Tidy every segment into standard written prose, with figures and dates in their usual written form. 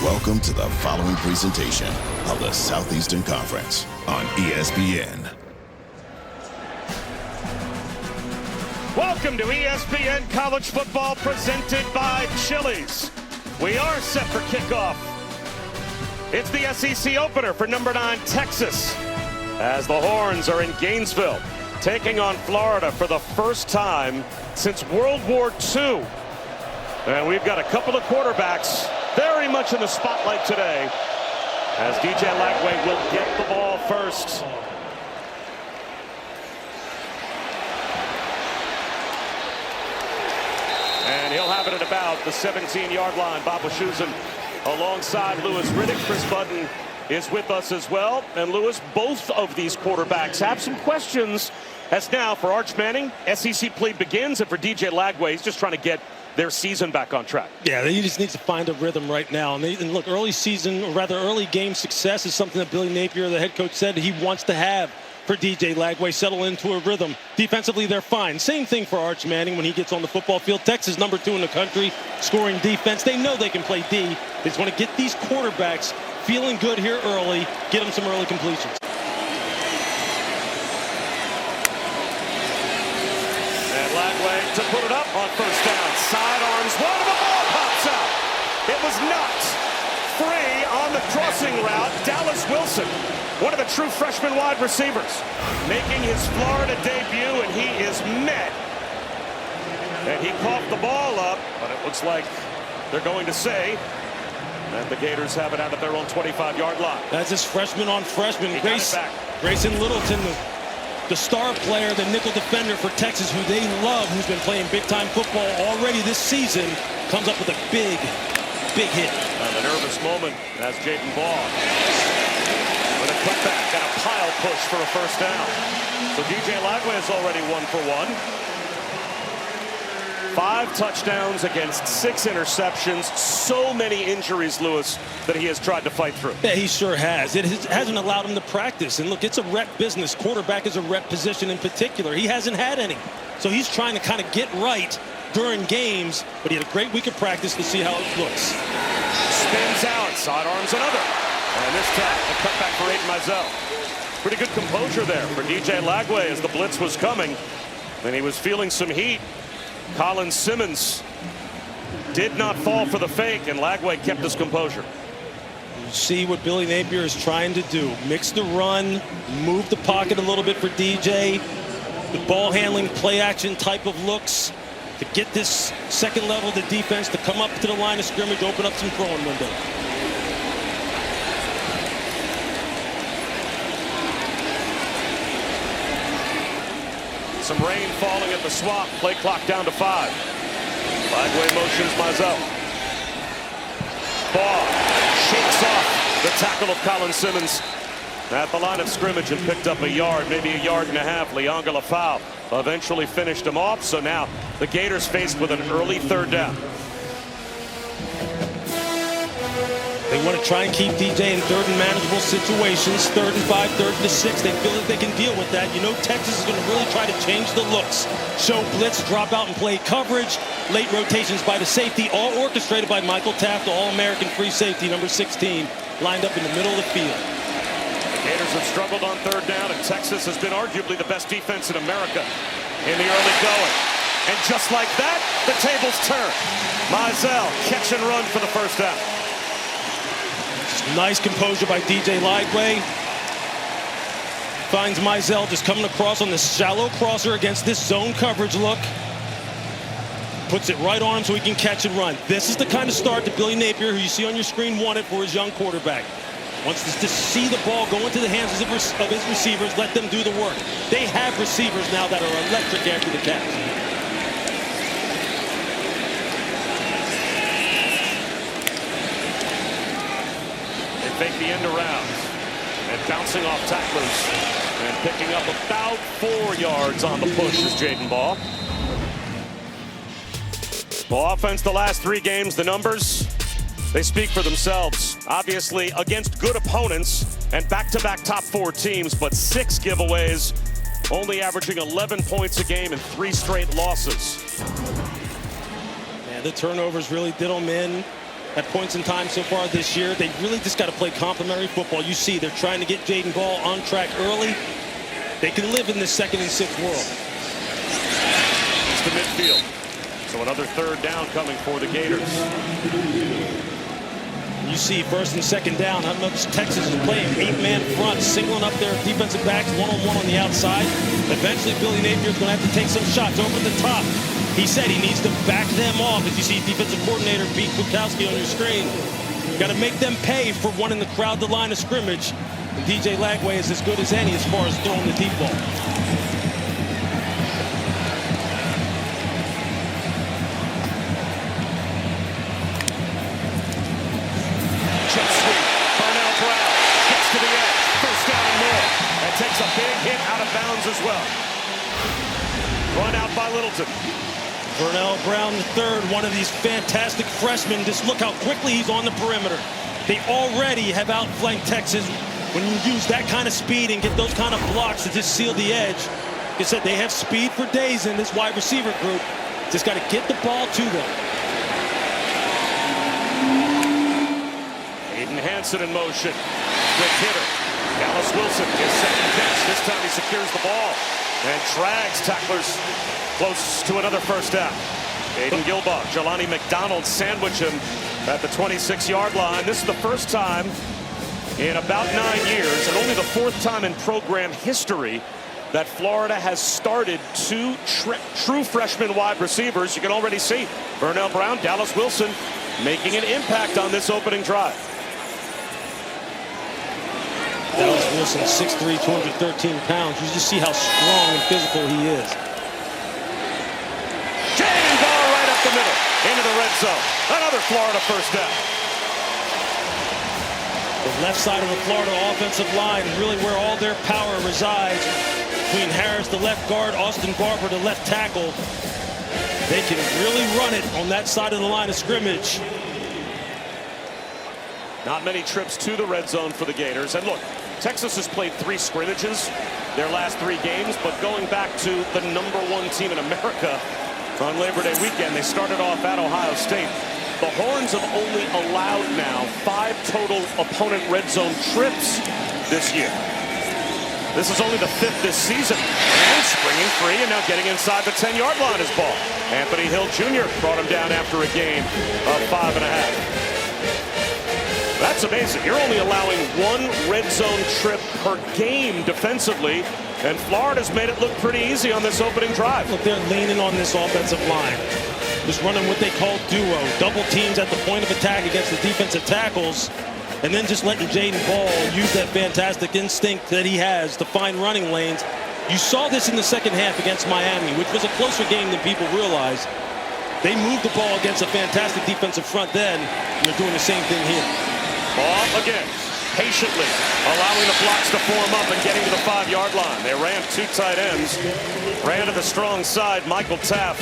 Welcome to the following presentation of the Southeastern Conference on ESPN. Welcome to ESPN College Football presented by Chili's. We are set for kickoff. It's the SEC opener for number 9 Texas, as the Horns are in Gainesville taking on Florida for the first time since World War II. And we've got a couple of quarterbacks very much in the spotlight today, as DJ Lagway will get the ball first. And he'll have it at about the 17-yard line. Bob Wischusen alongside Lewis Riddick. Chris Budden is with us as well. And Lewis, both of these quarterbacks have some questions as now for Arch Manning, SEC play begins, and for DJ Lagway, he's just trying to get their season back on track. Yeah, he just needs to find a rhythm right now. And look, early season, or rather early game success is something that Billy Napier, the head coach, said he wants to have for DJ Lagway, settle into a rhythm. Defensively, they're fine. Same thing for Arch Manning when he gets on the football field. Texas number 2 in the country, scoring defense. They know they can play D. They just want to get these quarterbacks feeling good here early, get them some early completions. And Lagway to put it up on first down. Sidearms, one, the ball pops out. It was not free on the crossing route. Dallas Wilson, one of the true freshman wide receivers, making his Florida debut, and he is met. And he coughed the ball up, but it looks like they're going to say that the Gators have it out at their own 25-yard line. That's his freshman on freshman. Grayson Littleton, the star player, the nickel defender for Texas, who they love, who's been playing big-time football already this season, comes up with a big hit. And a nervous moment as Jaden Ball with a cutback and a pile push for a first down. So DJ Lagway is already 1 for 1. 5 touchdowns against 6 interceptions. So many injuries, Lewis, that he has tried to fight through. Yeah, he sure has. It hasn't allowed him to practice. And look, it's a rep business. Quarterback is a rep position in particular. He hasn't had any. So he's trying to kind of get right during games, but he had a great week of practice to see how it looks. Spins out, sidearms another. And this time, a cutback for Aiden Mizell. Pretty good composure there for DJ Lagway as the blitz was coming, and he was feeling some heat. Colin Simmons did not fall for the fake, and Lagway kept his composure. You see what Billy Napier is trying to do. Mix the run, move the pocket a little bit for DJ. The ball handling, play action type of looks to get this second level of the defense to come up to the line of scrimmage, open up some throwing window. Some rain falling at the swamp. Play clock down to 5. Lagway motions Mizell. Ball shakes off the tackle of Colin Simmons at the line of scrimmage and picked up a yard, maybe a yard and a half. Leonga Lafau eventually finished him off. So now the Gators faced with an early 3rd down. They want to try and keep DJ in 3rd and manageable situations. 3rd and 5, 3rd and 6. They feel that they can deal with that. You know, Texas is going to really try to change the looks. Show blitz, drop out and play coverage. Late rotations by the safety, all orchestrated by Michael Taft, All-American free safety, number 16, lined up in the middle of the field. The Gators have struggled on 3rd down, and Texas has been arguably the best defense in America in the early going. And just like that, the tables turn. Mizell, catch and run for the first down. Nice composure by DJ Lagway. Finds Mizell just coming across on this shallow crosser against this zone coverage look. Puts it right on him so he can catch and run. This is the kind of start that Billy Napier, who you see on your screen, wanted for his young quarterback. Wants to see the ball go into the hands of his receivers, let them do the work. They have receivers now that are electric after the catch. Fake the end around and bouncing off tacklers and picking up about 4 yards on the push is Jaden Ball. Well, offense the last 3 games, the numbers, they speak for themselves. Obviously against good opponents and back-to-back top 4 teams, but 6 giveaways, only averaging 11 points a game and 3 straight losses. And the turnovers really did them in. at points in time so far this year. They really just got to play complementary football. You see, they're trying to get Jaden Ball on track early. They can live in this 2nd and 6 world. It's the midfield. So another 3rd down coming for the Gators. You see 1st and 2nd down. How much Texas is playing 8-man front, singling up their defensive backs one-on-one on the outside. Eventually, Billy Napier's going to have to take some shots over the top. He said he needs to back them off. As you see defensive coordinator Pete Kwiatkowski on your screen. Got to make them pay for one in the crowd the line of scrimmage. And DJ Lagway is as good as any as far as throwing the deep ball. Takes a big hit out of bounds as well. Run out by Littleton. Vernell Brown III, one of these fantastic freshmen. Just look how quickly he's on the perimeter. They already have outflanked Texas. When you use that kind of speed and get those kind of blocks to just seal the edge, like I said, they have speed for days in this wide receiver group. Just got to get the ball to them. Aiden Hansen in motion. Quick hitter. Dallas Wilson gets 2nd catch. This time he secures the ball and drags tacklers close to another 1st down. Aiden Gilbaugh, Jelani McDonald sandwich him at the 26-yard line. This is the first time in about 9 years, and only the 4th time in program history, that Florida has started 2 true freshman wide receivers. You can already see Vernell Brown, Dallas Wilson making an impact on this opening drive. Dallas Wilson, 6'3", 213 pounds. You just see how strong and physical he is. Jaden Ball right up the middle, into the red zone. Another Florida 1st down. The left side of the Florida offensive line, really where all their power resides. Between Harris, the left guard, Austin Barber, the left tackle. They can really run it on that side of the line of scrimmage. Not many trips to the red zone for the Gators. And look, Texas has played 3 scrimmages their last 3 games, but going back to the #1 team in America on Labor Day weekend, they started off at Ohio State. The Horns have only allowed now 5 total opponent red zone trips this year. This is only the 5th this season. And springing free and now getting inside the 10-yard line is Ball. Anthony Hill Jr. brought him down after a gain of 5.5. That's amazing. You're only allowing 1 red zone trip per game defensively, and Florida's made it look pretty easy on this opening drive. Look, they're leaning on this offensive line. Just running what they call duo. Double teams at the point of attack against the defensive tackles, and then just letting Jaden Ball use that fantastic instinct that he has to find running lanes. You saw this in the 2nd half against Miami, which was a closer game than people realize. They moved the ball against a fantastic defensive front then, and they're doing the same thing here. Ball again, patiently allowing the blocks to form up and getting to the 5-yard line. They ran 2 tight ends, ran to the strong side. Michael Taft,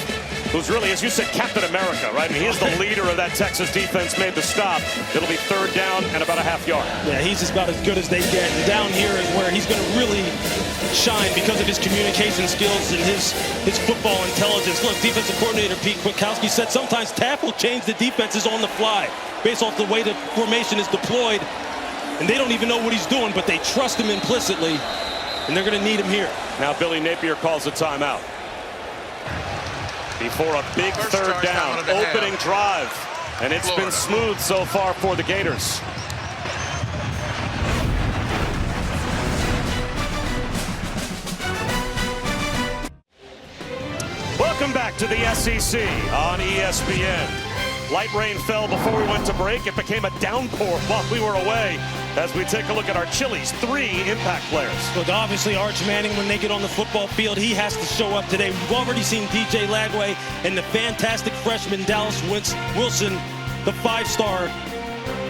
who's really, as you said, Captain America, right? I mean, he is the leader of that Texas defense, made the stop. It'll be 3rd down and about a half-yard. Yeah, he's about as good as they get. And down here is where he's going to really shine because of his communication skills and his football intelligence. Look, defensive coordinator Pete Kwiatkowski said sometimes Taft will change the defenses on the fly based off the way the formation is deployed. And they don't even know what he's doing, but they trust him implicitly. And they're going to need him here. Now Billy Napier calls a timeout before a big 3rd down opening drive. And it's been smooth so far for the Gators. Welcome back to the SEC on ESPN. Light rain fell before we went to break. It became a downpour while we were away as we take a look at our Chili's 3 impact players. Look, obviously Arch Manning, when they get on the football field, he has to show up today. We've already seen DJ Lagway and the fantastic freshman Dallas Wilson, the 5-star,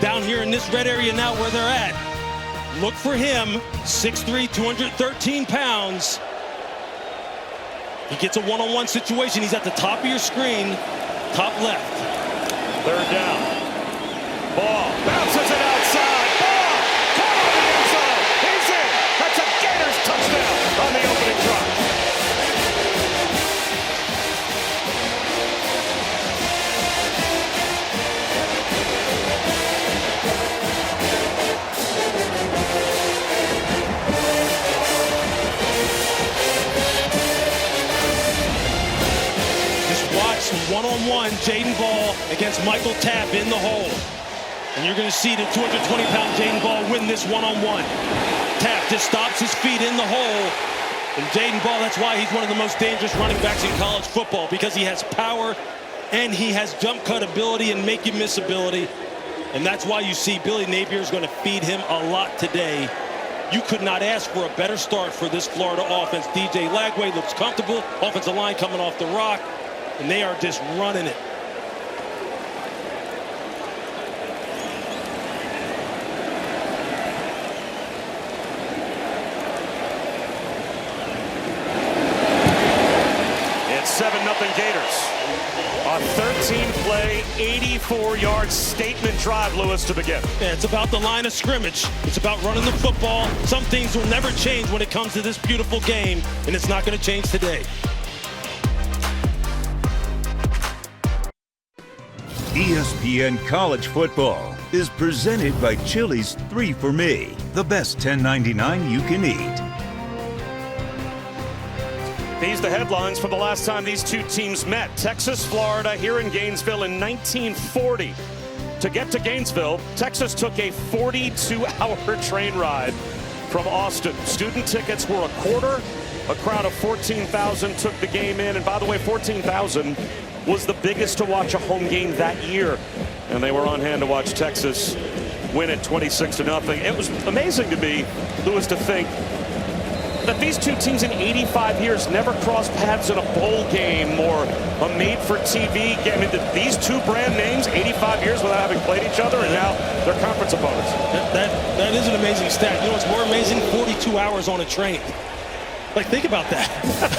down here in this red area now where they're at. Look for him, 6'3", 213 pounds. He gets a one-on-one situation. He's at the top of your screen, top left. 3rd down. Ball bounces it outside. Ball caught on the end zone. He's in. That's a Gators touchdown on the opening drive. one-on-one, Jaden Ball against Michael Tapp in the hole. And you're going to see the 220-pound Jaden Ball win this one-on-one. Tapp just stops his feet in the hole. And Jaden Ball, that's why he's one of the most dangerous running backs in college football, because he has power and he has jump cut ability and make you miss ability. And that's why you see Billy Napier is going to feed him a lot today. You could not ask for a better start for this Florida offense. DJ Lagway looks comfortable. Offensive line coming off the rock, and they are just running it. It's 7-0 Gators. A 13-play, 84-yard statement drive, Lewis, to begin. Yeah, it's about the line of scrimmage. It's about running the football. Some things will never change when it comes to this beautiful game, and it's not going to change today. ESPN College Football is presented by Chili's 3 for Me, the best $10.99 you can eat. These the headlines from the last time these two teams met. Texas, Florida, here in Gainesville in 1940. To get to Gainesville, Texas took a 42-hour train ride from Austin. Student tickets were $25. A crowd of 14,000 took the game in. And by the way, 14,000 was the biggest to watch a home game that year. And they were on hand to watch Texas win it 26-0. It was amazing to me, Lewis, to think that these two teams in 85 years never crossed paths in a bowl game or a made-for-TV game. I mean, these two brand names, 85 years without having played each other, and now they're conference opponents. That is an amazing stat. You know what's more amazing? 42 hours on a train. Like, think about that.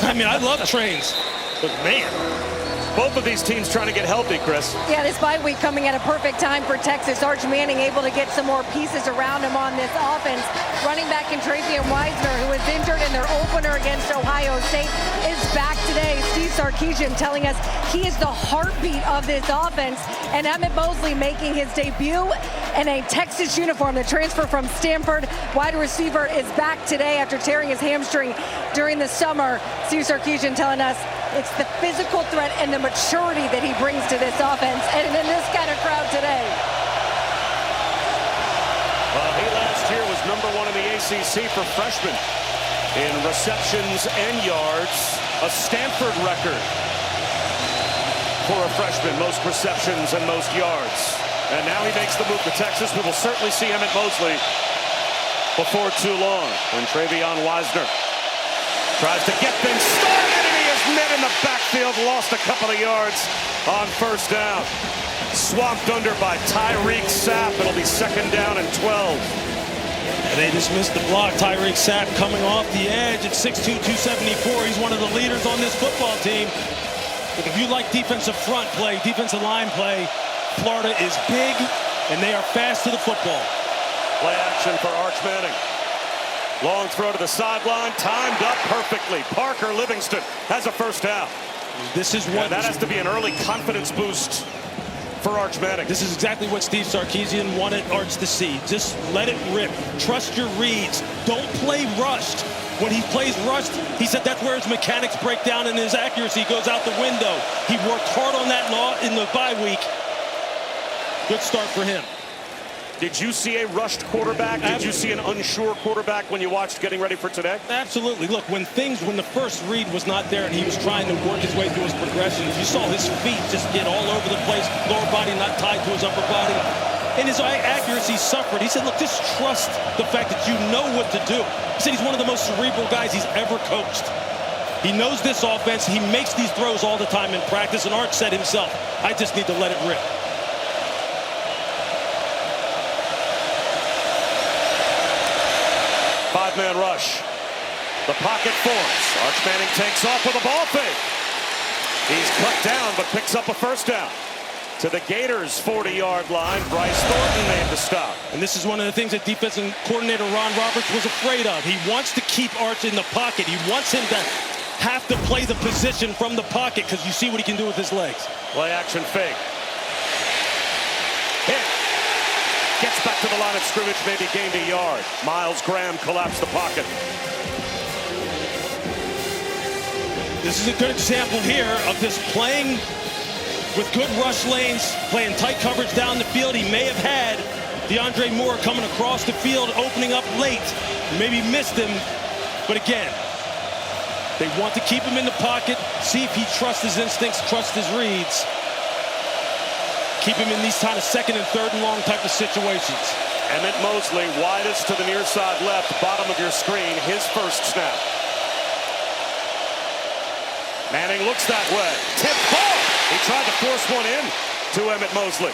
I mean, I love trains, but man. Both of these teams trying to get healthy, Chris. Yeah, this bye week coming at a perfect time for Texas. Arch Manning able to get some more pieces around him on this offense. Running back in Travian Wiesner, who was injured in their opener against Ohio State, is back today. Steve Sarkisian telling us he is the heartbeat of this offense. And Emmett Mosley making his debut in a Texas uniform. The transfer from Stanford wide receiver is back today after tearing his hamstring during the summer. Steve Sarkisian telling us it's the physical threat and the maturity that he brings to this offense, and in this kind of crowd today. He last year was #1 in the ACC for freshmen in receptions and yards, a Stanford record for a freshman, most receptions and most yards. And now he makes the move to Texas. We will certainly see Emmett Mosley before too long. And Travian Wiesner tries to get things started, and he is met in the backfield, lost a couple of yards on first down. Swamped under by Tyreek Sapp. It'll be 2nd down and 12. And they just missed the block. Tyreek Sapp coming off the edge at 6'2", 274. He's one of the leaders on this football team. But if you like defensive front play, defensive line play, Florida is big, and they are fast to the football. Play action for Arch Manning. Long throw to the sideline, timed up perfectly. Parker Livingston has a first down. This is what that has to be an early confidence boost for Arch Manning. This is exactly what Steve Sarkisian wanted Arch to see. Just let it rip. Trust your reads. Don't play rushed. When he plays rushed, he said that's where his mechanics break down and his accuracy goes out the window. He worked hard on that in the bye week. Good start for him. Did you see a rushed quarterback? Did you see an unsure quarterback when you watched getting ready for today? Absolutely. Look, when the first read was not there and he was trying to work his way through his progressions, you saw his feet just get all over the place, lower body not tied to his upper body, and his accuracy suffered. He said, look, just trust the fact that you know what to do. He said he's one of the most cerebral guys he's ever coached. He knows this offense. He makes these throws all the time in practice, and Arch said himself, I just need to let it rip. Five-man rush. The pocket forms. Arch Manning takes off with a ball fake. He's cut down, but picks up a first down. To the Gators' 40-yard line, Bryce Thornton made the stop. And this is one of the things that defensive coordinator Ron Roberts was afraid of. He wants to keep Arch in the pocket. He wants him to have to play the position from the pocket because you see what he can do with his legs. Play action fake. Hit. Gets back to the line of scrimmage, maybe gained a yard. Miles Graham collapsed the pocket. This is a good example here of this playing with good rush lanes, playing tight coverage down the field. He may have had DeAndre Moore coming across the field, opening up late. Maybe missed him, but again, they want to keep him in the pocket, see if he trusts his instincts, trusts his reads. Keep him in these kind of second and third and long type of situations. Emmett Mosley, widest to the near side left, bottom of your screen, his first snap. Manning looks that way. Tip ball! He tried to force one in to Emmett Mosley.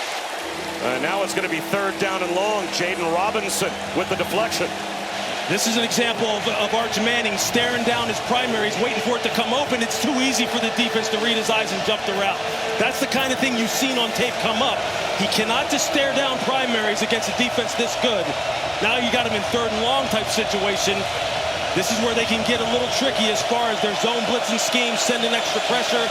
Now it's going to be third down and long. Jaden Robinson with the deflection. This is an example of Arch Manning staring down his primaries, waiting for it to come open. It's too easy for the defense to read his eyes and jump the route. That's the kind of thing you've seen on tape come up. He cannot just stare down primaries against a defense this good. Now you got him in third and long type situation. This is where they can get a little tricky as far as their zone blitzing schemes, sending extra pressure.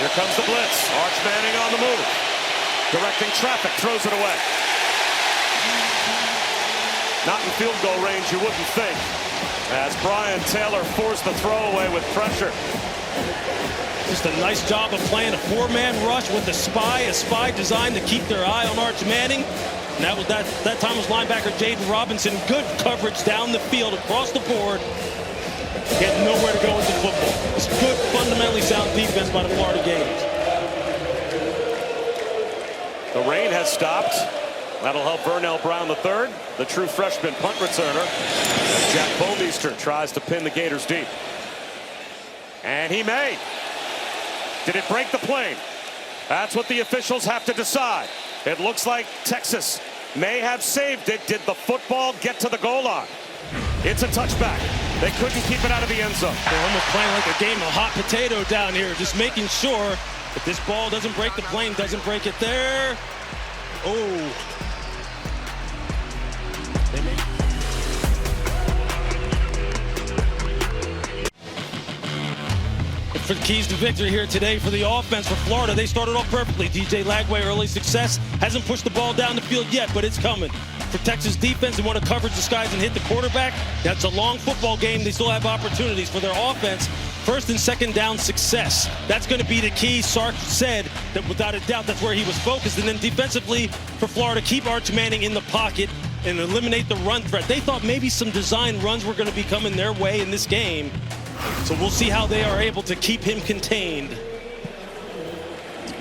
Here comes the blitz. Arch Manning on the move. Directing traffic, throws it away. Not in field goal range, you wouldn't think, as Brian Taylor forced the throwaway with pressure. Just a nice job of playing a four-man rush with a spy designed to keep their eye on Arch Manning. And that time was linebacker Jaden Robinson. Good coverage down the field, across the board. He had nowhere to go with the football. It's good, fundamentally sound defense by the Florida Gators. The rain has stopped. That'll help Vernell Brown III, the true freshman punt returner. As Jack Bomeister tries to pin the Gators deep. And he may. Did it break the plane? That's what the officials have to decide. It looks like Texas may have saved it. Did the football get to the goal line? It's a touchback. They couldn't keep it out of the end zone. They're almost playing like a game of hot potato down here, just making sure that this ball doesn't break the plane, doesn't break it there. Oh. For the keys to victory here today for the offense for Florida. They started off perfectly. DJ Lagway, early success. Hasn't pushed the ball down the field yet, but it's coming. For Texas defense, they want to coverage the skies and hit the quarterback. That's a long football game. They still have opportunities for their offense. First and second down success. That's going to be the key. Sark said that without a doubt that's where he was focused. And then defensively for Florida, keep Arch Manning in the pocket and eliminate the run threat. They thought maybe some design runs were going to be coming their way in this game. So we'll see how they are able to keep him contained.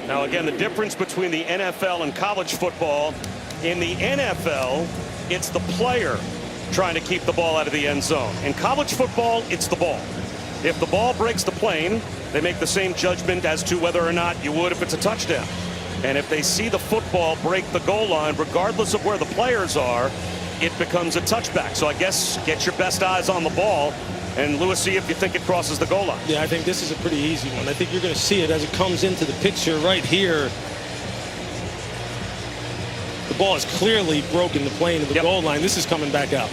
Now again, the difference between the NFL and college football, in the NFL, it's the player trying to keep the ball out of the end zone. In college football, it's the ball. If the ball breaks the plane, they make the same judgment as to whether or not you would if it's a touchdown. And if they see the football break the goal line, regardless of where the players are, it becomes a touchback. So I guess get your best eyes on the ball. And Lewis, see if you think it crosses the goal line. Yeah, I think this is a pretty easy one. I think you're going to see it as it comes into the picture right here. The ball is clearly broken the plane of the goal line. This is coming back out.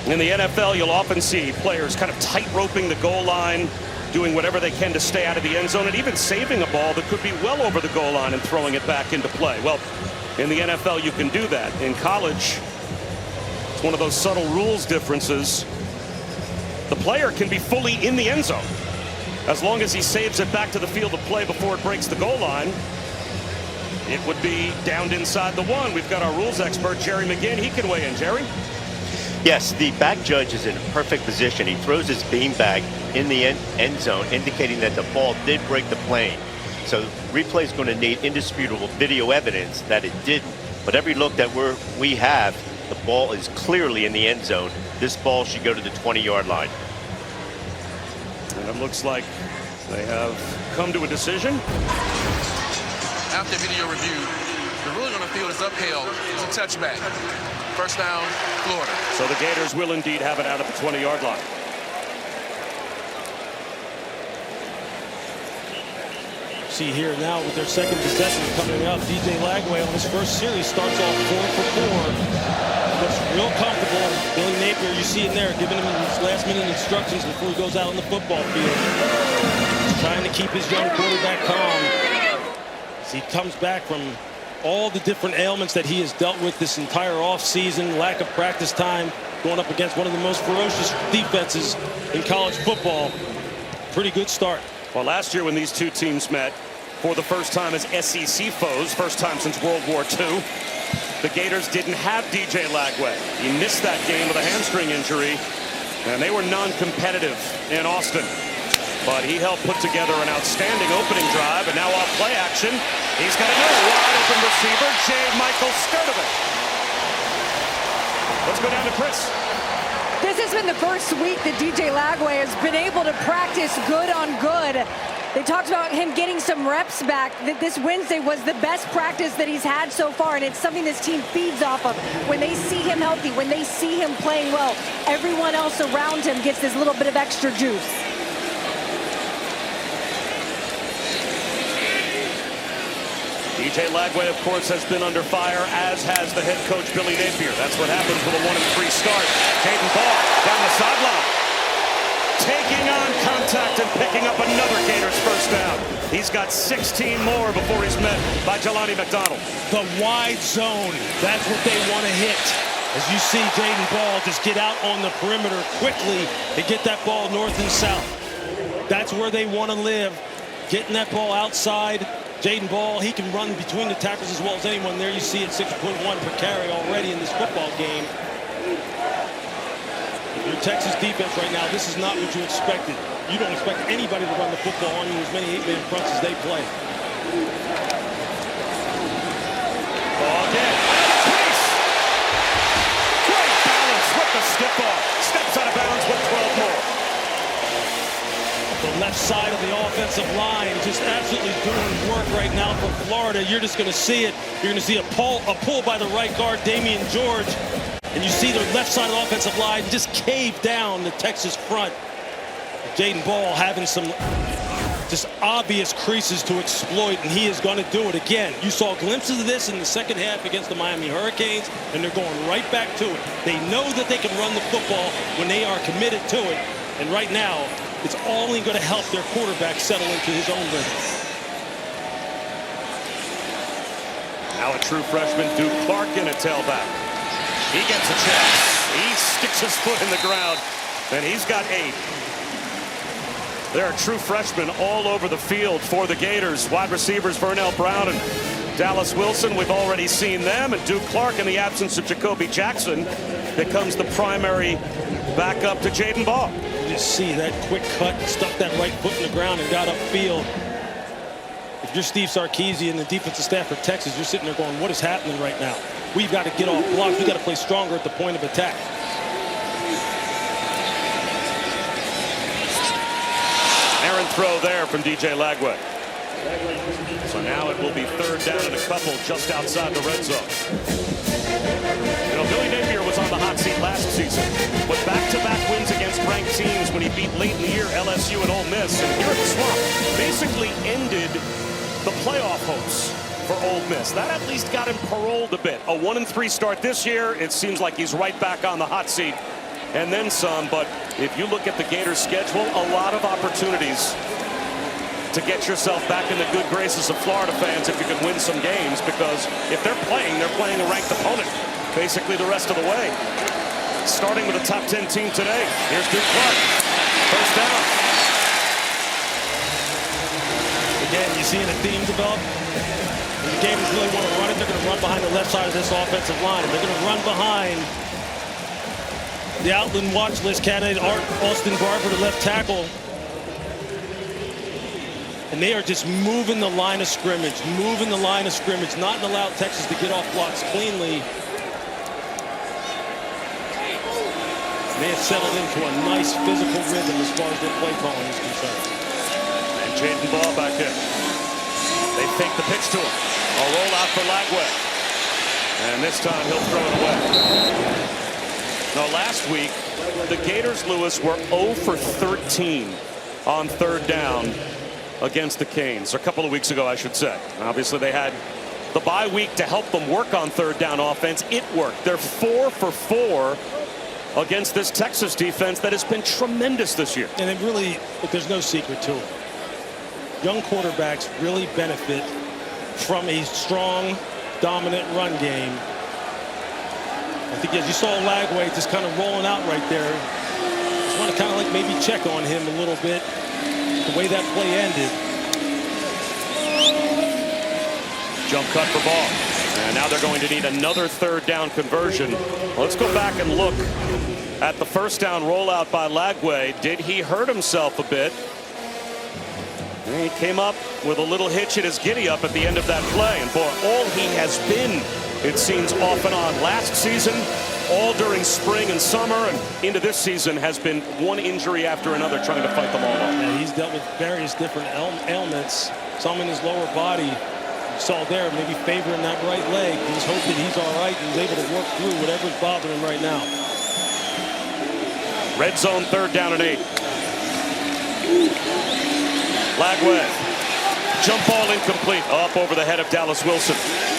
In the NFL, you'll often see players kind of tight roping the goal line, doing whatever they can to stay out of the end zone, and even saving a ball that could be well over the goal line and throwing it back into play. Well, in the NFL, you can do that. In college, it's one of those subtle rules differences. The player can be fully in the end zone as long as he saves it back to the field of play before it breaks the goal line. It would be downed inside the one. We've got our rules expert, Jerry McGinn. He can weigh in. Jerry? Yes, the back judge is in a perfect position. He throws his beanbag in the end zone, indicating that the ball did break the plane. So replay is going to need indisputable video evidence that it didn't. But every look that we have, the ball is clearly in the end zone. This ball should go to the 20-yard line. And it looks like they have come to a decision. After video review, the ruling on the field is upheld. It's a touchback. First down, Florida. So the Gators will indeed have it out at the 20-yard line. See here now with their second possession coming up. DJ Lagway on his first series starts off 4 for 4. Looks real comfortable. Billy Napier, you see in there, giving him his last-minute instructions before he goes out on the football field. He's trying to keep his young quarterback calm as he comes back from all the different ailments that he has dealt with this entire offseason, lack of practice time, going up against one of the most ferocious defenses in college football. Pretty good start. Well, last year when these two teams met for the first time as SEC foes, first time since World War II, the Gators didn't have DJ Lagway. He missed that game with a hamstring injury, and they were non-competitive in Austin. But he helped put together an outstanding opening drive, and now off play action, he's got another wide open receiver, J. Michael Sturdivant. Let's go down to Chris. This has been the first week that DJ Lagway has been able to practice good on good. They talked about him getting some reps back. This Wednesday was the best practice that he's had so far, and it's something this team feeds off of. When they see him healthy, when they see him playing well, everyone else around him gets this little bit of extra juice. DJ Lagway, of course, has been under fire, as has the head coach, Billy Napier. That's what happens with a 1-3 start. Caden Ball down the sideline, taking on contact and picking up another Gators first down. He's got 16 more before he's met by Jelani McDonald. The wide zone, that's what they want to hit. As you see Jaden Ball just get out on the perimeter quickly and get that ball north and south. That's where they want to live, getting that ball outside. Jaden Ball, he can run between the tackles as well as anyone. There you see it, 6.1 per carry already in this football game. Your Texas defense right now, this is not what you expected. You don't expect anybody to run the football on you as many 8-man fronts as they play. Ball again. Another piece. Great balance with the stiff off. Steps out of bounds with 12 more. The left side of the offensive line just absolutely doing work right now for Florida. You're just going to see it. You're going to see a pull by the right guard, Damian George. And you see the left side of the offensive line just cave down the Texas front. Jaden Ball having some just obvious creases to exploit, and he is going to do it again. You saw glimpses of this in the second half against the Miami Hurricanes, and they're going right back to it. They know that they can run the football when they are committed to it. And right now, it's only going to help their quarterback settle into his own rhythm. Now a true freshman, Duke Clark, in a tailback. He gets a chance. He sticks his foot in the ground, and he's got 8. There are true freshmen all over the field for the Gators. Wide receivers Vernell Brown and Dallas Wilson, we've already seen them. And Duke Clark, in the absence of Jacoby Jackson, becomes the primary backup to Jaden Ball. You just see that quick cut, stuck that right foot in the ground and got upfield. If you're Steve Sarkisian and the defensive staff for Texas, you're sitting there going, what is happening right now? We've got to get off blocks. We've got to play stronger at the point of attack. Errant throw there from DJ Lagway. So now it will be 3rd down and a couple just outside the red zone. You know, Billy Napier was on the hot seat last season with back-to-back wins against ranked teams when he beat late in the year LSU and Ole Miss. And here at the Swamp basically ended the playoff hopes for Ole Miss. That at least got him paroled a bit. A 1-3 start this year. It seems like he's right back on the hot seat and then some. But if you look at the Gators schedule, a lot of opportunities to get yourself back in the good graces of Florida fans if you can win some games, because if they're playing a ranked opponent basically the rest of the way. Starting with a top 10 team today. Here's Duke Clark. First down. Again, you're seeing a theme develop. When the Gators really want to run it, they're going to run behind the left side of this offensive line. They're going to run behind the Outland watch list candidate, Austin Barber, the left tackle. And they are just moving the line of scrimmage, not to allow Texas to get off blocks cleanly. They have settled into a nice physical rhythm as far as their play calling is concerned. And Jaden Ball back in. They fake the pitch to him. A rollout for Lagway. And this time he'll throw it away. Now last week, the Gators, Lewis, were 0 for 13 on 3rd down against the Canes. A couple of weeks ago, I should say. Obviously, they had the bye week to help them work on 3rd down offense. It worked. They're 4 for 4 against this Texas defense that has been tremendous this year. And it really, there's no secret to it. Young quarterbacks really benefit from a strong dominant run game. I think as you saw Lagway just kind of rolling out right there. Just want to kind of like maybe check on him a little bit. The way that play ended. Jump cut for ball. And now they're going to need another third down conversion. Let's go back and look at the first down rollout by Lagway. Did he hurt himself a bit? He came up with a little hitch in his giddy up at the end of that play. And boy, all he has been, it seems, off and on last season, all during spring and summer, and into this season has been one injury after another trying to fight them all off. Yeah, he's dealt with various different ailments, some in his lower body. You saw there, maybe favoring that right leg. He's hoping he's all right and he's able to work through whatever's bothering him right now. Red zone, 3rd down and 8. Lagway. Jump ball incomplete. Up over the head of Dallas Wilson.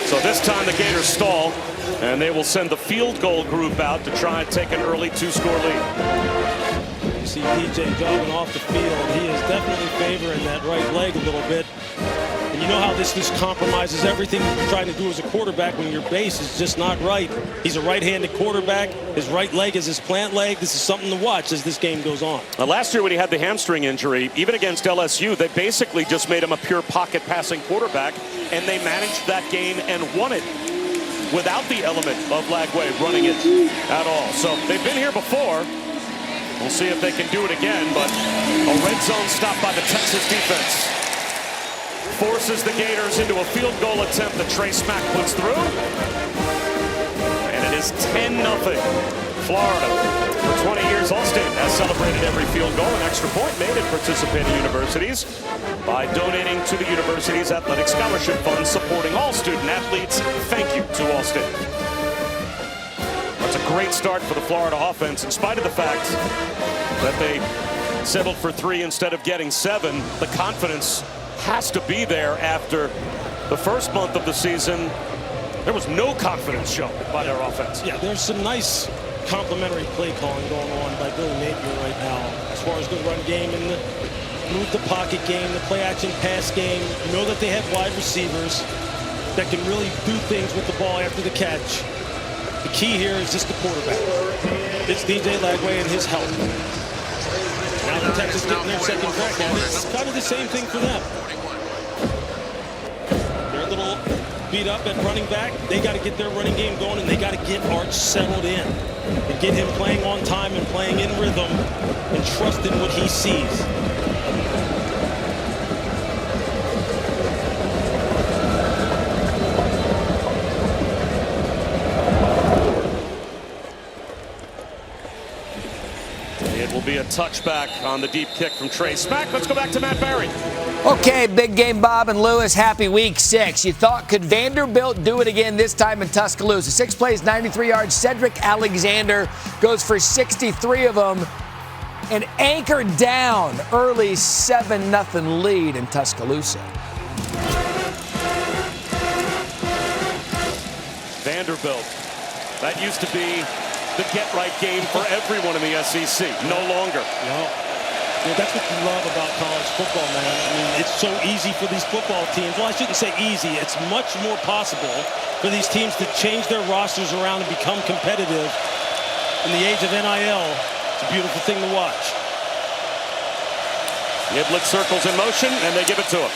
So this time the Gators stall, and they will send the field goal group out to try and take an early 2-score lead. You see DJ jogging off the field. He is definitely favoring that right leg a little bit. And you know how this compromises everything you're trying to do as a quarterback when your base is just not right. He's a right-handed quarterback. His right leg is his plant leg. This is something to watch as this game goes on. Last year when he had the hamstring injury, even against LSU, they basically just made him a pure pocket passing quarterback, and they managed that game and won it without the element of Lagway running it at all. So they've been here before. We'll see if they can do it again, but a red zone stop by the Texas defense forces the Gators into a field goal attempt that Trey Smack puts through. And it is 10-0 Florida. For 20 years, Allstate has celebrated every field goal and extra point made at participating universities by donating to the university's athletic scholarship fund, supporting all student athletes. Thank you to Allstate. That's a great start for the Florida offense, in spite of the fact that they settled for 3 instead of getting 7. The confidence has to be there after the first month of the season. There was no confidence shown by their offense. Yeah, there's some nice complementary play calling going on by Billy Napier right now as far as the run game and the move the pocket game, the play action pass game. You know that they have wide receivers that can really do things with the ball after the catch. The key here is just the quarterback. It's DJ Lagway and his help. Now the Texans getting their second crack at it. It's kind of the same thing for them. They're a little beat up at running back. They got to get their running game going, and they got to get Arch settled in and get him playing on time and playing in rhythm and trusting what he sees. It will be a touchback on the deep kick from Trey Smack. Let's go back to Matt Barry. Okay, big game, Bob and Lewis. Happy week 6. You thought, could Vanderbilt do it again this time in Tuscaloosa? 6 plays, 93 yards. Cedric Alexander goes for 63 of them and anchored down early 7-0 lead in Tuscaloosa. Vanderbilt. That used to be the get-right game for everyone in the SEC. No longer. No. Yeah, that's what you love about college football, man. I mean, it's so easy for these football teams. Well, I shouldn't say easy. It's much more possible for these teams to change their rosters around and become competitive in the age of NIL. It's a beautiful thing to watch. Niblett circles in motion, and they give it to him.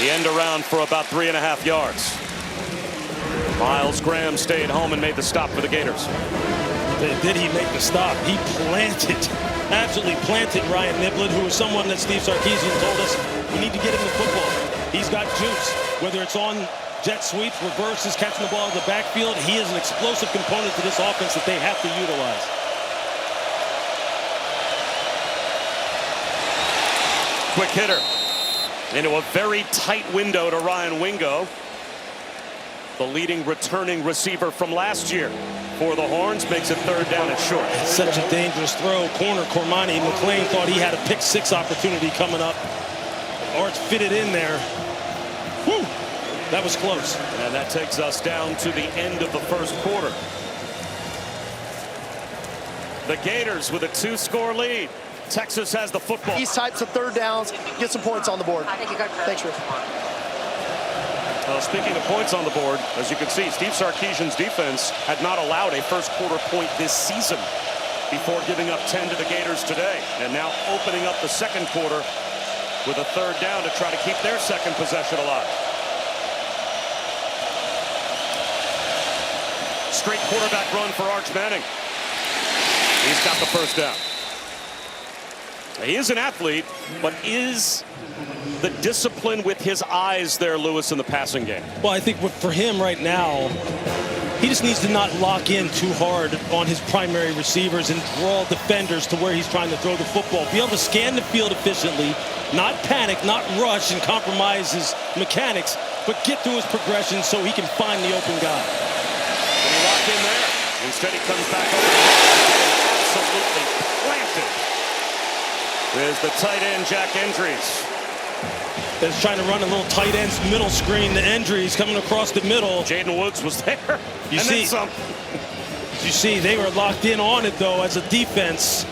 The end around for about 3.5 yards. Miles Graham stayed home and made the stop for the Gators. Did he make the stop? He planted, absolutely planted Ryan Niblett, who is someone that Steve Sarkisian told us we need to get him the football. He's got juice, whether it's on jet sweeps, reverses, catching the ball in the backfield. He is an explosive component to this offense that they have to utilize. Quick hitter into a very tight window to Ryan Wingo, the leading returning receiver from last year for the Horns. Makes it 3rd down and short. Such a dangerous throw. Corner Cormani McLean thought he had a pick 6 opportunity coming up. Arch fitted in there. Whew, that was close. And that takes us down to the end of the first quarter. The Gators with a 2-score lead. Texas has the football. These types of 3rd downs, get some points on the board. Thanks, Rick. Well, speaking of points on the board, as you can see, Steve Sarkisian's defense had not allowed a first quarter point this season before giving up 10 to the Gators today. And now opening up the second quarter with a third down to try to keep their second possession alive. Straight quarterback run for Arch Manning. He's got the first down. He is an athlete, but is the discipline with his eyes there, Lewis, in the passing game? Well, I think for him right now, he just needs to not lock in too hard on his primary receivers and draw defenders to where he's trying to throw the football. Be able to scan the field efficiently, not panic, not rush and compromise his mechanics, but get through his progression so he can find the open guy. Can he lock in there? Instead, he comes back over the middle and absolutely planted. There's the tight end, Jack Endries. Is trying to run a little tight end middle screen. The Endries coming across the middle. Jaden Woods was there. You see, they were locked in on it though as a defense.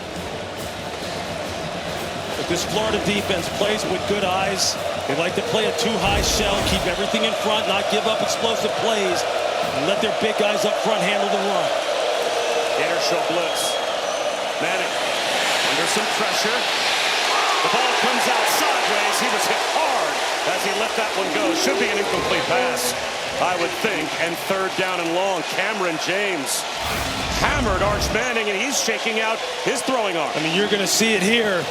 But this Florida defense plays with good eyes. They like to play a too-high shell, keep everything in front, not give up explosive plays, and let their big guys up front handle the run. Gators show blitz. Manning under some pressure. The ball comes out sideways. He was hit hard as he let that one go. Should be an incomplete pass, I would think. And third down and long. Cameron James hammered Arch Manning, and he's shaking out his throwing arm. I mean, you're going to see it here.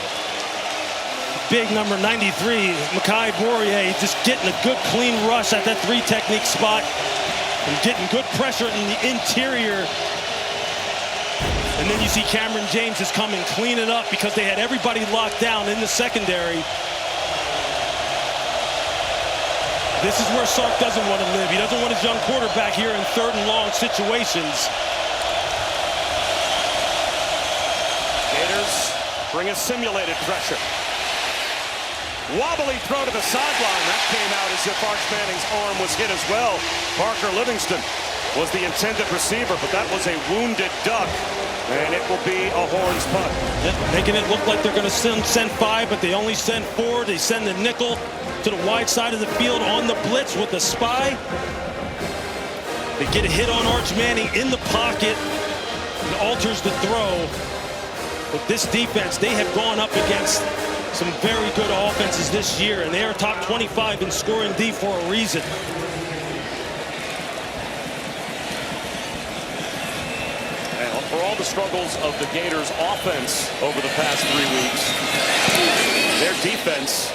Big number 93, Mekhi Bourrier, just getting a good clean rush at that 3 technique spot and getting good pressure in the interior. And then you see Cameron James is coming, clean it up because they had everybody locked down in the secondary. This is where Sark doesn't want to live. He doesn't want his young quarterback here in third and long situations. Gators bring a simulated pressure. Wobbly throw to the sideline. That came out as if Arch Manning's arm was hit as well. Parker Livingston was the intended receiver, but that was a wounded duck. And it will be a Horns punt. Making it look like they're going to send 5, but they only send 4. They send the nickel to the wide side of the field on the blitz with the spy. They get a hit on Arch Manning in the pocket. It alters the throw. But this defense, they have gone up against some very good offenses this year, and they are top 25 in scoring D for a reason. For all the struggles of the Gators offense over the past 3 weeks, their defense,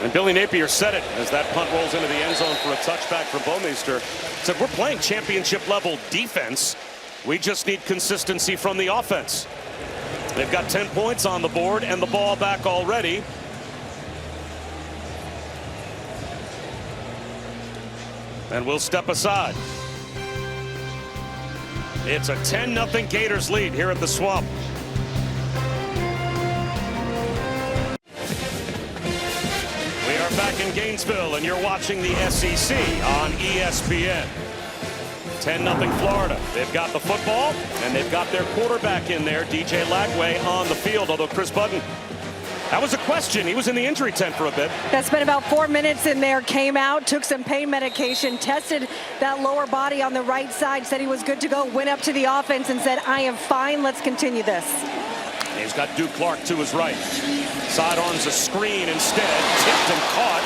and Billy Napier said it as that punt rolls into the end zone for a touchback for Bomeister, said, we're playing championship level defense. We just need consistency from the offense. They've got 10 points on the board and the ball back already. And we'll step aside. It's a 10-0 Gators lead here at the Swamp. We are back in Gainesville, and you're watching the SEC on ESPN. 10-0 Florida. They've got the football, and they've got their quarterback in there, DJ Lagway, on the field, although Chris Budden, that was a question. He was in the injury tent for a bit. That spent about 4 minutes in there, came out, took some pain medication, tested that lower body on the right side, said he was good to go, went up to the offense and said, I am fine, let's continue this. He's got Duke Clark to his right. Sidearms a screen instead, tipped and caught.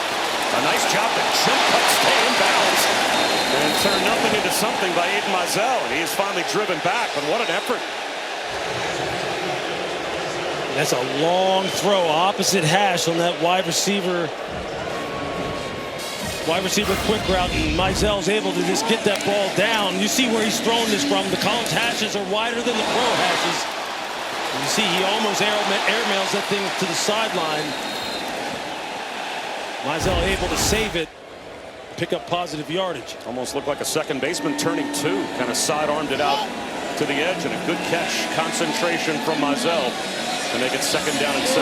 A nice job to jump cut, stay in bounds, and turn nothing into something by Aiden Mizell. And he is finally driven back, but what an effort. That's a long throw, opposite hash on that wide receiver quick route, and Mizell's able to just get that ball down. You see where he's thrown this from. The college hashes are wider than the pro hashes. And you see he almost airmails that thing to the sideline. Mizell able to save it, pick up positive yardage. Almost looked like a second baseman turning 2, kind of sidearmed it out to the edge, and a good catch, concentration from Mizell. And they get second down and 6.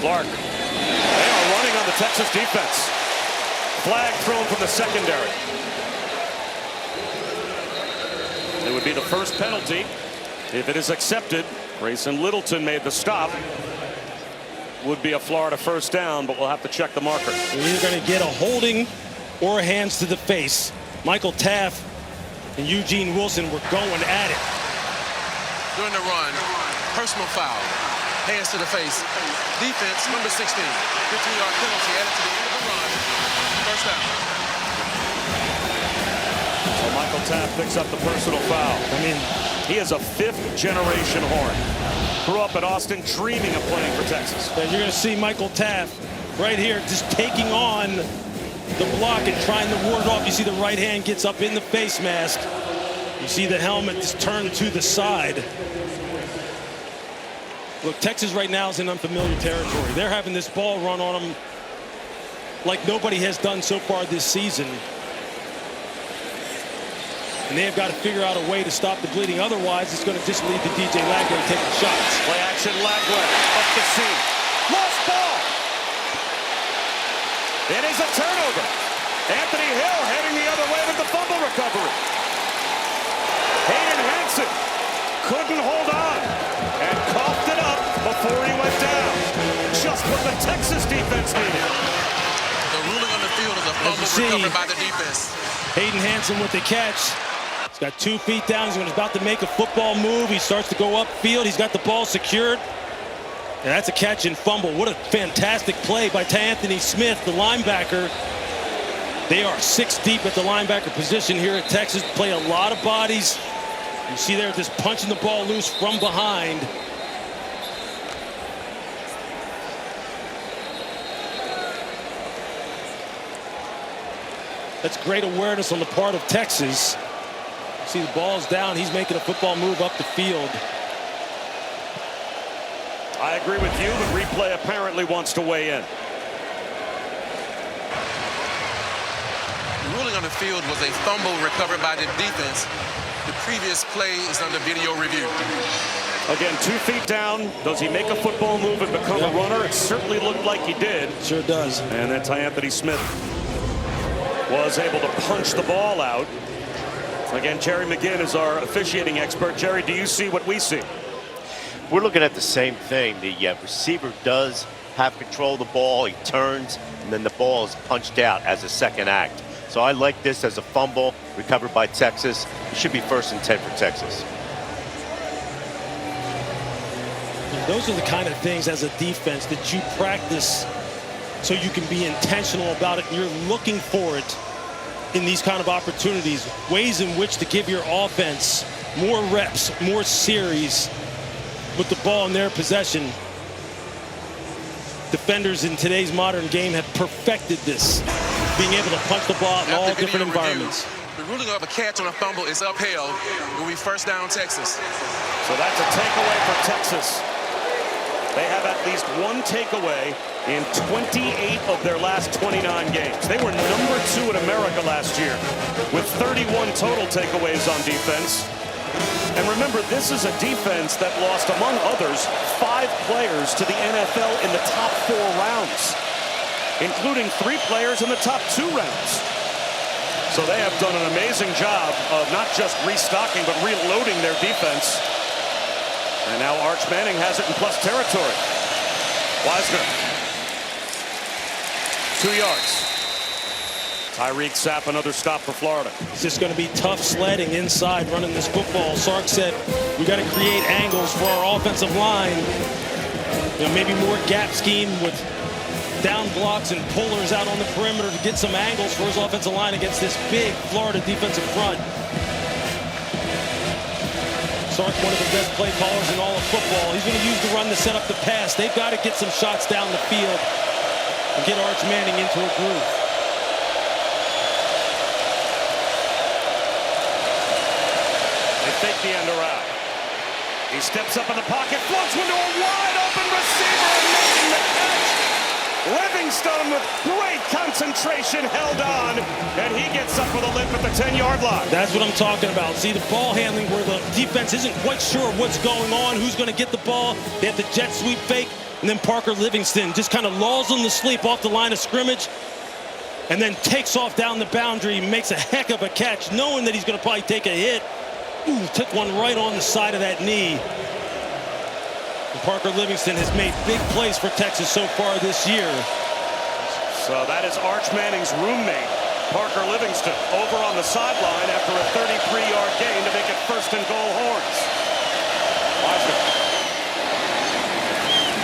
Clark. They are running on the Texas defense. Flag thrown from the secondary. It would be the first penalty if it is accepted. Grayson Littleton made the stop. would be a Florida first down, but we'll have to check the marker. You're either going to get a holding or hands to the face. Michael Taft and Eugene Wilson were going at it. During the run, personal foul, hands to the face. Defense, number 16, 15-yard penalty added to the end of the run. First down. So Michael Taft picks up the personal foul. I mean, he is a fifth-generation Horn. Grew up at Austin, dreaming of playing for Texas. And you're going to see Michael Taft right here just taking on the block and trying to ward it off. You see the right hand gets up in the face mask. You see the helmet just turned to the side. Look, Texas right now is in unfamiliar territory. They're having this ball run on them like nobody has done so far this season. And they have got to figure out a way to stop the bleeding. Otherwise, it's going to just lead to DJ Lagway taking shots. Play action, Lagway up the seam. Lost ball. It is a turnover. Anthony Hill heading the other way with the fumble recovery. Hayden Hansen couldn't hold on and coughed it up before he went down. Just what the Texas defense needed. The ruling on the field is a fumble recovered by the defense. Hayden Hansen with the catch. He's got 2 feet down. He's about to make a football move. He starts to go upfield. He's got the ball secured. And that's a catch and fumble. What a fantastic play by Anthony Smith, the linebacker. They are 6 deep at the linebacker position here at Texas. Play a lot of bodies. You see they're just punching the ball loose from behind. That's great awareness on the part of Texas. See the ball's down. He's making a football move up the field. I agree with you, but replay apparently wants to weigh in. The ruling on the field was a fumble recovered by the defense. The previous play is under video review. Again, 2 feet down. Does he make a football move and become a runner? It certainly looked like he did. Sure does. And then Anthony Smith was able to punch the ball out. Again, Jerry McGinn is our officiating expert. Jerry, do you see what we see? We're looking at the same thing. The receiver does have control of the ball. He turns, and then the ball is punched out as a second act. So I like this as a fumble recovered by Texas. It should be 1st and 10 for Texas. Those are the kind of things as a defense that you practice so you can be intentional about it. And you're looking for it in these kind of opportunities. Ways in which to give your offense more reps, more series with the ball in their possession. Defenders in today's modern game have perfected this, being able to punch the ball in all different environments. The ruling of a catch on a fumble is upheld. It will be first down Texas. So that's a takeaway for Texas. They have at least 1 takeaway in 28 of their last 29 games. They were number 2 in America last year with 31 total takeaways on defense. And remember, this is a defense that lost, among others, 5 players to the NFL in the top 4 rounds, including 3 players in the top 2 rounds. So they have done an amazing job of not just restocking, but reloading their defense. And now Arch Manning has it in plus territory. Wisner. 2 yards. Tyreek Sapp, another stop for Florida. It's just going to be tough sledding inside running this football. Sark said we got to create angles for our offensive line. You know, maybe more gap scheme with down blocks and pullers out on the perimeter to get some angles for his offensive line against this big Florida defensive front. Sark, one of the best play callers in all of football. He's going to use the run to set up the pass. They've got to get some shots down the field and get Arch Manning into a groove. They fake the end around. He steps up in the pocket, floats one to a wide open receiver and making the catch. Livingstone with great concentration held on, and he gets up with a limp at the 10-yard line. That's what I'm talking about. See, the ball handling where the defense isn't quite sure what's going on, who's going to get the ball. They have the jet sweep fake, and then Parker Livingston just kind of lulls them to sleep off the line of scrimmage and then takes off down the boundary, makes a heck of a catch, knowing that he's going to probably take a hit. Ooh, took one right on the side of that knee. Parker Livingston has made big plays for Texas so far this year. So that is Arch Manning's roommate, Parker Livingston, over on the sideline after a 33-yard gain to make it 1st and goal, Horns. Wiseman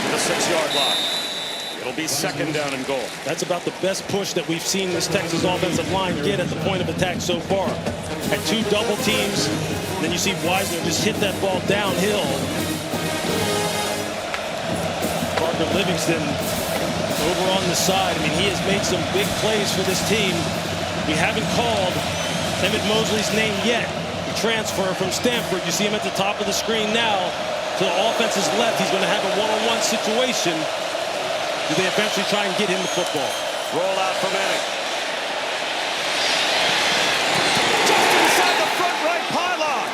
to the 6-yard line. It'll be 2nd down and goal. That's about the best push that we've seen this Texas offensive line get at the point of attack so far. Had 2 double teams, then you see Wiseman just hit that ball downhill. Parker Livingston over on the side. I mean, he has made some big plays for this team. We haven't called Emmett Mosley's name yet. The transfer from Stanford. You see him at the top of the screen now. To the offense's left, he's going to have a one-on-one situation. Do they eventually try and get him the football? Roll out for Manning. Just inside the front right pylon.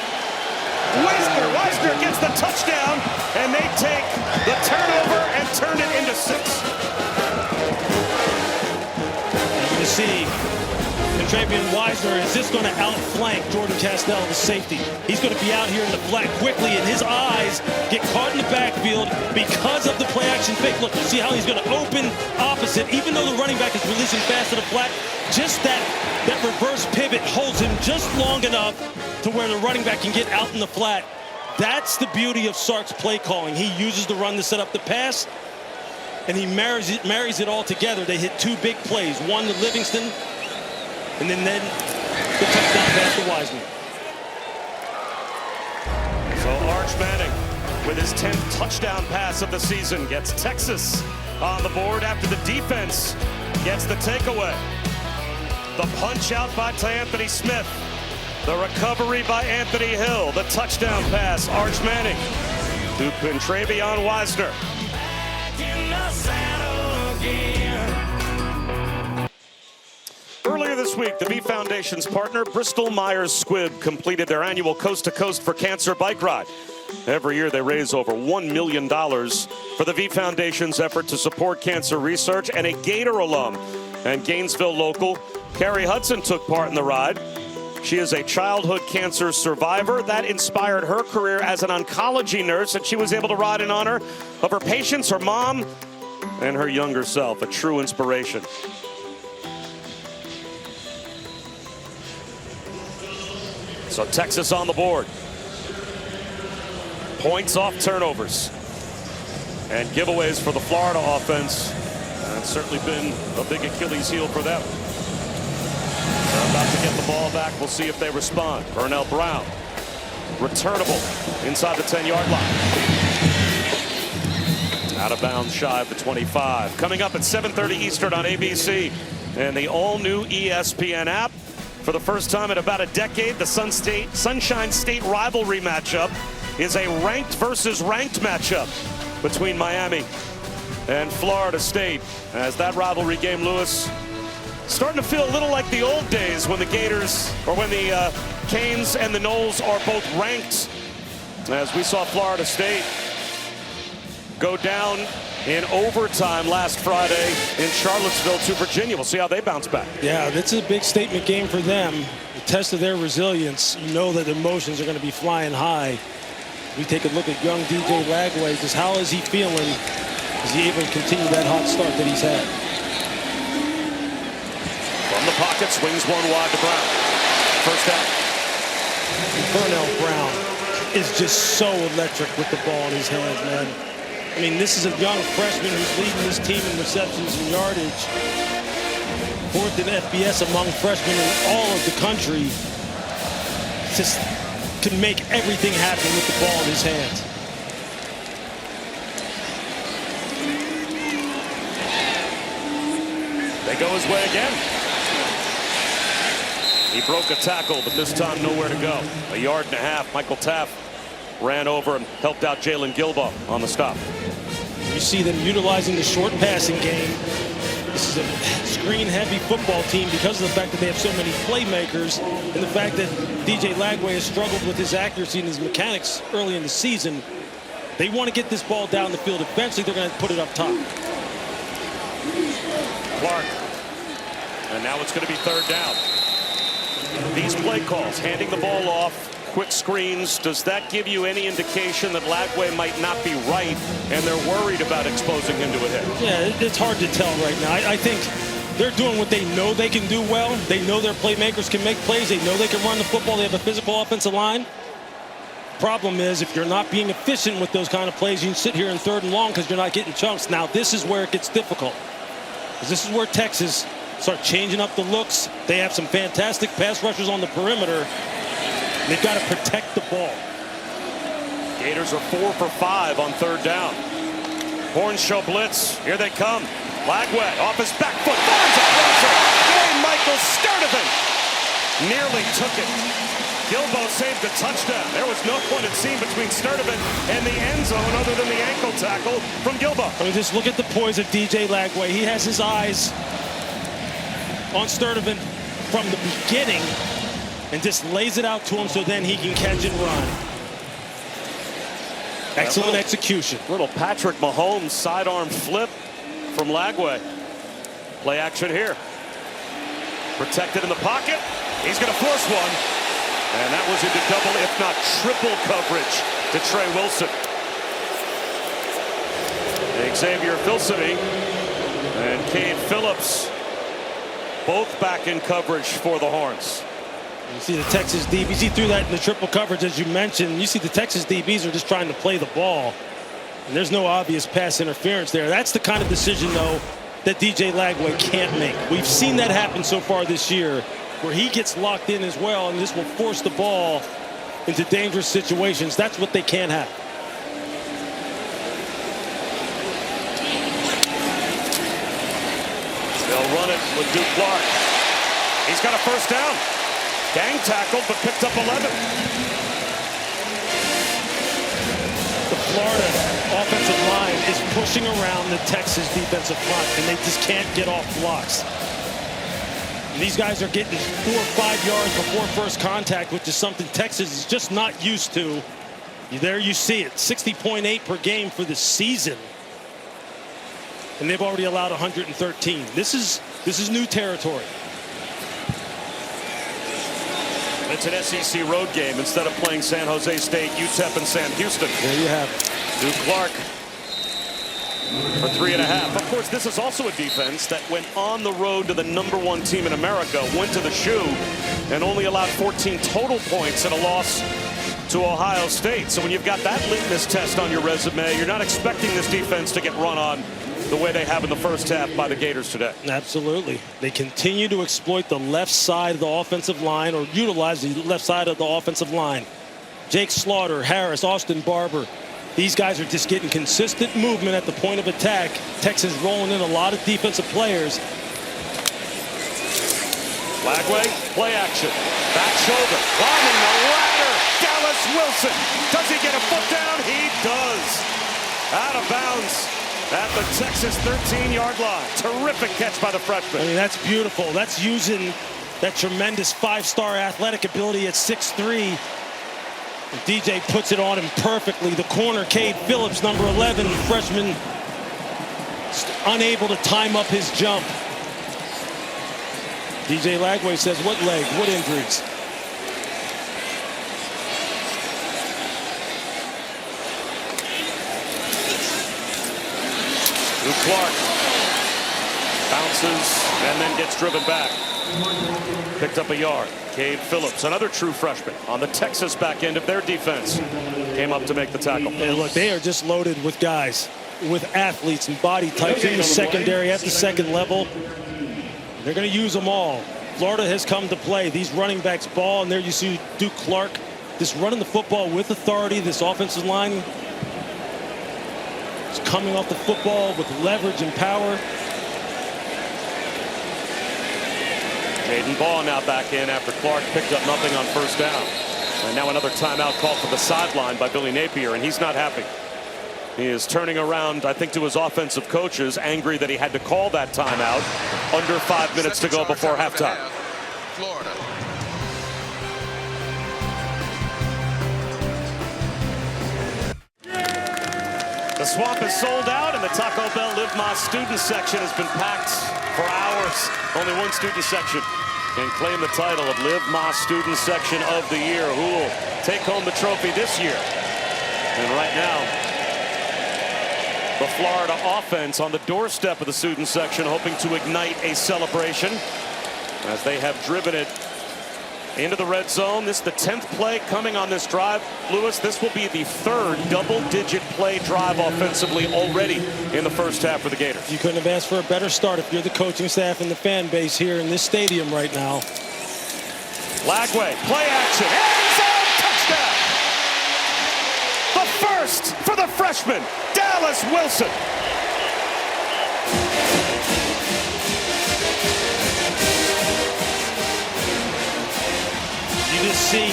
Weisner gets the touchdown, and they take the turnover and turn it into 6. You see, Travian Weisner is just going to outflank Jordan Castell, the safety. He's going to be out here in the flat quickly, and his eyes get caught in the backfield because of the play action fake. Look, you see how he's going to open opposite, even though the running back is releasing fast to the flat. Just that reverse pivot holds him just long enough to where the running back can get out in the flat. That's the beauty of Sark's play calling. He uses the run to set up the pass, and he marries it all together. They hit 2 big plays, one to Livingston, and then the touchdown pass to Wiseman. So Arch Manning, with his 10th touchdown pass of the season, gets Texas on the board after the defense gets the takeaway. The punch out by Anthony Smith. The recovery by Anthony Hill. The touchdown pass, Arch Manning to Travian Weisner. Earlier this week, the V Foundation's partner, Bristol Myers Squibb, completed their annual Coast to Coast for Cancer bike ride. Every year, they raise over $1 million for the V Foundation's effort to support cancer research, and a Gator alum and Gainesville local, Carrie Hudson, took part in the ride. She is a childhood cancer survivor. That inspired her career as an oncology nurse, and she was able to ride in honor of her patients, her mom, and her younger self. A true inspiration. So Texas on the board. Points off turnovers. And giveaways for the Florida offense. And it's certainly been a big Achilles heel for them. They're about to get the ball back. We'll see if they respond. Burnell Brown, returnable inside the 10-yard line. Out of bounds shy of the 25. Coming up at 7:30 Eastern on ABC and the all-new ESPN app. For the first time in about a decade, the Sunshine State rivalry matchup is a ranked versus ranked matchup between Miami and Florida State. As that rivalry game, Lewis, starting to feel a little like the old days when the Gators, or when the Canes and the Noles are both ranked, as we saw Florida State go down in overtime last Friday in Charlottesville to Virginia. We'll see how they bounce back. Yeah, that's a big statement game for them. The test of their resilience. You know that emotions are going to be flying high. We take a look at young DJ Lagway. Just how is he feeling? Is he able to continue that hot start that he's had? From the pocket, swings one wide to Brown. First down. Burnell Brown is just so electric with the ball in his hands, man. I mean, this is a young freshman who's leading this team in receptions and yardage. 4th in FBS among freshmen in all of the country. Just can make everything happen with the ball in his hands. They go his way again. He broke a tackle, but this time nowhere to go. 1.5 yards. Michael Taft ran over and helped out Jalen Gilbaugh on the stop. You see them utilizing the short passing game. This is a screen-heavy football team because of the fact that they have so many playmakers and the fact that DJ Lagway has struggled with his accuracy and his mechanics early in the season. They want to get this ball down the field. Eventually, they're going to put it up top. Clark. And now it's going to be 3rd down. These play calls, handing the ball off quick screens. Does that give you any indication that Lagway might not be right and they're worried about exposing him to a hit? Yeah, it's hard to tell right now. I think they're doing what they know they can do well. They know their playmakers can make plays. They know they can run the football. They have a physical offensive line. Problem is, if you're not being efficient with those kind of plays, you can sit here in 3rd and long because you're not getting chunks. Now, this is where it gets difficult. Because this is where Texas start changing up the looks. They have some fantastic pass rushers on the perimeter. They've got to protect the ball. Gators are 4 for 5 on 3rd down. Horns show blitz. Here they come. Lagway off his back foot. Finds a pressure. Michael Sturdivant nearly took it. Gilbo saved a touchdown. There was no one, it seemed, between Sturdivant and the end zone other than the ankle tackle from Gilbo. I mean, just look at the poise of DJ Lagway. He has his eyes on Sturdivant from the beginning and just lays it out to him so then he can catch and run. Excellent execution. Little Patrick Mahomes sidearm flip from Lagway. Play action here. Protected in the pocket. He's going to force one. And that was into double, if not triple coverage to Trey Wilson. Xavier Filsity and Cade Phillips both back in coverage for the Horns. You see the Texas DBs, he threw that in the triple coverage, as you mentioned. You see the Texas DBs are just trying to play the ball. And there's no obvious pass interference there. That's the kind of decision, though, that DJ Lagway can't make. We've seen that happen so far this year, where he gets locked in as well, and this will force the ball into dangerous situations. That's what they can't have. They'll run it with Duke Clark. He's got a first down. Gang tackled, but picked up 11. The Florida offensive line is pushing around the Texas defensive front, and they just can't get off blocks. And these guys are getting 4 or 5 yards before first contact, which is something Texas is just not used to. There you see it, 60.8 per game for the season. And they've already allowed 113. This is new territory. It's an SEC road game instead of playing San Jose State, UTEP, and Sam Houston. There you have it. Duke Clark for 3.5. Of course, this is also a defense that went on the road to the #1 team in America, went to the shoe, and only allowed 14 total points in a loss to Ohio State. So when you've got that litmus test on your resume, you're not expecting this defense to get run on the way they have in the first half by the Gators today. Absolutely. They continue to exploit the left side of the offensive line, or utilize the left side of the offensive line. Jake Slaughter, Harris, Austin Barber. These guys are just getting consistent movement at the point of attack. Texas rolling in a lot of defensive players. Lagway, play action. Back shoulder. Climbing the ladder. Dallas Wilson. Does he get a foot down? He does. Out of bounds at the Texas 13-yard line. Terrific catch by the freshman. I mean, that's beautiful. That's using that tremendous 5-star athletic ability at 6'3". And DJ puts it on him perfectly. The corner, Cade Phillips, number 11, freshman, unable to time up his jump. DJ Lagway says, what leg? What injuries? Duke Clark bounces and then gets driven back. Picked up a yard. Cade Phillips, another true freshman on the Texas back end of their defense, came up to make the tackle. And look, they are just loaded with guys, with athletes and body types in the secondary at the second level. They're going to use them all. Florida has come to play. These running backs ball, and there you see Duke Clark just running the football with authority. This offensive line is coming off the football with leverage and power. Jaden Ball now back in after Clark picked up nothing on first down. And now another timeout called for the sideline by Billy Napier, and he's not happy. He is turning around, I think, to his offensive coaches, angry that he had to call that timeout under 5 minutes to go before halftime. Florida. The Swamp is sold out, and the Taco Bell Live Más student section has been packed for hours. Only one student section can claim the title of Live Moss Student Section of the Year. Who will take home the trophy this year? And right now, the Florida offense on the doorstep of the student section, hoping to ignite a celebration as they have driven it into the red zone. This is the 10th play coming on this drive. Lewis, this will be the third double-digit play drive offensively already in the first half for the Gators. You couldn't have asked for a better start if you're the coaching staff and the fan base here in this stadium right now. Lagway, play action, end zone, touchdown! The first for the freshman, Dallas Wilson. You just see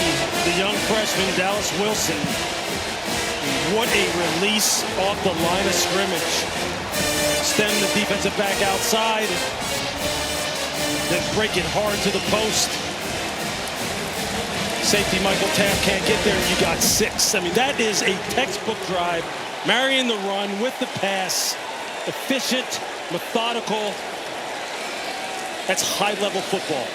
the young freshman, Dallas Wilson. What a release off the line of scrimmage. Stem the defensive back outside. Then break it hard to the post. Safety Michael Taft can't get there. You got 6. I mean, that is a textbook drive. Marrying the run with the pass. Efficient, methodical. That's high-level football.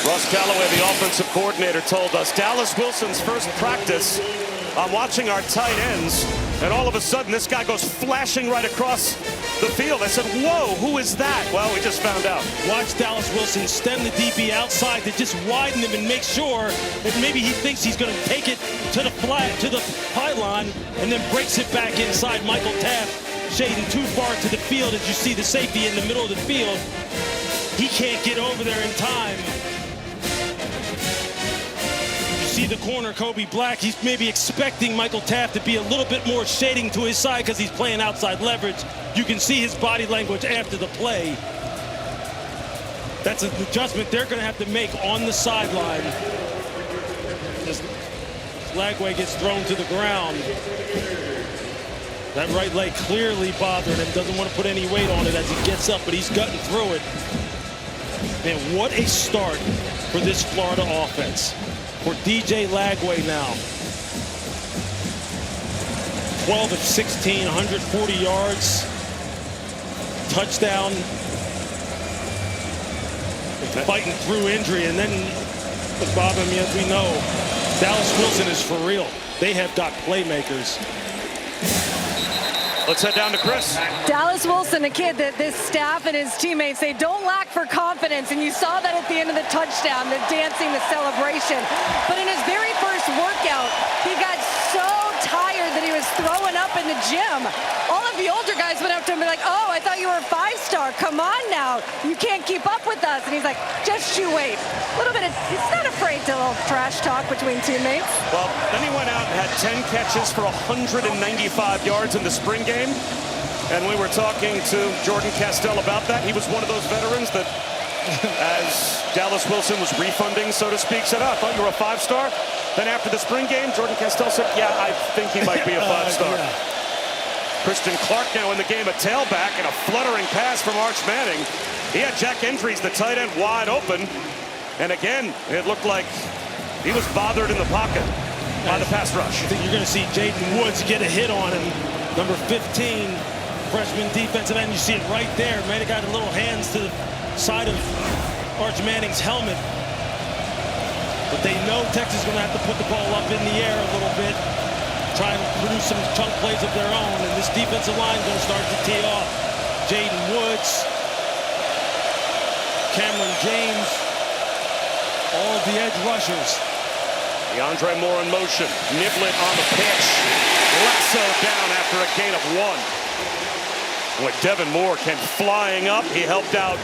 Russ Callaway, the offensive coordinator, told us Dallas Wilson's first practice. I'm watching our tight ends, and all of a sudden this guy goes flashing right across the field. I said, whoa, who is that? Well, we just found out. Watch Dallas Wilson stem the DB outside to just widen him and make sure that maybe he thinks he's going to take it to the flat, to the pylon, and then breaks it back inside. Michael Taft shading too far to the field as you see the safety in the middle of the field. He can't get over there in time. See the corner, Kobe Black. He's maybe expecting Michael Taft to be a little bit more shading to his side because he's playing outside leverage. You can see his body language after the play. That's an adjustment they're going to have to make on the sideline. As Lagway gets thrown to the ground. That right leg clearly bothered him. Doesn't want to put any weight on it as he gets up, but he's gutting through it. Man, what a start for this Florida offense. For DJ Lagway now. 12 of 16, 140 yards. Touchdown. Fighting through injury. And then, Bob, I mean, as we know, Dallas Wilson is for real. They have got playmakers. Let's head down to Chris. Dallas Wilson, a kid that this staff and his teammates, they don't lack for confidence. And you saw that at the end of the touchdown, the dancing, the celebration. But in his very first workout, he got so tired that he was throwing up in the gym. All of the older guys went up to him and be like, oh, I thought you were a 5-star. Come on now. You can't keep up with us. And he's like, just you wait. A little bit of, he's not afraid to a little trash talk between teammates. Well, then he went out and had 10 catches for 195 yards in the spring game. And we were talking to Jordan Castell about that. He was one of those veterans that, as Dallas Wilson was refunding, so to speak, said, oh, I thought you were a 5-star. Then after the spring game, Jordan Castell said, yeah, I think he might be a 5-star. Yeah. Christian Clark now in the game, a tailback and a fluttering pass from Arch Manning. He had Jack Endries, the tight end, wide open. And again, it looked like he was bothered in the pocket by the pass rush. I think you're going to see Jaden Woods get a hit on him. Number 15, freshman defensive end. You see it right there. Might have got a little hands to the side of Arch Manning's helmet. But they know Texas is going to have to put the ball up in the air a little bit. Try and produce some chunk plays of their own. And this defensive line is going to start to tee off. Jaden Woods, Cameron James, all of the edge rushers. DeAndre Moore in motion. Niblett on the pitch. Lasso down after a gain of 1. Boy, Devin Moore came flying up. He helped out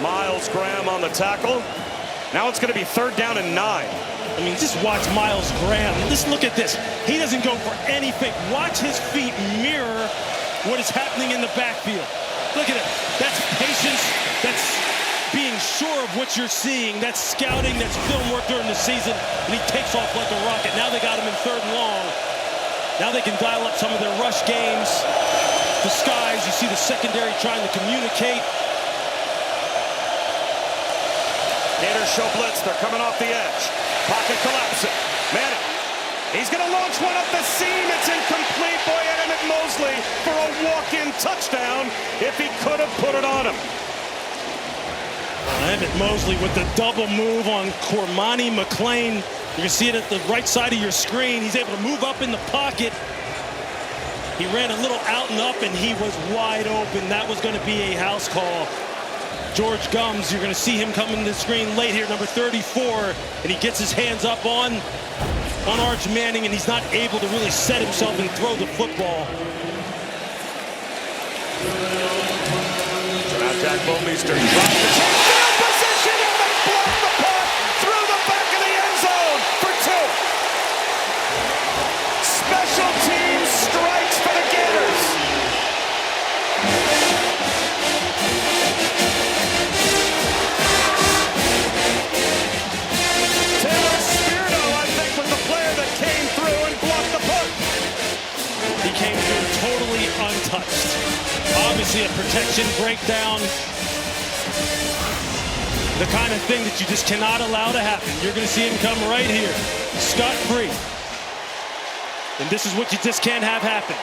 Miles Graham on the tackle. Now it's going to be 3rd down and 9. I mean, just watch Miles Graham. Just look at this. He doesn't go for anything. Watch his feet mirror what is happening in the backfield. Look at it. That's patience. That's being sure of what you're seeing. That's scouting. That's film work during the season. And he takes off like a rocket. Now they got him in 3rd and long. Now they can dial up some of their rush games. The skies, you see the secondary trying to communicate. Gators show blitz. They're coming off the edge. Pocket collapsing. Manning He's going to launch one up the seam. It's incomplete. Boy, Emmett Mosley for a walk-in touchdown if he could have put it on him. Emmett Mosley with the double move on Cormani McClain. You can see it at the right side of your screen. He's able to move up in the pocket. He ran a little out and up, and he was wide open. That was going to be a house call. George Gums, you're going to see him coming to the screen late here, number 34, and he gets his hands up on Arch Manning, and he's not able to really set himself and throw the football. Now Jack Bomeister drops his field position, and they block the punt through the back of the end zone for 2. Special teams strikes for the Gators. Totally untouched. Obviously a protection breakdown. The kind of thing that you just cannot allow to happen. You're going to see him come right here, scot-free. And this is what you just can't have happen.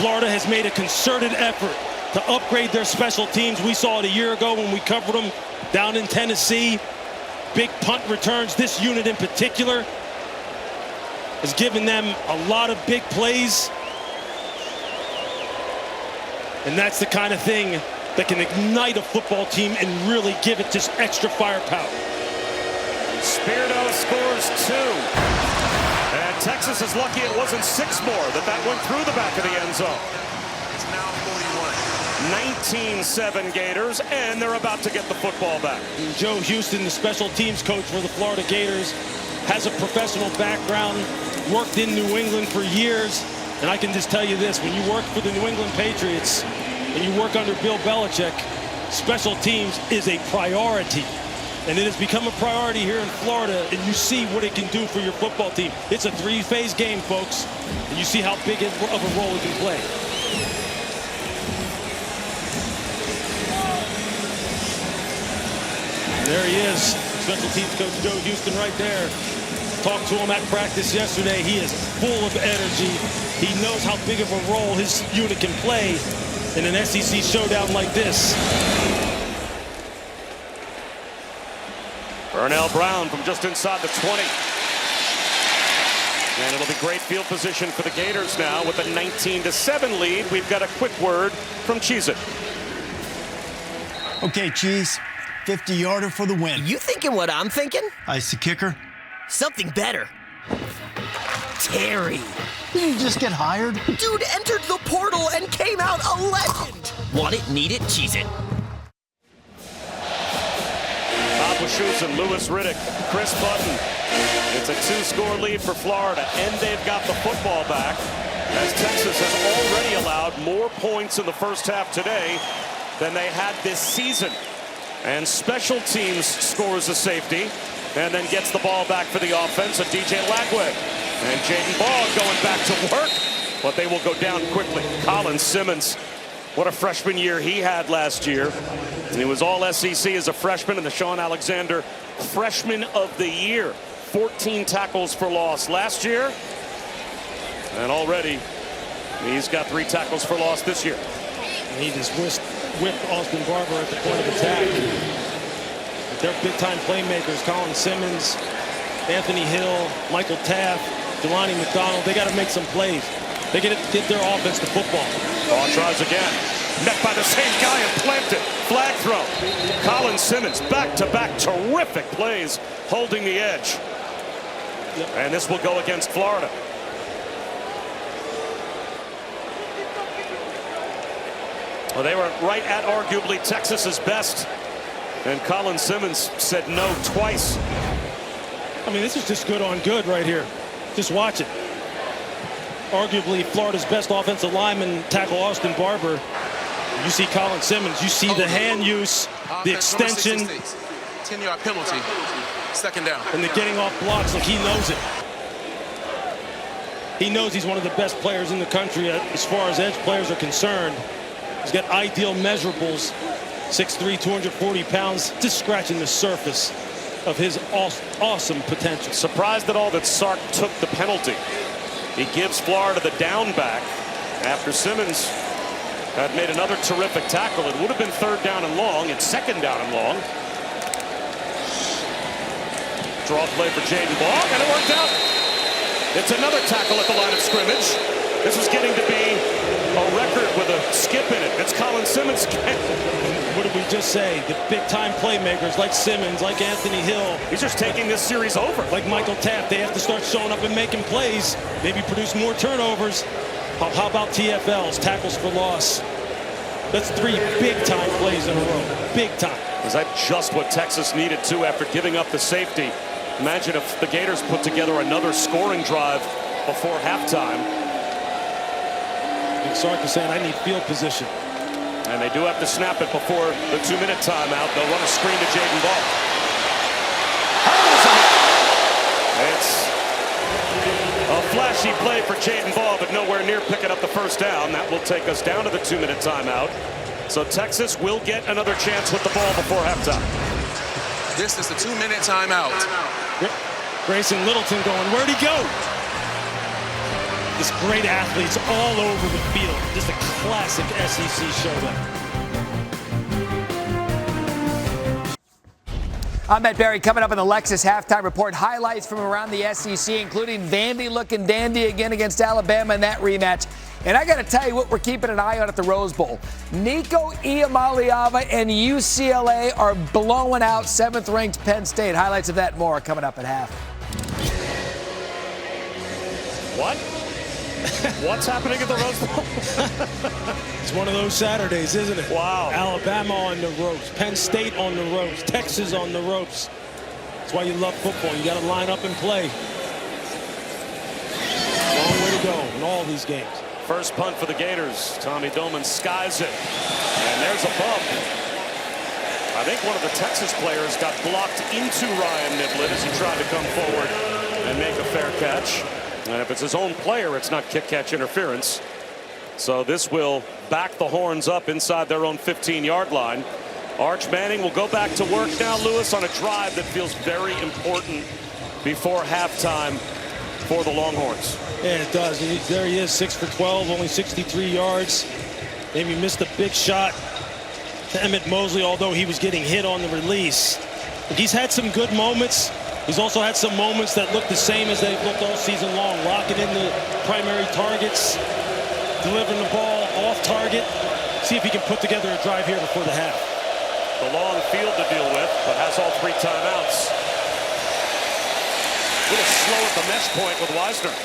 Florida has made a concerted effort to upgrade their special teams. We saw it a year ago when we covered them down in Tennessee. Big punt returns. This unit in particular has given them a lot of big plays. And that's the kind of thing that can ignite a football team and really give it just extra firepower. Spirito scores 2. And Texas is lucky it wasn't 6 more that went through the back of the end zone. It's now 41. 19-7 Gators, and they're about to get the football back. And Joe Houston, the special teams coach for the Florida Gators, has a professional background, worked in New England for years, and I can just tell you this, when you work for the New England Patriots and you work under Bill Belichick, special teams is a priority. And it has become a priority here in Florida, and you see what it can do for your football team. It's a 3-phase game, folks, and you see how big of a role it can play. There he is, special teams coach Joe Houston right there. Talked to him at practice yesterday. He is full of energy. He knows how big of a role his unit can play in an SEC showdown like this. Burnell Brown from just inside the 20. And it'll be great field position for the Gators now with a 19-7 lead. We've got a quick word from Cheez-It. Okay, Cheese. 50-yarder for the win. You thinking what I'm thinking? Ice the kicker. Something better. Terry. Did you just get hired? Dude entered the portal and came out a legend. Want it, need it, cheese it. Bob Wischusen, Lewis Riddick, Chris Button. It's a 2-score lead for Florida, and they've got the football back as Texas has already allowed more points in the first half today than they had this season. And special teams scores a safety and then gets the ball back for the offense of DJ Lagway. And Jaden Ball going back to work, but they will go down quickly. Colin Simmons, what a freshman year he had last year. And he was all SEC as a freshman, and the Sean Alexander Freshman of the Year. 14 tackles for loss last year. And already he's got 3 tackles for loss this year. And he just whipped Austin Barber at the point of attack. They're big-time playmakers. Colin Simmons, Anthony Hill, Michael Taft, Jelani McDonald. They got to make some plays. They got to get their offense to football. Ball tries again. Met by the same guy and planted. Flag throw. Colin Simmons, back-to-back terrific plays, holding the edge. Yep. And this will go against Florida. Well, they were right at arguably Texas's best. And Colin Simmons said no twice. I mean, this is just good on good right here. Just watch it. Arguably Florida's best offensive lineman tackle Austin Barber. You see Colin Simmons. You see the hand use, the extension. 10-yard penalty. Second down. And the getting off blocks like he knows it. He knows he's one of the best players in the country as far as edge players are concerned. He's got ideal measurables. 6'3", 240 pounds, just scratching the surface. of his awesome potential. Surprised at all that Sark took the penalty. He gives Florida the down back after Simmons had made another terrific tackle. It would have been 3rd down and long. It's 2nd down and long. Draw play for Jaden Ball, and it worked out. It's another tackle at the line of scrimmage. This is getting to be a record with a skip in it. It's Colin Simmons. What did we just say? The big-time playmakers like Simmons, like Anthony Hill. He's just taking this series over. Like Michael Taft, they have to start showing up and making plays. Maybe produce more turnovers. How about TFLs, tackles for loss? That's 3 big-time plays in a row. Big time. Is that just what Texas needed to after giving up the safety? Imagine if the Gators put together another scoring drive before halftime. Sark is saying, I need field position. And they do have to snap it before the 2-minute timeout. They'll run a screen to Jaden Ball. It's a flashy play for Jaden Ball, but nowhere near picking up the 1st down. That will take us down to the 2-minute timeout. So Texas will get another chance with the ball before halftime. This is the 2-minute timeout. Grayson Littleton going, where'd he go? This great athletes all over the field. Just a classic SEC showdown. I'm Matt Barry. Coming up in the Lexus halftime report, highlights from around the SEC, including Vandy looking dandy again against Alabama in that rematch. And I got to tell you what we're keeping an eye on at the Rose Bowl. Nico Iamaleava and UCLA are blowing out 7th-ranked Penn State. Highlights of that and more coming up at half. What? What's happening at the Rose Bowl? It's one of those Saturdays, isn't it? Wow. Alabama on the ropes, Penn State on the ropes, Texas on the ropes. That's why you love football. You got to line up and play. Long way to go in all these games. First punt for the Gators. Tommy Doman skies it. And there's a bump. I think one of the Texas players got blocked into Ryan Niblett as he tried to come forward and make a fair catch. And if it's his own player, it's not kick-catch interference. So this will back the Horns up inside their own 15-yard line. Arch Manning will go back to work now, Lewis, on a drive that feels very important before halftime for the Longhorns. Yeah, it does. There he is, 6 for 12, only 63 yards. Maybe missed a big shot to Emmett Mosley, although he was getting hit on the release. But he's had some good moments. He's also had some moments that look the same as they've looked all season long. Locking in the primary targets, delivering the ball off target. See if he can put together a drive here before the half. The long field to deal with, but has all 3 timeouts. A little slow at the mesh point with Weisner.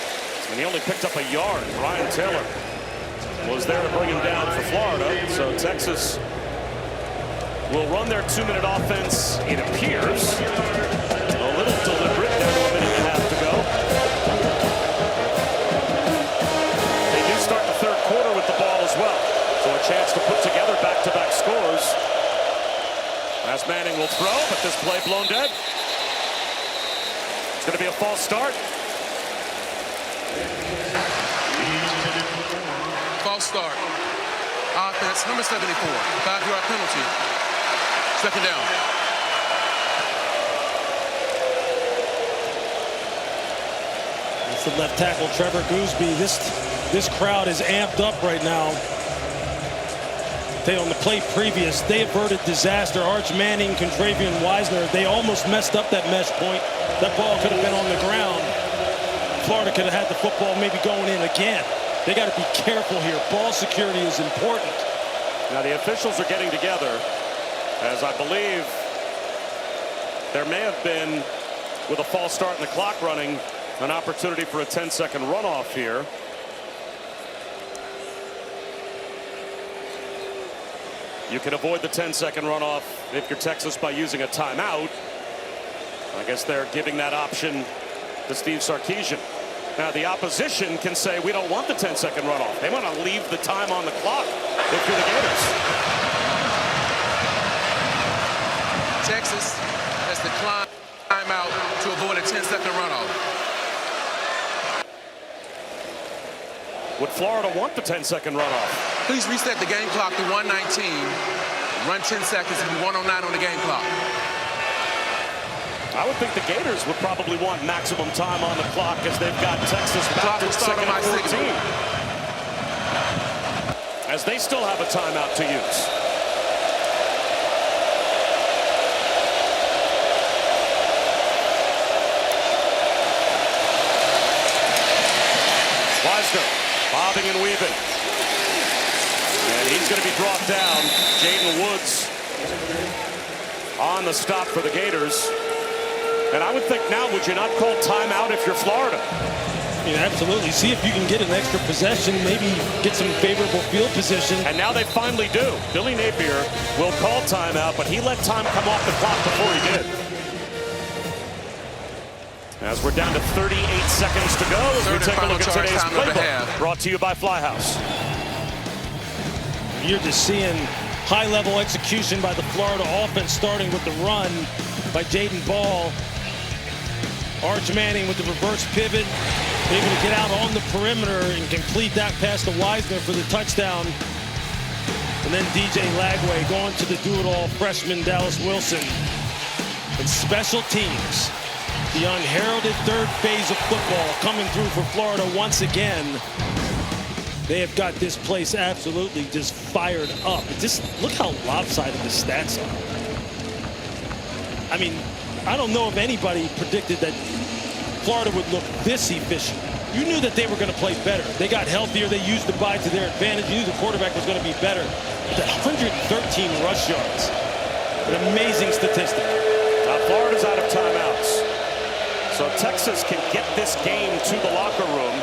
And he only picked up a yard. Ryan Taylor was there to bring him down for Florida. So Texas will run their 2-minute offense, it appears. A little deliberate, down to a minute and a half to go. They do start the 3rd quarter with the ball as well. So a chance to put together back-to-back scores. As Manning will throw, but this play blown dead. It's going to be a false start. False start. Offense, number 74. 5-yard penalty. 2nd down. It's the left tackle, Trevor Gooseby. This crowd is amped up right now. On the play previous, they averted disaster. Arch Manning, Contravian Weisner, they almost messed up that mesh point. That ball could have been on the ground. Florida could have had the football maybe going in again. They got to be careful here. Ball security is important. Now the officials are getting together, as I believe there may have been, with a false start and the clock running, an opportunity for a 10-second runoff here. You can avoid the 10-second runoff if you're Texas by using a timeout. I guess they're giving that option to Steve Sarkisian. Now the opposition can say we don't want the 10-second runoff. They want to leave the time on the clock if you're the Gators. Texas has declined timeout to avoid a 10-second runoff. Would Florida want the 10-second runoff? Please reset the game clock to 1:19. Run 10 seconds and be 1:09 on the game clock. I would think the Gators would probably want maximum time on the clock as they've got Texas back to second and 14. As they still have a timeout to use. Weisner bobbing and weaving. And he's going to be brought down. Jaden Woods on the stop for the Gators. And I would think now, would you not call timeout if you're Florida? Yeah, absolutely. See if you can get an extra possession, maybe get some favorable field position. And now they finally do. Billy Napier will call timeout, but he let time come off the clock before he did. As we're down to 38 seconds to go, as we take a look at today's playbook, brought to you by Flyhouse. You're just seeing high-level execution by the Florida offense, starting with the run by Jaden Ball. Arch Manning with the reverse pivot, able to get out on the perimeter and complete that pass to Weisner for the touchdown. And then DJ Lagway going to the do-it-all freshman Dallas Wilson. And special teams, the unheralded third phase of football coming through for Florida once again. They have got this place absolutely just fired up. Just look how lopsided the stats are. I mean, I don't know if anybody predicted that Florida would look this efficient. You knew that they were going to play better. They got healthier. They used the bye to their advantage. You knew the quarterback was going to be better. But 113 rush yards. An amazing statistic. Now Florida's out of timeouts. So Texas can get this game to the locker room.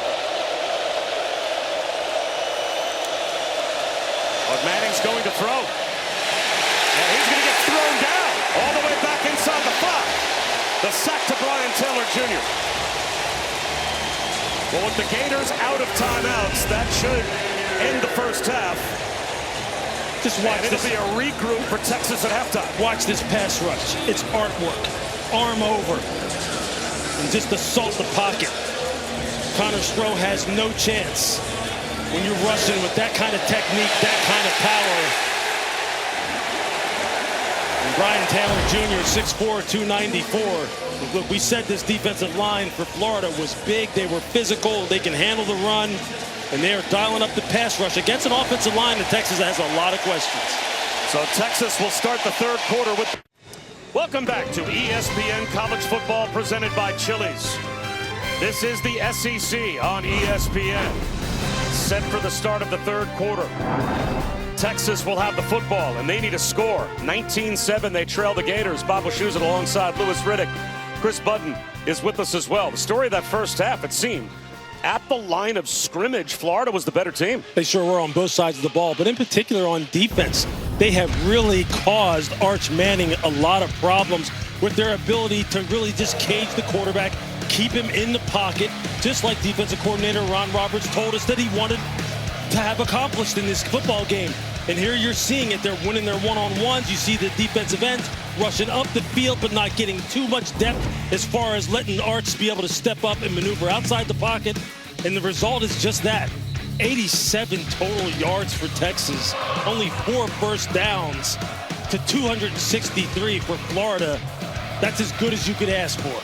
But Manning's going to throw. And he's going to get thrown down all the way back inside the 5. The sack to Brian Taylor Jr. Well, with the Gators out of timeouts, that should end the first half. Just watch this. It'll be a regroup for Texas at halftime. Watch this pass rush. It's artwork. Arm over. And just assault the pocket. Connor Stroh has no chance when you're rushing with that kind of technique, that kind of power. And Brian Taylor Jr., 6'4", 294. Look, we said this defensive line for Florida was big. They were physical. They can handle the run. And they are dialing up the pass rush against an offensive line that Texas has a lot of questions. So Texas will start the third quarter with... Welcome back to ESPN College Football presented by Chili's. This is the SEC on ESPN. Set for the start of the third quarter. Texas will have the football, and they need a score. 19-7, they trail the Gators. Bob Wischusen alongside Louis Riddick. Chris Budden is with us as well. The story of that first half, it seemed, at the line of scrimmage, Florida was the better team. They sure were on both sides of the ball, but in particular on defense, they have really caused Arch Manning a lot of problems with their ability to really just cage the quarterback, keep him in the pocket, just like defensive coordinator Ron Roberts told us that he wanted to have accomplished in this football game. And here you're seeing it. They're winning their one-on-ones. You see the defensive ends rushing up the field, but not getting too much depth as far as letting Arch be able to step up and maneuver outside the pocket. And the result is just that. 87 total yards for Texas. Only 4 first downs to 263 for Florida. That's as good as you could ask for.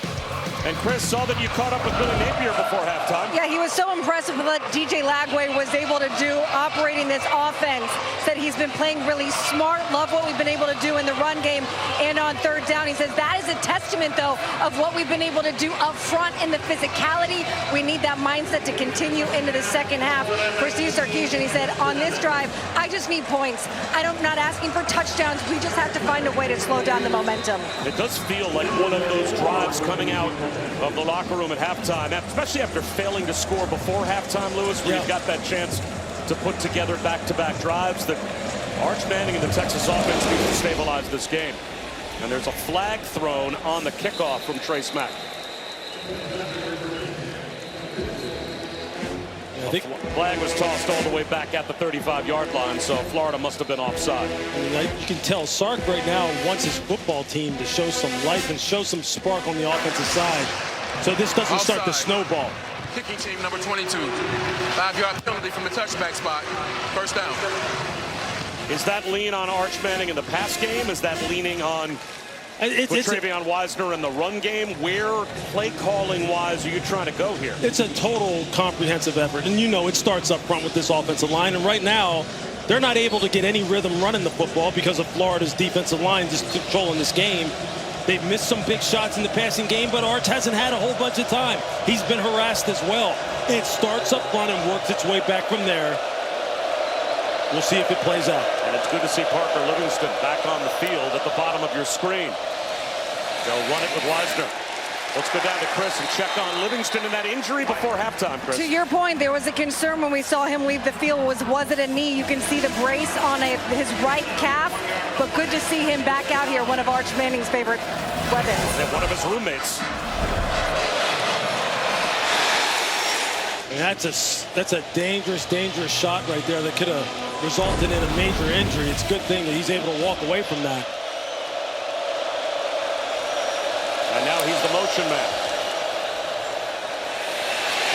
And Chris, saw that you caught up with Billy Napier before halftime. Yeah, he was so impressive with what DJ Lagway was able to do operating this offense. Said he's been playing really smart. Love what we've been able to do in the run game and on third down. He says that is a testament, though, of what we've been able to do up front in the physicality. We need that mindset to continue into the second half. For Steve Sarkisian, he said, on this drive, I just need points. I'm not asking for touchdowns. We just have to find a way to slow down the momentum. It does feel like one of those drives coming out of the locker room at halftime, especially after failing to score before halftime, Lewis, where you've got that chance to put together back-to-back drives that Arch Manning and the Texas offense need to stabilize this game. And there's a flag thrown on the kickoff from Trace Mack. I think flag was tossed all the way back at the 35-yard line, so Florida must have been offside. I mean, you can tell Sark right now wants his football team to show some life and show some spark on the offensive side, so this doesn't start to snowball. Kicking team number 22. 5-yard penalty from the touchback spot. First down. Is that lean on Arch Manning in the pass game? Is that leaning on With Travion Wisner in the run game, where play calling wise are you trying to go here? It's a total comprehensive effort, and you know it starts up front with this offensive line, and right now they're not able to get any rhythm running the football because of Florida's defensive line just controlling this game. They've missed some big shots in the passing game, but Arch hasn't had a whole bunch of time. He's been harassed as well. It starts up front and works its way back from there. We'll see if it plays out. And it's good to see Parker Livingston back on the field at the bottom of your screen. They'll run it with Wisner. Let's go down to Chris and check on Livingston and that injury before halftime, Chris. To your point, there was a concern when we saw him leave the field. Was it a knee? You can see the brace on his right calf, but good to see him back out here, one of Arch Manning's favorite weapons. And one of his roommates. And that's a dangerous shot right there that could have resulted in a major injury. It's a good thing that he's able to walk away from that. And now he's the motion man.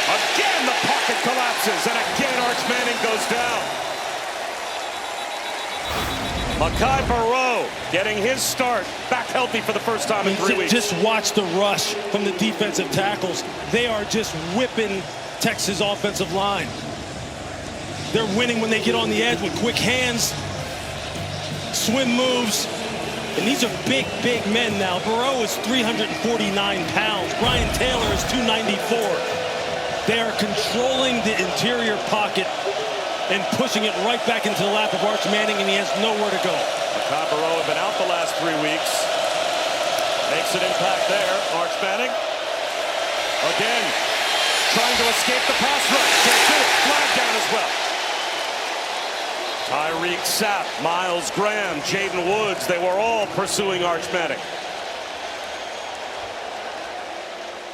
Again, the pocket collapses, and again, Arch Manning goes down. Makai Barrow getting his start, back healthy for the first time in 3 weeks. Just watch the rush from the defensive tackles. They are just whipping Texas offensive line. They're winning when they get on the edge with quick hands, swim moves. And these are big men now. Barrow is 349 pounds. Brian Taylor is 294. They are controlling the interior pocket and pushing it right back into the lap of Arch Manning, and he has nowhere to go. Makai Barrow had been out the last 3 weeks. Makes an impact there. Arch Manning. Again, trying to escape the pass rush. Can't do it. Flag down as well. Tyreek Sapp, Miles Graham, Jaden Woods, they were all pursuing Arch Manning.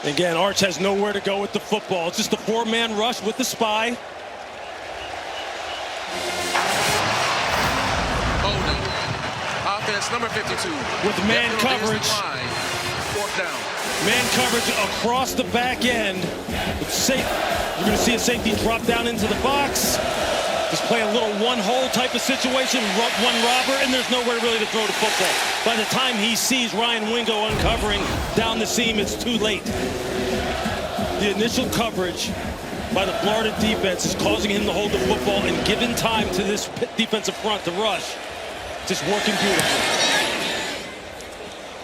Again, Arch has nowhere to go with the football. It's just a four-man rush with the spy. Oh no. Offense number 52. With man coverage. Fourth down. Man coverage across the back end. You're going to see a safety drop down into the box. Just play a little one-hole type of situation, one robber, and there's nowhere really to throw the football. By the time he sees Ryan Wingo uncovering down the seam, it's too late. The initial coverage by the Florida defense is causing him to hold the football and giving time to this defensive front to rush. Just working beautifully.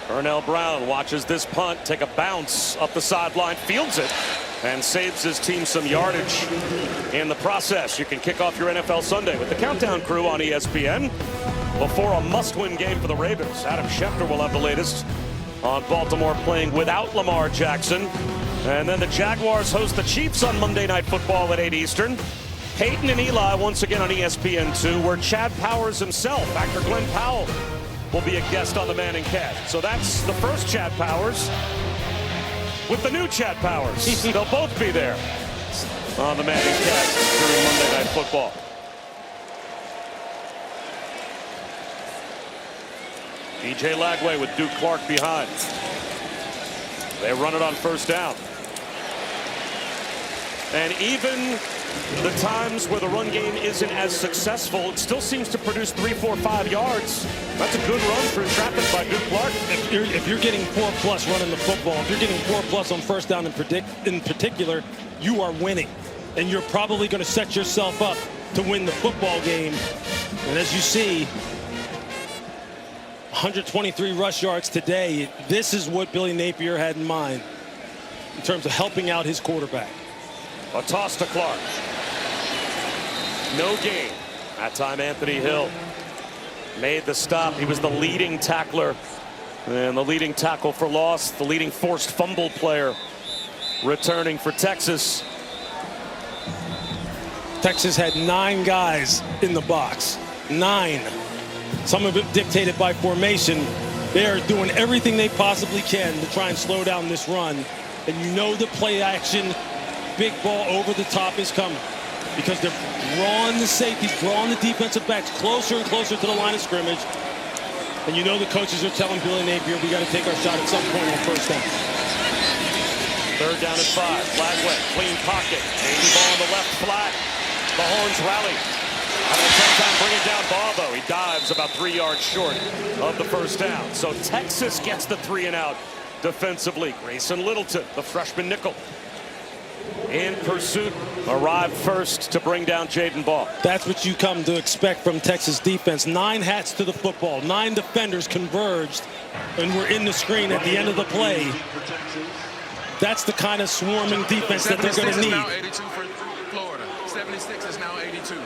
Ernell Brown watches this punt take a bounce up the sideline, fields it, and saves his team some yardage in the process. You can kick off your NFL Sunday with the Countdown Crew on ESPN before a must-win game for the Ravens. Adam Schefter will have the latest on Baltimore playing without Lamar Jackson. And then the Jaguars host the Chiefs on Monday Night Football at 8 Eastern. Peyton and Eli once again on ESPN2, where Chad Powers himself, actor Glenn Powell, will be a guest on the Manning Cast. So that's the first Chad Powers with the new Chad Powers. They'll both be there on the Manning Cast during Monday Night Football. DJ Lagway with Duke Clark behind. They run it on first down. And even the times where the run game isn't as successful, it still seems to produce 3, 4, 5 yards. That's a good run through traffic by Duke Clark. If you're getting 4+ running the football, if you're getting 4+ on first down in particular, you are winning. And you're probably going to set yourself up to win the football game. And as you see, 123 rush yards today. This is what Billy Napier had in mind in terms of helping out his quarterback. A toss to Clark. No gain. That time Anthony Hill made the stop. He was the leading tackler and the leading tackle for loss, the leading forced fumble player returning for Texas. Texas had 9 guys in the box. 9. Some of it dictated by formation. They are doing everything they possibly can to try and slow down this run. And you know the play action, big ball over the top is coming because they're drawing the safeties, drawing the defensive backs closer and closer to the line of scrimmage. And you know the coaches are telling Billy Napier, we got to take our shot at some point on first down. Third down and 5. Lagway, clean pocket. 80 ball on the left flat. The Horns rally. Time bringing down ball, though. He dives about 3 yards short of the first down. So Texas gets the 3 and out defensively. Grayson Littleton, the freshman nickel, in pursuit, arrived first to bring down Jaden Ball. That's what you come to expect from Texas defense. 9 hats to the football. 9 defenders converged, and we're in the screen at the end of the play. That's the kind of swarming defense that they're going to need. 76 is now 82 for Florida. 76 is now 82.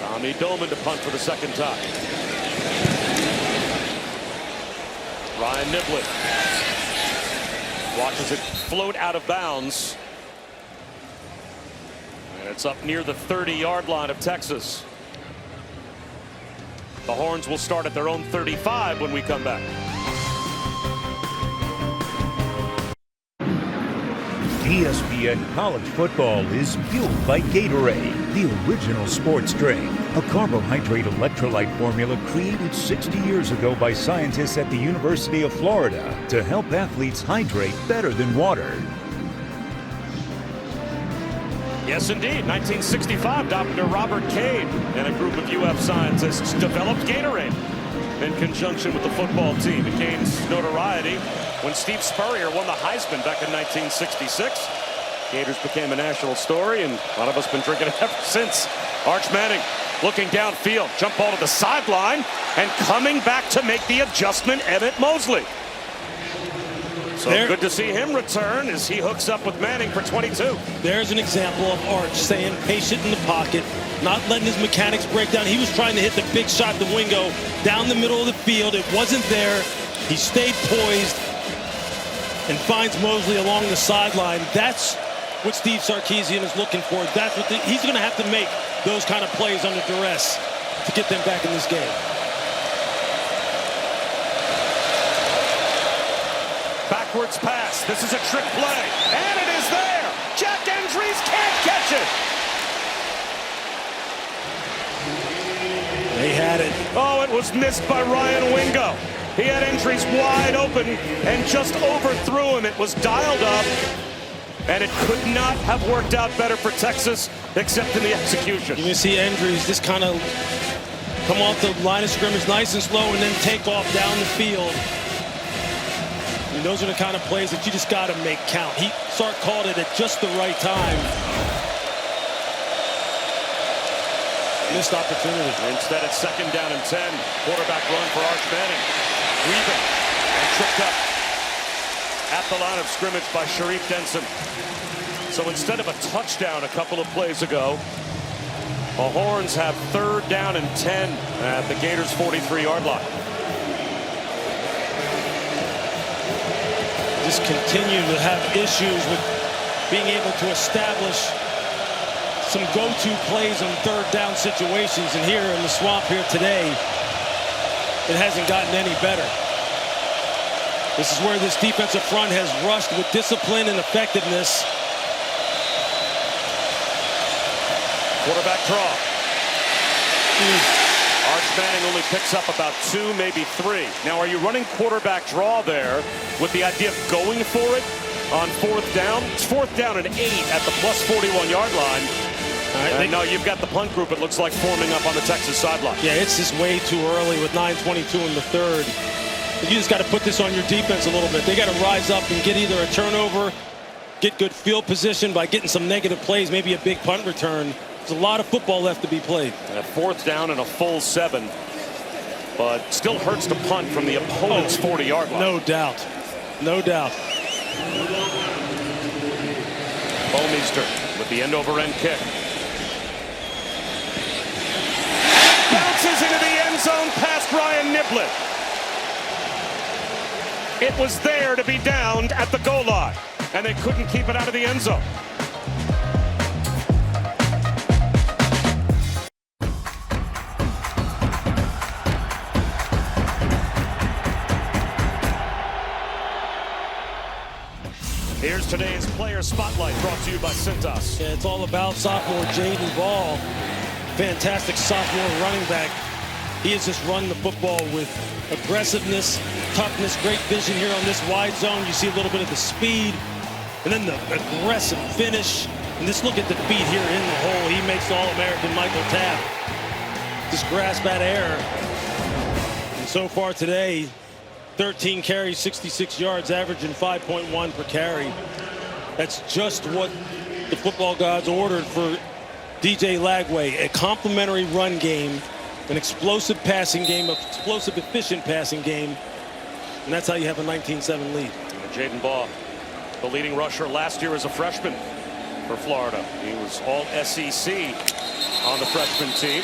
Tommy Doman to punt for the second time. Ryan Niblett watches it float out of bounds. And it's up near the 30-yard line of Texas. The Horns will start at their own 35 when we come back. ESPN College Football is fueled by Gatorade, the original sports drink, a carbohydrate electrolyte formula created 60 years ago by scientists at the University of Florida to help athletes hydrate better than water. Yes, indeed. 1965, Dr. Robert Cade and a group of UF scientists developed Gatorade in conjunction with the football team. It gains notoriety when Steve Spurrier won the Heisman back in 1966. Gators became a national story, and a lot of us have been drinking it ever since. Arch Manning looking downfield, jump ball to the sideline, and coming back to make the adjustment, Emmett Mosley. So good to see him return as he hooks up with Manning for 22. There's an example of Arch staying patient in the pocket, not letting his mechanics break down. He was trying to hit the big shot, the wingo, down the middle of the field. It wasn't there. He stayed poised and finds Mosley along the sideline. That's what Steve Sarkisian is looking for. That's what he's going to have to make those kind of plays under duress to get them back in this game. Backwards pass. This is a trick play. And it is there. Jack Endries can't catch it. They had it. Oh, it was missed by Ryan Wingo. He had Endries wide open and just overthrew him. It was dialed up, and it could not have worked out better for Texas except in the execution. You can see Endries just kind of come off the line of scrimmage nice and slow and then take off down the field. And those are the kind of plays that you just got to make count. Sark called it at just the right time. Missed opportunity. Instead, it's 2nd down and 10. Quarterback run for Arch Manning. Weaving and tripped up at the line of scrimmage by Sharif Denson. So instead of a touchdown a couple of plays ago, the Horns have 3rd down and 10 at the Gators' 43-yard line. Just continue to have issues with being able to establish some go-to plays on 3rd down situations, and here in the swamp here today, it hasn't gotten any better. This is where this defensive front has rushed with discipline and effectiveness. Quarterback draw. Arch Manning only picks up about 2, maybe 3. Now, are you running quarterback draw there with the idea of going for it on 4th down? It's 4th down and 8 at the plus 41-yard line. No, you've got the punt group, it looks like, forming up on the Texas sideline. Yeah, it's just way too early with 9:22 in the 3rd. You just got to put this on your defense a little bit. They got to rise up and get either a turnover, get good field position by getting some negative plays, maybe a big punt return. There's a lot of football left to be played. A 4th down and a full 7. But still hurts to punt from the opponent's 40-yard line. No doubt. No doubt. Bomeister with the end-over-end kick. Bounces into the end zone past Ryan Niblett. It was there to be downed at the goal line, and they couldn't keep it out of the end zone. Here's today's Player Spotlight, brought to you by Cintas. Yeah, it's all about sophomore Jaden Ball. Fantastic sophomore running back. He has just run the football with aggressiveness, toughness, great vision here on this wide zone. You see a little bit of the speed. And then the aggressive finish. And just look at the feet here in the hole. He makes the All-American Michael Taft just grasp that air. And so far today, 13 carries, 66 yards, averaging 5.1 per carry. That's just what the football gods ordered for DJ Lagway. A complementary run game, an explosive passing game, an explosive, efficient passing game. And that's how you have a 19-7 lead. Jaden Baugh, the leading rusher last year as a freshman for Florida. He was all SEC on the freshman team.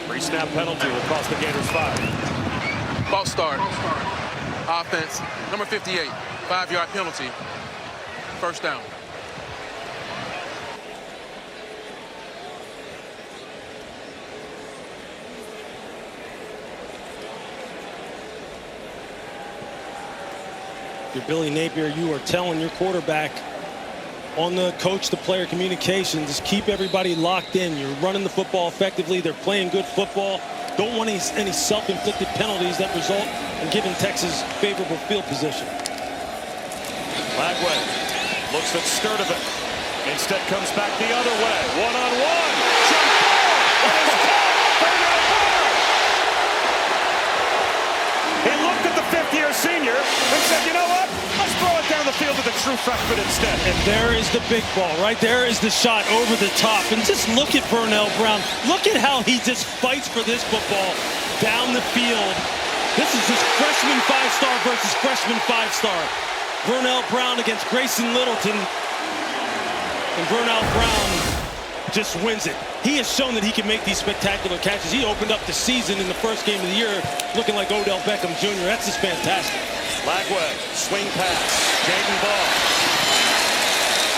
Pre-snap penalty will cost the Gators 5. False start. Offense, number 58, 5-yard penalty. First down. Billy Napier, you are telling your quarterback on the coach-to-player communication, just keep everybody locked in. You're running the football effectively. They're playing good football. Don't want any self-inflicted penalties that result in giving Texas favorable field position. Lagway looks at Sturdivant. Instead comes back the other way. One-on-one. Jump ball. That is caught. He looked at the fifth-year senior and said, you know what? Let's throw it down the field to the true freshman instead. And there is the big ball. Right there is the shot over the top. And just look at Vernell Brown. Look at how he just fights for this football down the field. This is his freshman 5-star versus freshman 5-star. Vernell Brown against Grayson Littleton. And Vernell Brown just wins it. He has shown that he can make these spectacular catches. He opened up the season in the first game of the year looking like Odell Beckham Jr. That's just fantastic. Lagway, swing pass. Jaden Baugh.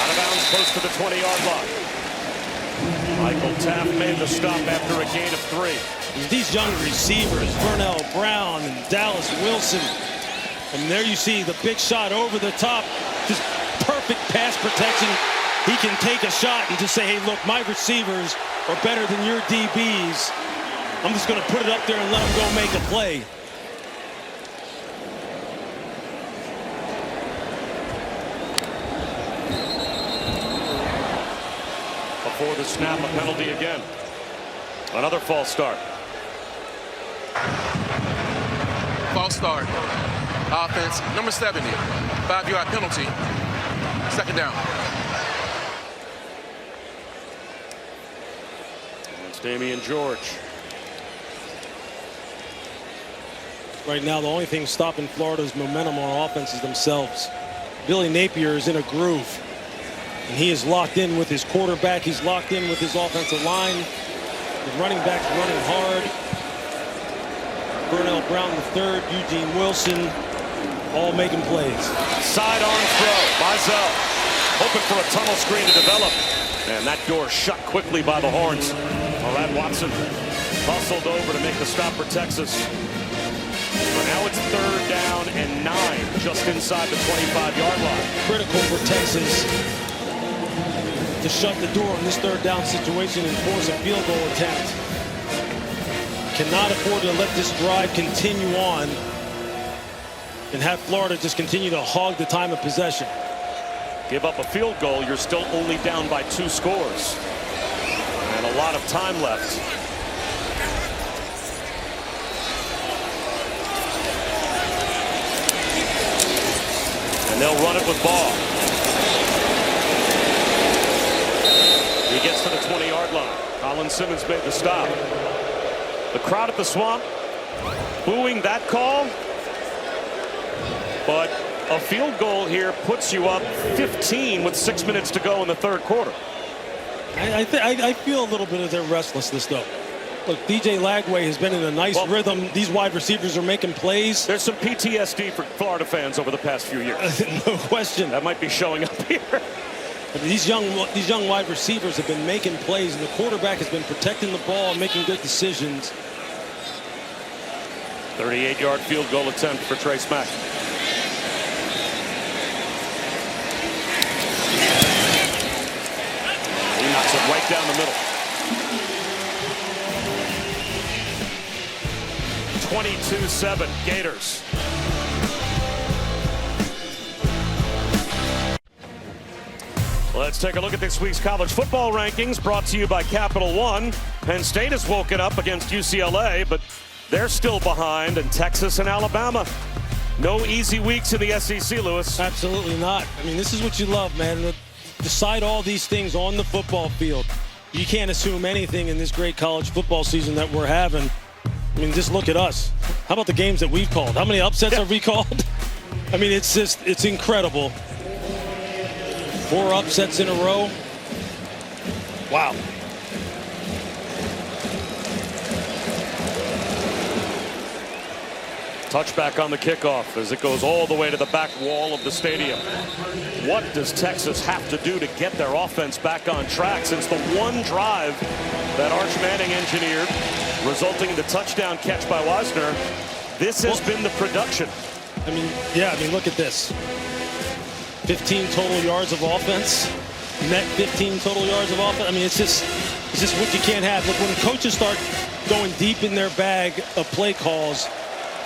Out of bounds close to the 20-yard line. Michael Taft made the stop after a gain of 3. These young receivers, Vernell Brown and Dallas Wilson. And there you see the big shot over the top. Just perfect pass protection. He can take a shot and just say, hey, look, my receivers are better than your DBs. I'm just going to put it up there and let them go make a play. Before the snap, a penalty again. Another false start. False start. Offense, number 70, 5-yard penalty. Second down. It's Damian George. Right now, the only thing stopping Florida's momentum on offenses themselves. Billy Napier is in a groove. And he is locked in with his quarterback. He's locked in with his offensive line. The running back's running hard. Vernell Brown III, Eugene Wilson, all making plays. Sidearm throw. Mizell hoping for a tunnel screen to develop. And that door shut quickly by the Horns. Brad Watson bustled over to make the stop for Texas. But now it's 3rd down and 9 just inside the 25-yard line. Critical for Texas to shut the door in this 3rd down situation and force a field goal attempt. Cannot afford to let this drive continue on and have Florida just continue to hog the time of possession. Give up a field goal, you're still only down by 2 scores. And a lot of time left. And they'll run it with Baugh. He gets to the 20-yard line. Colin Simmons made the stop. The crowd at the Swamp booing that call. But a field goal here puts you up 15 with 6 minutes to go in the 3rd quarter. I feel a little bit of their restlessness, though. Look, DJ Lagway has been in a nice rhythm. These wide receivers are making plays. There's some PTSD for Florida fans over the past few years. No question. That might be showing up here. But these young wide receivers have been making plays, and the quarterback has been protecting the ball and making good decisions. 38-yard field goal attempt for Trace Mack. He knocks it right down the middle. 22-7 Gators. Let's take a look at this week's college football rankings, brought to you by Capital One. Penn State has woken up against UCLA, but they're still behind, and Texas and Alabama. No easy weeks in the SEC, Lewis. Absolutely not. I mean, this is what you love, man. Decide all these things on the football field. You can't assume anything in this great college football season that we're having. I mean, just look at us. How about the games that we've called? How many upsets have we called? I mean, it's incredible. 4 upsets in a row. Wow. Touchback on the kickoff as it goes all the way to the back wall of the stadium. What does Texas have to do to get their offense back on track, since the one drive that Arch Manning engineered, resulting in the touchdown catch by Wisner, this has been the production. I mean, yeah, I mean, look at this. 15 total yards of offense. Net 15 total yards of offense. I mean, it's just what you can't have. Look, when coaches start going deep in their bag of play calls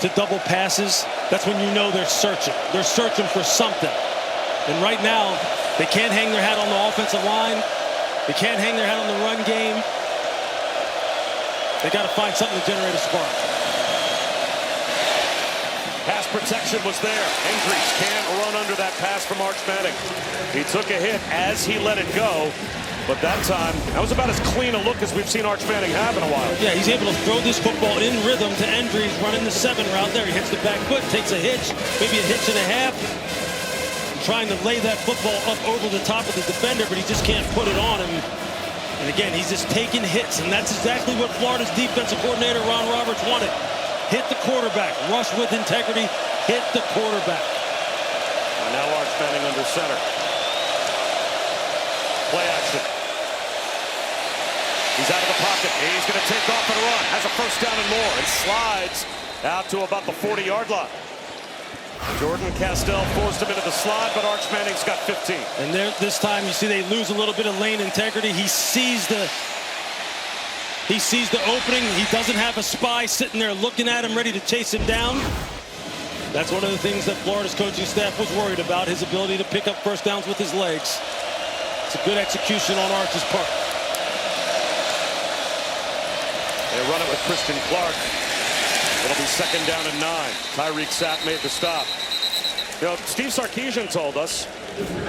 to double passes, that's when you know they're searching. They're searching for something. And right now, they can't hang their hat on the offensive line. They can't hang their hat on the run game. They got to find something to generate a spark. Pass protection was there. Hendricks can't run under that pass from Arch Manning. He took a hit as he let it go, but that time, that was about as clean a look as we've seen Arch Manning have in a while. Yeah, he's able to throw this football in rhythm to Hendricks, running the 7 route there. He hits the back foot, takes a hitch, maybe a hitch and a half, trying to lay that football up over the top of the defender, but he just can't put it on him. And again, he's just taking hits, and that's exactly what Florida's defensive coordinator, Ron Roberts, wanted. Hit the quarterback, rush with integrity, hit the quarterback. And now Arch Manning under center. Play action. He's out of the pocket. He's going to take off and run. Has a first down and more, and slides out to about the 40-yard line. Jordan Castell forced him into the slide, but Arch Manning's got 15. And there, this time, you see they lose a little bit of lane integrity. He sees the opening. He doesn't have a spy sitting there looking at him, ready to chase him down. That's one of the things that Florida's coaching staff was worried about, his ability to pick up first downs with his legs. It's a good execution on Arch's part. They run it with Christian Clark. It'll be 2nd down and 9. Tyreek Sapp made the stop. You know, Steve Sarkisian told us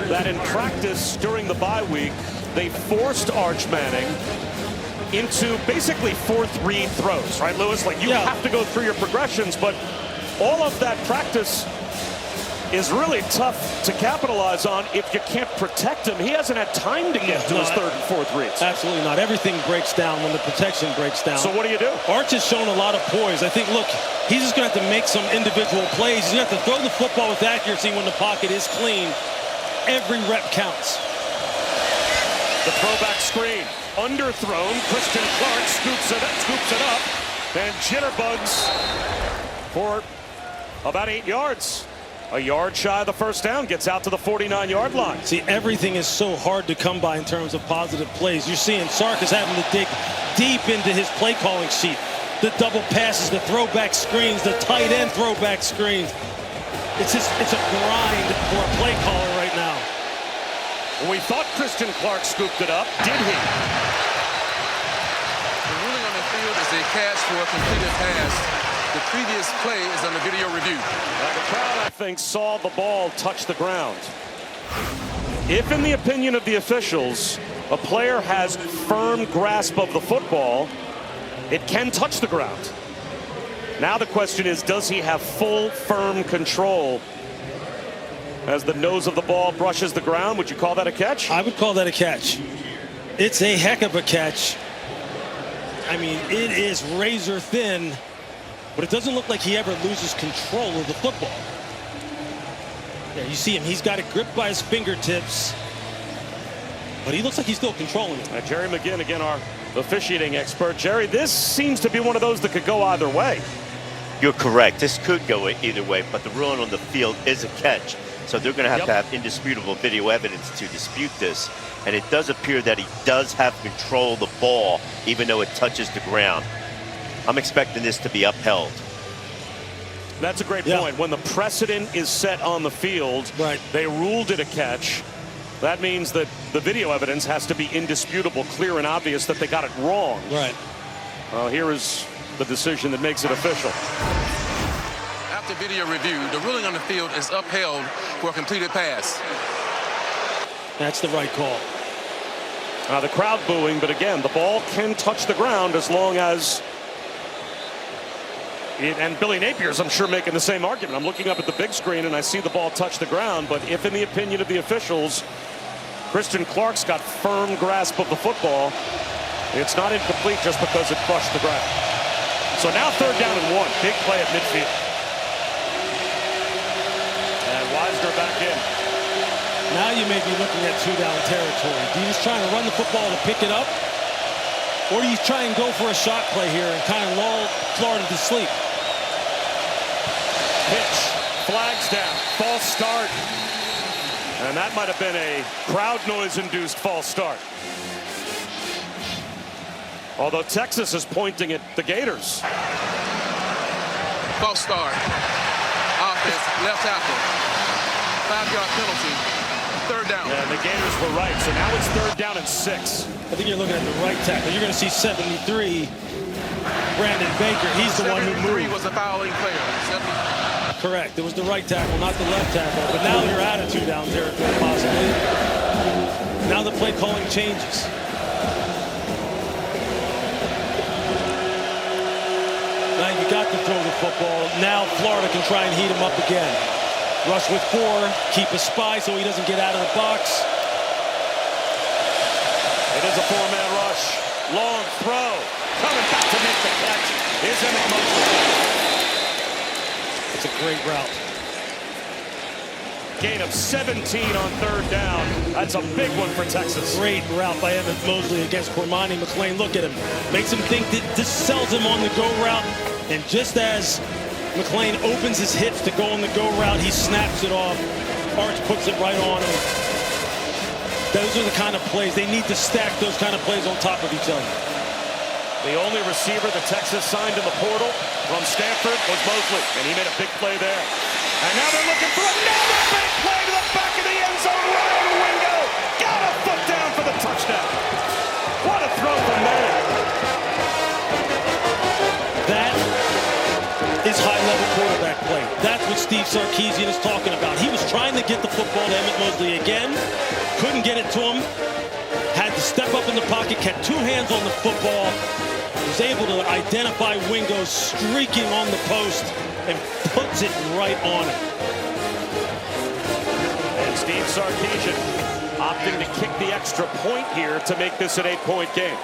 that in practice during the bye week, they forced Arch Manning into basically 4-3 throws, right, Lewis? Like, you have to go through your progressions, but all of that practice is really tough to capitalize on if you can't protect him. He hasn't had time to get to his 3rd and 4th reads. Absolutely not. Everything breaks down when the protection breaks down. So what do you do? Arch has shown a lot of poise. I think, look, he's just going to have to make some individual plays. He's going to have to throw the football with accuracy when the pocket is clean. Every rep counts. The throwback screen. Underthrown. Christian Clark scoops it up, and jitterbugs for about 8 yards. A yard shy of the first down, gets out to the 49-yard line. See, everything is so hard to come by in terms of positive plays. You're seeing Sark is having to dig deep into his play calling sheet. The double passes, the throwback screens, the tight end throwback screens. It's a grind for a play caller right now. We thought Christian Clark scooped it up. Did he? The ruling on the field is a catch for a completed pass. The previous play is under video review. The crowd, I think, saw the ball touch the ground. If, in the opinion of the officials, a player has firm grasp of the football, it can touch the ground. Now the question is, does he have full, firm control as the nose of the ball brushes the ground? Would you call that a catch? I would call that a catch. It's a heck of a catch. I mean, it is razor thin, but it doesn't look like he ever loses control of the football. Yeah, you see him. He's got it gripped by his fingertips, but he looks like he's still controlling it. Jerry McGinn, again, our officiating expert. Jerry, this seems to be one of those that could go either way. You're correct. This could go either way, but the ruling on the field is a catch. So they're going to have indisputable video evidence to dispute this. And it does appear that he does have control of the ball, even though it touches the ground. I'm expecting this to be upheld. That's a great point. When the precedent is set on the field, they ruled it a catch. That means that the video evidence has to be indisputable, clear and obvious that they got it wrong. Right. Here is the decision that makes it official. After video review, the ruling on the field is upheld for a completed pass. That's the right call. The crowd booing, but again, the ball can touch the ground as long as and Billy Napier's, I'm sure, making the same argument. I'm looking up at the big screen and I see the ball touch the ground, but if in the opinion of the officials, Christian Clark's got firm grasp of the football, it's not incomplete just because it crushed the ground. So now 3rd down and 1. Big play at midfield. And Weisner back in. Now you may be looking at 2-down territory. Do you just try to run the football to pick it up? Or do you try and go for a shot play here and kind of lull Florida to sleep? Pitch, flags down, false start. And that might have been a crowd noise-induced false start. Although Texas is pointing at the Gators. False start. Offense, left tackle. 5-yard penalty. 3rd down. And the Gators were right. So now it's 3rd down and 6. I think you're looking at the right tackle. You're going to see 73, Brandon Baker. He's the one who moved. 73 was a fouling player. Correct. It was the right tackle, not the left tackle. But now you're out of 2-down territory, possibly. Now the play calling changes. Now you got to throw the football. Now Florida can try and heat him up again. Rush with 4, keep a spy so he doesn't get out of the box. It is a 4-man rush. Long throw. Coming back to make the catch is Emmett Mosley. It's a great route. Gain of 17 on 3rd down. That's a big one for Texas. Great route by Emmett Mosley against Cormani McClain. Look at him. Makes him think that this sells him on the go route. And just as McClain opens his hips to go on the go route, he snaps it off. Arch puts it right on him. Those are the kind of plays. They need to stack those kind of plays on top of each other. The only receiver that Texas signed in the portal from Stanford was Mosley, and he made a big play there. And now they're looking for another big play to the back of the end zone. Ryan Wingo got a foot down for the touchdown. What a throw from there. That is high-level quarterback play. That's what Steve Sarkisian is talking about. He was trying to get the football to Emmett Mosley again. Couldn't get it to him. Had to step up in the pocket, kept 2 hands on the football. Was able to identify Wingo streaking on the post and puts it right on it. And Steve Sarkisian opting to kick the extra point here to make this an 8-point game.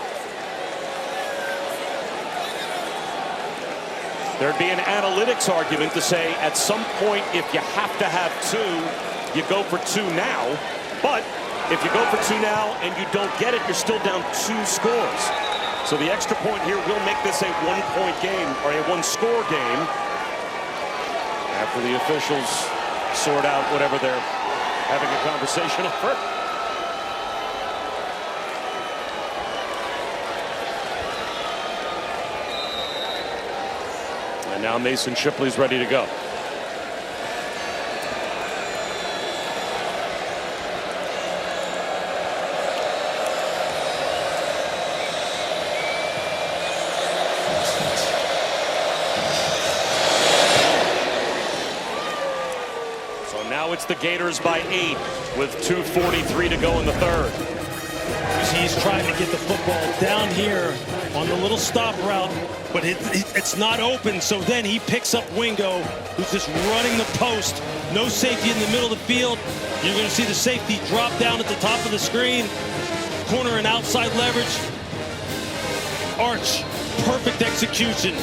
There'd be an analytics argument to say at some point if you have to have 2, you go for 2 now. But if you go for 2 now and you don't get it, you're still down 2 scores. So the extra point here will make this a 1-point game or a 1-score game after the officials sort out whatever they're having a conversation over. And now Mason Shipley's ready to go. So now it's the Gators by 8 with 2:43 to go in the 3rd. He's trying to get the football down here on the little stop route, but it's not open. So then he picks up Wingo, who's just running the post. No safety in the middle of the field. You're going to see the safety drop down at the top of the screen. Corner and outside leverage. Arch, perfect execution.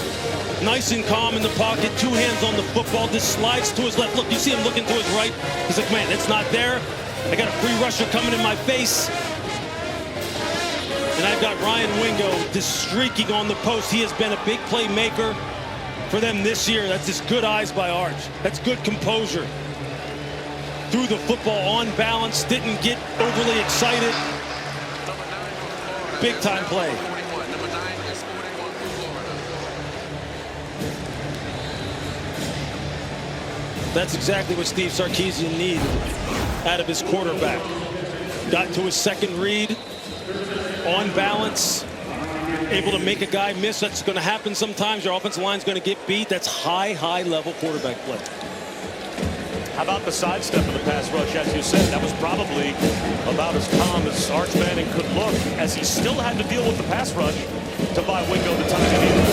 Nice and calm in the pocket, 2 hands on the football. Just slides to his left. Look, you see him looking to his right. He's like, man, it's not there. I got a free rusher coming in my face. And I've got Ryan Wingo just streaking on the post. He has been a big playmaker for them this year. That's just good eyes by Arch. That's good composure. Threw the football on balance, didn't get overly excited. Big time play. That's exactly what Steve Sarkisian needs out of his quarterback. got to his second read, on balance, able to make a guy miss. That's going to happen sometimes. Your offensive line's going to get beat. That's high level quarterback play. How about the sidestep of the pass rush? As you said, that was probably about as calm as Arch Manning could look, as he still had to deal with the pass rush to buy Wingo the time he needed.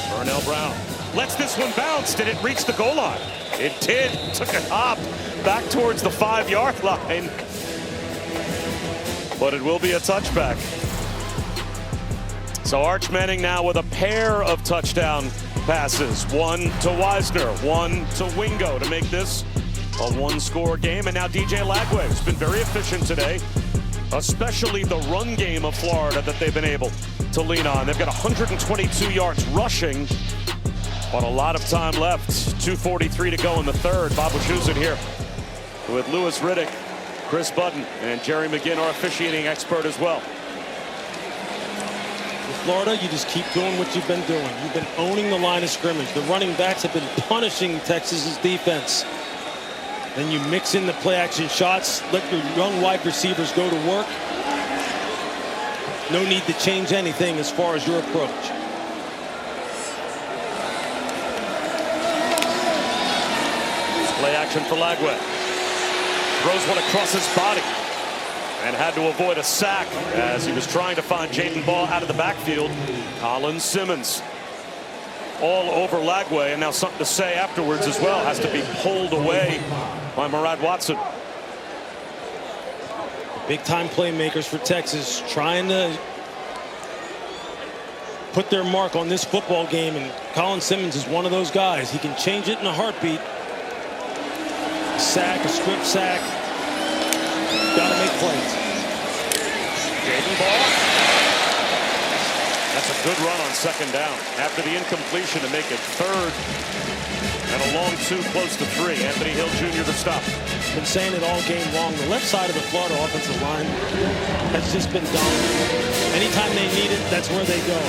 Burnell Brown lets this one bounce. Did it reach the goal line? It did. Took a hop back towards the 5-yard line. But it will be a touchback. So Arch Manning now with a pair of touchdown passes. One to Wisner, one to Wingo to make this a one-score game. And now DJ Lagway has been very efficient today, especially the run game of Florida that they've been able to lean on. They've got 122 yards rushing, but a lot of time left. 2:43 to go in the third. Bob Wischusen here with Louis Riddick, Chris Budden, and Jerry McGinn, our officiating expert as well. With Florida, you just keep doing what you've been doing. You've been owning the line of scrimmage. The running backs have been punishing Texas's defense. Then you mix in the play-action shots, let your young wide receivers go to work. No need to change anything as far as your approach. Play action for Lagway. Throws one across his body and had to avoid a sack as he was trying to find Jaden Ball out of the backfield. Colin Simmons all over Lagway, and now something to say afterwards as well. Has to be pulled away by Murad Watson. Big-time playmakers for Texas, trying to put their mark on this football game, and Colin Simmons is one of those guys. He can change it in a heartbeat. A sack, a strip sack. Got to make plays. Jaden Ball. That's a good run on second down. After the incompletion to make it third and a long 2 close to 3. Anthony Hill Jr. to stop. Been saying it all game long. The left side of the Florida offensive line has just been dominant. Anytime they need it, that's where they go.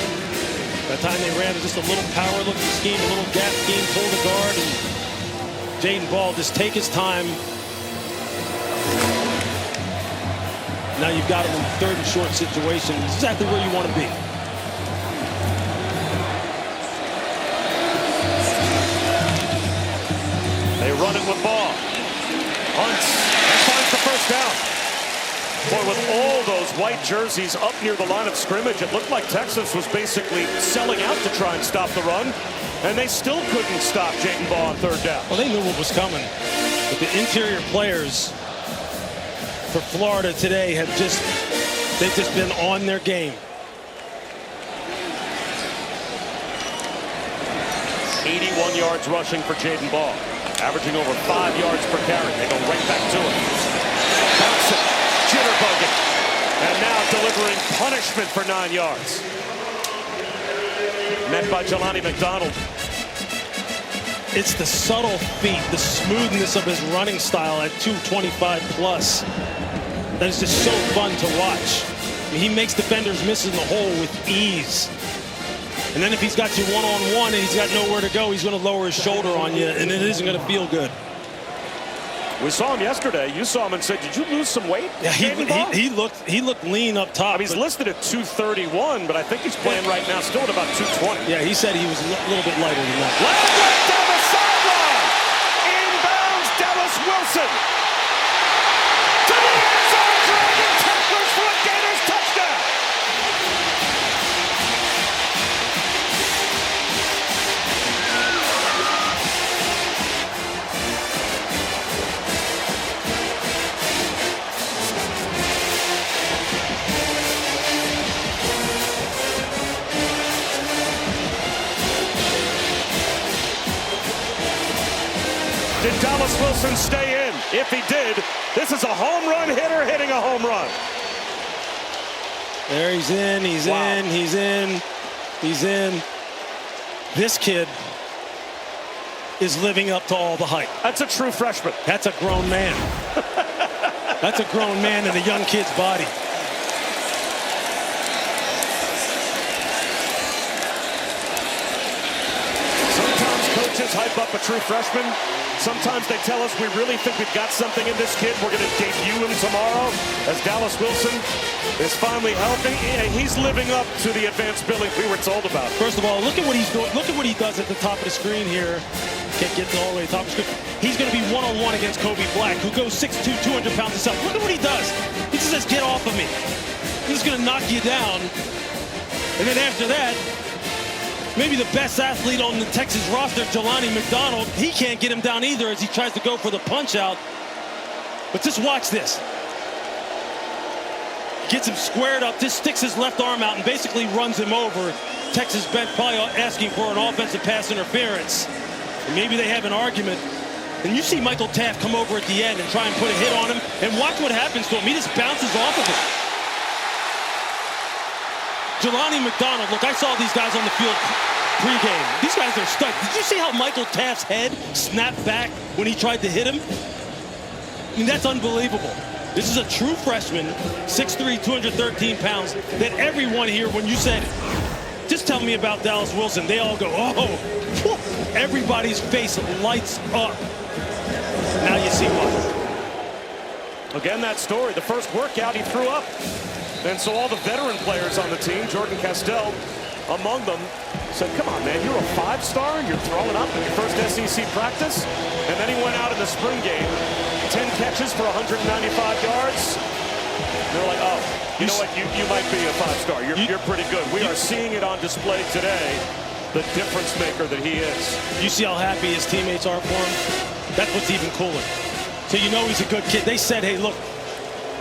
That time they ran just a little power looking scheme, a little gap scheme, pull the guard, and Jaden Ball just take his time. Now you've got him in a third and short situation. Exactly where you want to be. They run it with Ball. Hunts and finds the first down. Boy, with all those white jerseys up near the line of scrimmage, it looked like Texas was basically selling out to try and stop the run, and they still couldn't stop Jaden Ball on third down. Well, they knew what was coming, but the interior players for Florida today have they've just been on their game. 81 yards rushing for Jaden Ball, averaging over 5 yards per carry. They go right back to him. Bouncing, jitterbugging, and now delivering punishment for 9 yards. Met by Jelani McDonald. It's the subtle feet, the smoothness of his running style at 225 plus. That is just so fun to watch. I mean, he makes defenders miss in the hole with ease. And then if he's got you one-on-one and he's got nowhere to go, he's going to lower his shoulder on you, and it isn't going to feel good. We saw him yesterday. You saw him and said, "Did you lose some weight?" Yeah, he looked lean up top. He's listed at 231, but I think he's playing right now still at about 220. Yeah, he said he was a little bit lighter than that. Lagway down the sideline. Inbounds, Dallas Wilson. To the end zone, dragging tacklers for a Gators touchdown. Did Dallas Wilson stay in? If he did, this is a home run hitter hitting a home run. There he's in, he's in, he's in, he's in. This kid is living up to all the hype. That's a true freshman. That's a grown man. That's a grown man in a young kid's body. coaches hype up a true freshman, sometimes they tell us we really think we've got something in this kid. We're going to debut him tomorrow as Dallas Wilson is finally healthy. He's living up to the advanced billing we were told about. First of all, look at what he's doing. Look at what he does at the top of the screen here. Can't get all the way to the top of the screen. He's going to be one-on-one against Kobe Black, who goes 6'2", 200 pounds himself. Look at what he does. He just says, get off of me. He's going to knock you down. And then after that, maybe the best athlete on the Texas roster, Jelani McDonald, he can't get him down either as he tries to go for the punch out. But just watch this. Gets him squared up, just sticks his left arm out and basically runs him over. Texas bench probably asking for an offensive pass interference. And maybe they have an argument. And you see Michael Taft come over at the end and try and put a hit on him. And watch what happens to him. He just bounces off of it. Jelani McDonald, look, I saw these guys on the field pregame. These guys are stuck. Did you see how Michael Taft's head snapped back when he tried to hit him? I mean, that's unbelievable. This is a true freshman, 6'3", 213 pounds, that everyone here, when you said, just tell me about Dallas Wilson, they all go, oh, whew. Everybody's face lights up. Now you see why. Again, that story, the first workout he threw up. And so all the veteran players on the team, Jordan Castell among them, said, come on, man, you're a 5-star, you're throwing up in your first SEC practice. And then he went out in the spring game, 10 catches for 195 yards. They're like, oh, you know what, you might be a 5-star. You're pretty good. We are seeing it on display today, the difference maker that he is. You see how happy his teammates are for him? That's what's even cooler. So you know he's a good kid. They said, hey, look,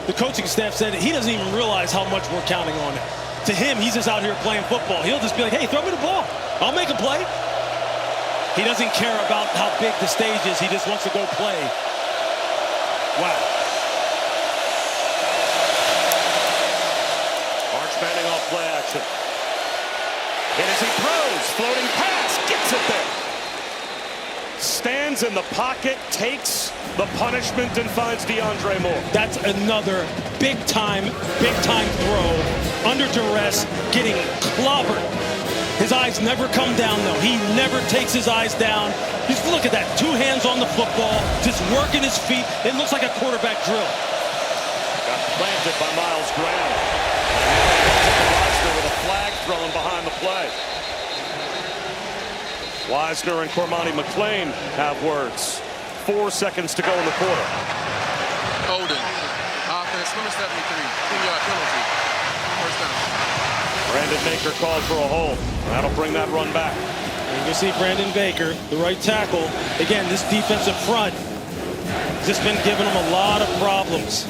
the coaching staff said he doesn't even realize how much we're counting on it. To him, he's just out here playing football. He'll just be like, hey, throw me the ball. I'll make a play. He doesn't care about how big the stage is. He just wants to go play. Wow. Arch Manning off play action. And as he throws, floating pass, gets it there. Stands in the pocket, takes the punishment, and finds DeAndre Moore. That's another big-time throw. Under duress, getting clobbered. His eyes never come down, though. He never takes his eyes down. Just look at that. 2 hands on the football, just working his feet. It looks like a quarterback drill. Got planted by Miles Graham. Weisner with a flag thrown behind the play. Weisner and Cormani McClain have words. 4 seconds to go in the quarter. Holding. Offense, number 73. 10-yard penalty. First down. Brandon Baker called for a hold. That'll bring that run back. You can see Brandon Baker, the right tackle. Again, this defensive front has just been giving them a lot of problems.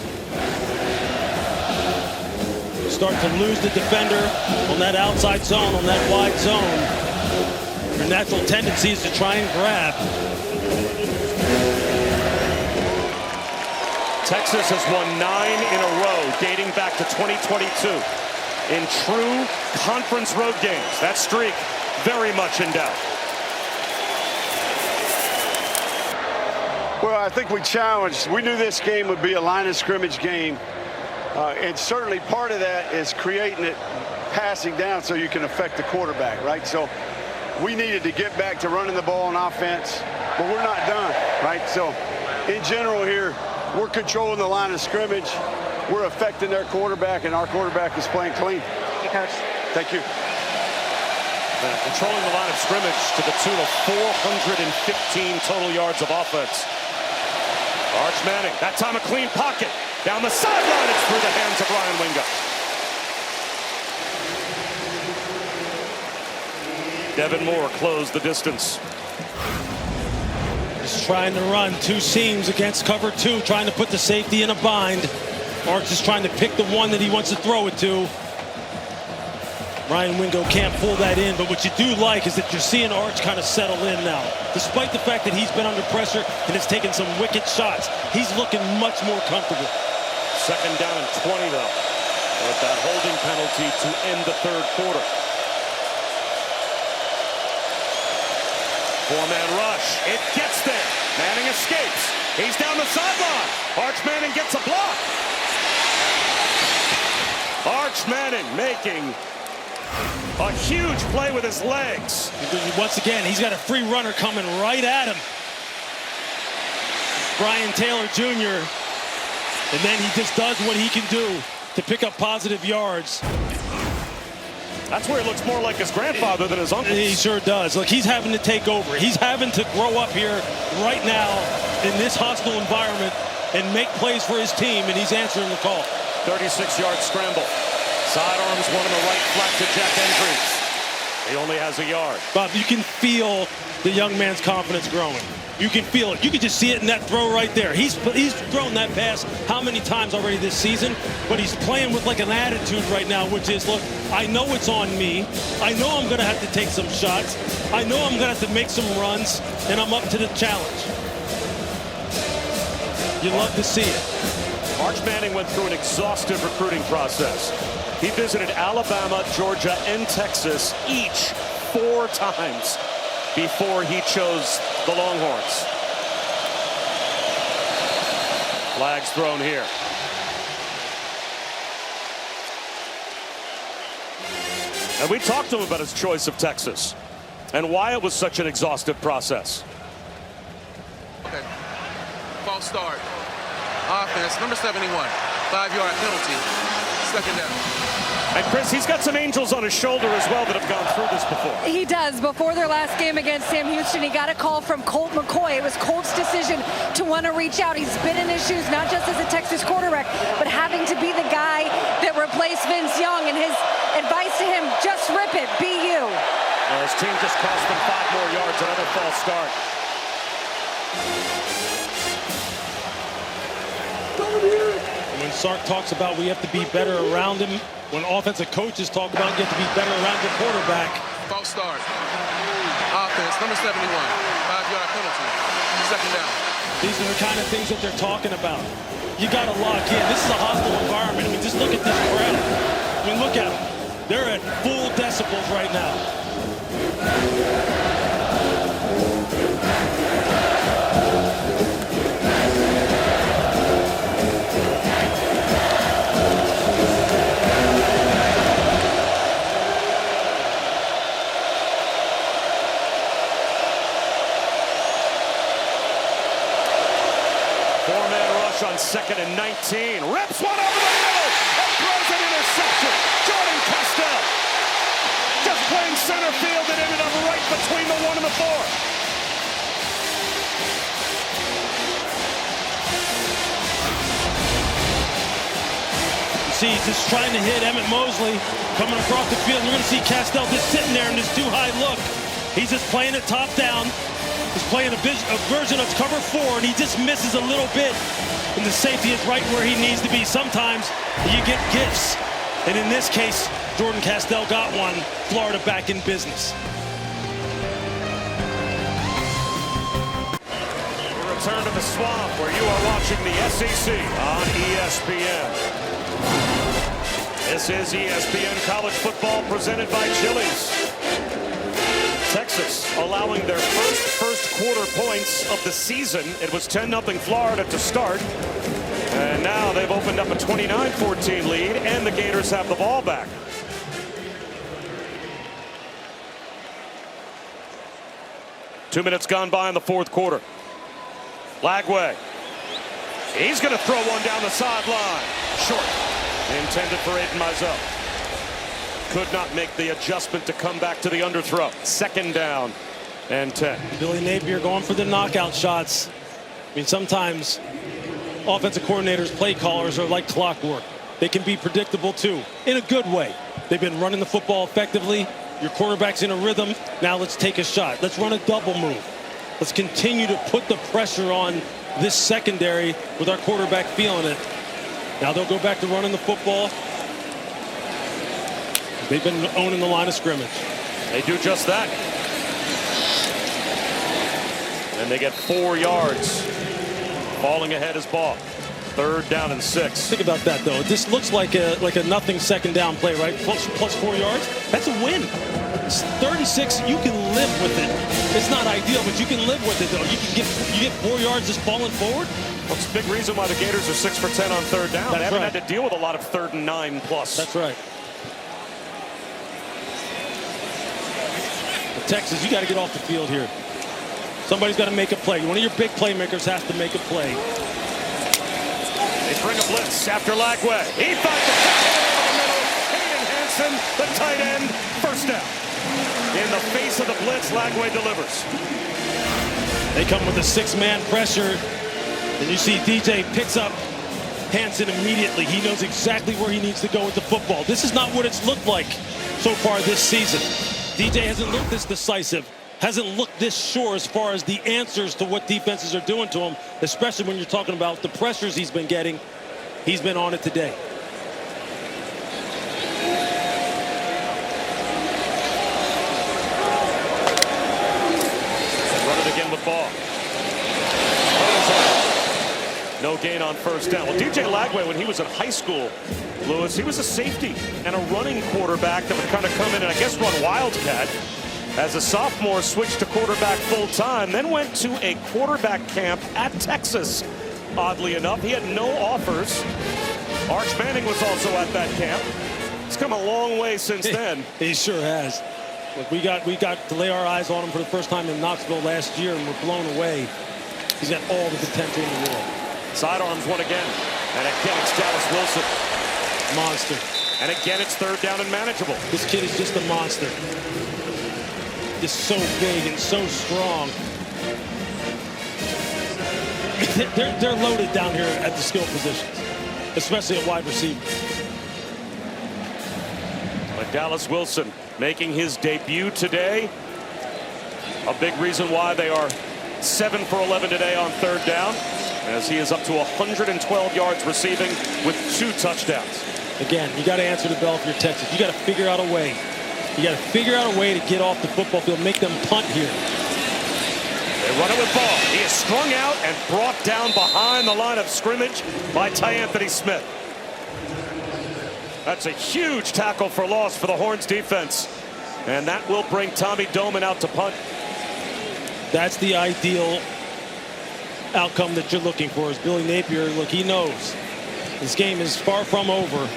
Start to lose the defender on that outside zone, on that wide zone. Their natural tendency is to try and grab. Texas has won 9 in a row dating back to 2022 in true conference road games. That streak very much in doubt. Well, I think we challenged. We knew this game would be a line of scrimmage game. And certainly part of that is creating it, passing down so you can affect the quarterback, right? So we needed to get back to running the ball on offense, but we're not done, right? So in general here, we're controlling the line of scrimmage. We're affecting their quarterback, and our quarterback is playing clean. Thank you, Coach. Thank you. Controlling the line of scrimmage to the tune of 415 total yards of offense. Arch Manning, that time a clean pocket. Down the sideline, it's through the hands of Ryan Wingo. Devin Moore closed the distance. Just trying to run 2 seams against cover 2, trying to put the safety in a bind. Arch is trying to pick the one that he wants to throw it to. Ryan Wingo can't pull that in, but what you do like is that you're seeing Arch kind of settle in now. Despite the fact that he's been under pressure and has taken some wicked shots, he's looking much more comfortable. Second down and 20, though, with that holding penalty to end the third quarter. 4-man rush. It gets there. Manning escapes. He's down the sideline. Arch Manning gets a block. Arch Manning making A huge play with his legs. Once again, he's got a free runner coming right at him. Brian Taylor Jr. And then he just does what he can do to pick up positive yards. That's where he looks more like his grandfather than his uncle. He sure does. Look, he's having to take over. He's having to grow up here right now in this hostile environment and make plays for his team, and he's answering the call. 36-yard scramble. Sidearms one on the right, flat to Jack Andrews. He only has a yard. Bob, you can feel the young man's confidence growing. You can feel it. You can just see it in that throw right there. He's thrown that pass how many times already this season, but he's playing with like an attitude right now, which is, look, I know it's on me. I know I'm going to have to take some shots. I know I'm going to have to make some runs, and I'm up to the challenge. You love to see it. Arch Manning went through an exhaustive recruiting process. He visited Alabama, Georgia, and Texas each 4 times before he chose the Longhorns. Flags thrown here. And we talked to him about his choice of Texas and why it was such an exhaustive process. Okay. False start. Offense, number 71. 5-yard penalty. Second down. And Chris, he's got some angels on his shoulder as well that have gone through this before. He does. Before their last game against Sam Houston, he got a call from Colt McCoy. It was Colt's decision to want to reach out. He's been in his shoes, not just as a Texas quarterback, but having to be the guy that replaced Vince Young. And his advice to him, just rip it, be you. Well, his team just cost him 5 more yards, another false start. When Sark talks about we have to be better around him, when offensive coaches talk about you have to be better around your quarterback. False start. Offense, number 71. 5-yard penalty. Second down. These are the kind of things that they're talking about. You got to lock in. This is a hostile environment. I mean, just look at this crowd. I mean, look at them. They're at full decibels right now. On 2nd and 19. Rips one over the middle and throws an interception. Jordan Castell just playing center field and ended up right between the 1 and the 4. You see, he's just trying to hit Emmett Mosley coming across the field. You're going to see Castell just sitting there in this too high look. He's just playing it top down. He's playing a version of cover 4, and he just misses a little bit. And the safety is right where he needs to be. Sometimes you get gifts. And in this case, Jordan Castell got one. Florida back in business. We return to the swamp where you are watching the SEC on ESPN. This is ESPN College Football presented by Chili's. Texas allowing their first quarter points of the season. It was 10-0 Florida to start. And now they've opened up a 29-14 lead, and the Gators have the ball back. Two minutes gone by in the 4th quarter. Lagway. He's going to throw one down the sideline. Short. Intended for Aiden Mizell. Could not make the adjustment to come back to the underthrow. 2nd down and 10. Billy Napier going for the knockout shots. I mean, sometimes offensive coordinators, play callers are like clockwork. They can be predictable too, in a good way. They've been running the football effectively. Your quarterback's in a rhythm. Now let's take a shot. Let's run a double move. Let's continue to put the pressure on this secondary with our quarterback feeling it. Now they'll go back to running the football. They've been owning the line of scrimmage. They do just that. And they get 4 yards. Falling ahead is ball. 3rd down and 6. Think about that, though. This looks like a nothing 2nd down play, right? Plus 4 yards. That's a win. It's 3rd and 6. You can live with it. It's not ideal, but you can live with it, though. You get 4 yards just falling forward. Well, it's a big reason why the Gators are 6 for 10 on 3rd down. They haven't had to deal with a lot of 3rd and 9 plus. That's right. Texas, you got to get off the field here. Somebody's got to make a play. One of your big playmakers has to make a play. They bring a blitz after Lagway. He finds the tackle over the middle. Hayden Hansen, the tight end, first down. In the face of the blitz, Lagway delivers. They come with a 6-man pressure, and you see DJ picks up Hansen immediately. He knows exactly where he needs to go with the football. This is not what it's looked like so far this season. DJ hasn't looked this decisive, hasn't looked this sure as far as the answers to what defenses are doing to him, especially when you're talking about the pressures he's been getting. He's been on it today. Run it again with ball. No gain on first down. Well, DJ Lagway, when he was in high school, Lewis, he was a safety and a running quarterback that would kind of come in and I guess run Wildcat. As a sophomore, switched to quarterback full-time, then went to a quarterback camp at Texas. Oddly enough, he had no offers. Arch Manning was also at that camp. He's come a long way since then. He sure has. Look, we got to lay our eyes on him for the first time in Knoxville last year, and we're blown away. He's got all the potential in the world. Sidearms one again. And again, it's Dallas Wilson. Monster. And again, it's third down and manageable. This kid is just a monster. Just so big and so strong. They're loaded down here at the skill positions, especially at wide receiver. But Dallas Wilson making his debut today. A big reason why they are 7 for 11 today on third down, as he is up to 112 yards receiving with 2 touchdowns. Again, you got to answer the bell if you're Texas. You got to figure out a way. You got to figure out a way to get off the football field, make them punt here. They run it with ball. He is strung out and brought down behind the line of scrimmage by Ty Anthony Smith. That's a huge tackle for loss for the Horns defense. And that will bring Tommy Doman out to punt. That's the ideal outcome that you're looking for. As Billy Napier, look, he knows this game is far from over.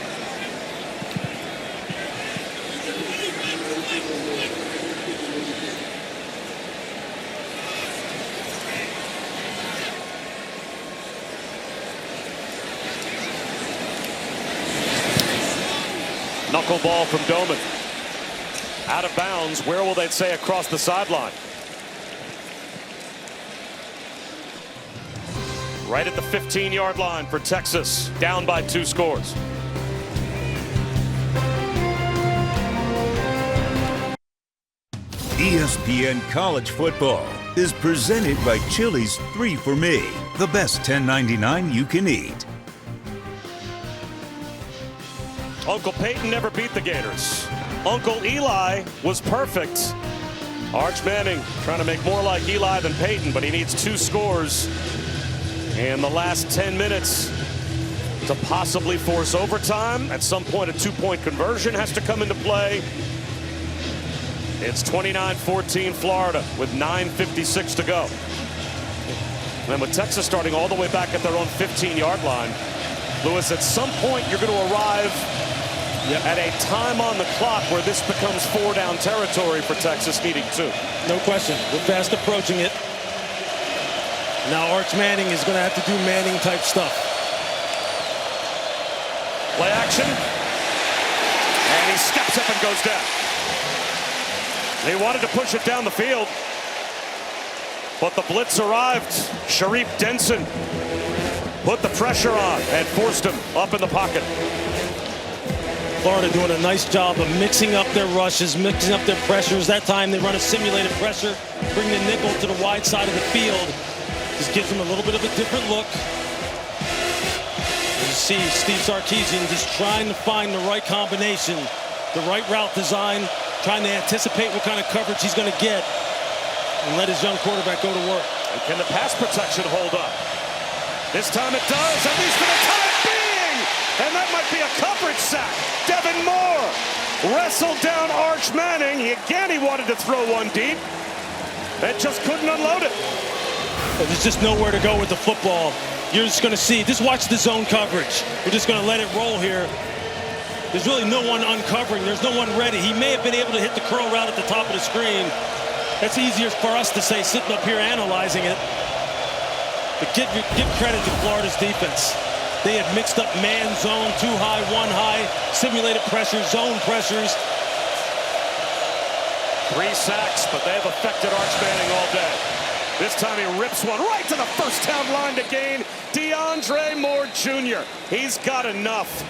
Knuckleball from Doman. Out of bounds. Where will they say across the sideline? Right at the 15-yard line for Texas. Down by 2 scores. ESPN College Football is presented by Chili's 3 for Me, the best $10.99 you can eat. Uncle Peyton never beat the Gators. Uncle Eli was perfect. Arch Manning trying to make more like Eli than Peyton, but he needs 2 scores in the last 10 minutes to possibly force overtime. At some point, a 2-point conversion has to come into play. It's 29-14 Florida with 9:56 to go. And with Texas starting all the way back at their own 15-yard line, Lewis, at some point you're going to arrive at a time on the clock where this becomes 4-down territory for Texas, needing 2. No question. We're fast approaching it. Now Arch Manning is going to have to do Manning-type stuff. Play action. And he steps up and goes down. He wanted to push it down the field, but the blitz arrived. Sharif Denson put the pressure on and forced him up in the pocket. Florida doing a nice job of mixing up their rushes, mixing up their pressures. That time they run a simulated pressure, bring the nickel to the wide side of the field. Just gives them a little bit of a different look. You see Steve Sarkisian just trying to find the right combination, the right route design, trying to anticipate what kind of coverage he's going to get and let his young quarterback go to work. And can the pass protection hold up? This time it does, at least for the time being. And that might be a coverage sack. Devin Moore wrestled down Arch Manning. He wanted to throw one deep and just couldn't unload it. There's just nowhere to go with the football. You're just going to see, just watch the zone coverage. We're just going to let it roll here. There's really no one uncovering. There's no one ready. He may have been able to hit the curl route at the top of the screen. That's easier for us to say sitting up here analyzing it. But give credit to Florida's defense. They have mixed up man, zone, 2 high, 1 high, simulated pressures, zone pressures. 3 sacks, but they've affected Arch Manning all day. This time he rips one right to the first down line to gain. DeAndre Moore Jr. He's got enough.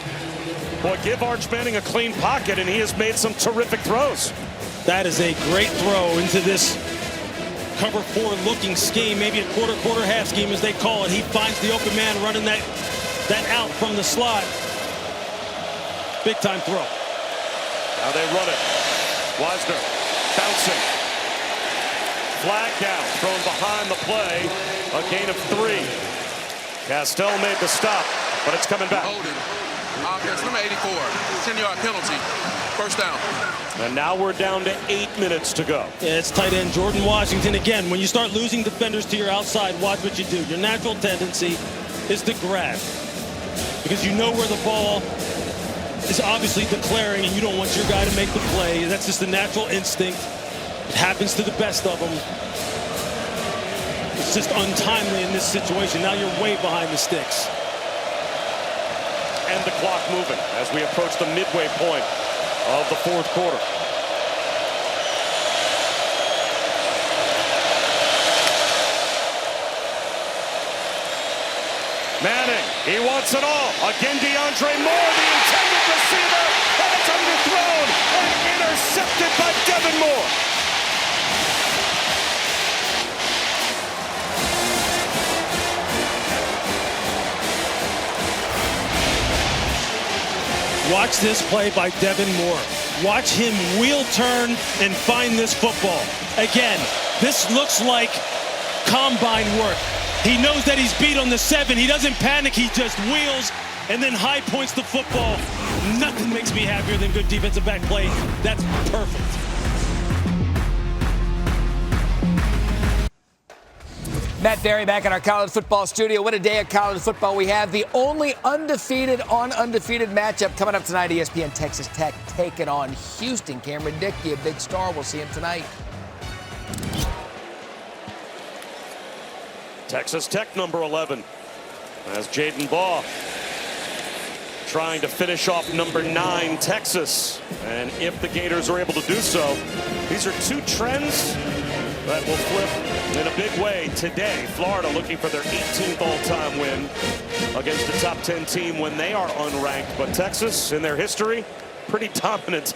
Boy, give Arch Manning a clean pocket, and he has made some terrific throws. That is a great throw into this cover 4 looking scheme, maybe a quarter half scheme as they call it. He finds the open man running that out from the slot. Big time throw. Now they run it. Weisner bouncing. Flag down, thrown behind the play. A gain of 3. Castell made the stop, but it's coming back. Offense, number 84, 10-yard penalty, first down. And now we're down to 8 minutes to go. Yeah, it's tight end Jordan Washington again. When you start losing defenders to your outside, watch what you do. Your natural tendency is to grab, because you know where the ball is obviously declaring, and you don't want your guy to make the play. That's just the natural instinct. It happens to the best of them. It's just untimely in this situation. Now you're way behind the sticks. And the clock moving as we approach the midway point of the 4th quarter. Manning, he wants it all. Again, DeAndre Moore, the intended receiver, and it's underthrown and intercepted by Devin Moore. Watch this play by Devin Moore. Watch him wheel turn and find this football. Again, this looks like combine work. He knows that he's beat on the 7. He doesn't panic. He just wheels and then high points the football. Nothing makes me happier than good defensive back play. That's perfect. Matt Berry back in our college football studio. What a day of college football we have. The only undefeated on undefeated matchup coming up tonight. ESPN Texas Tech taking on Houston. Cameron Dickey, a big star. We'll see him tonight. Texas Tech number 11 as Jaden Baugh trying to finish off number 9 Texas. And if the Gators are able to do so, these are 2 trends that will flip in a big way today. Florida looking for their 18th all-time win against a top 10 team when they are unranked. But Texas, in their history, pretty dominant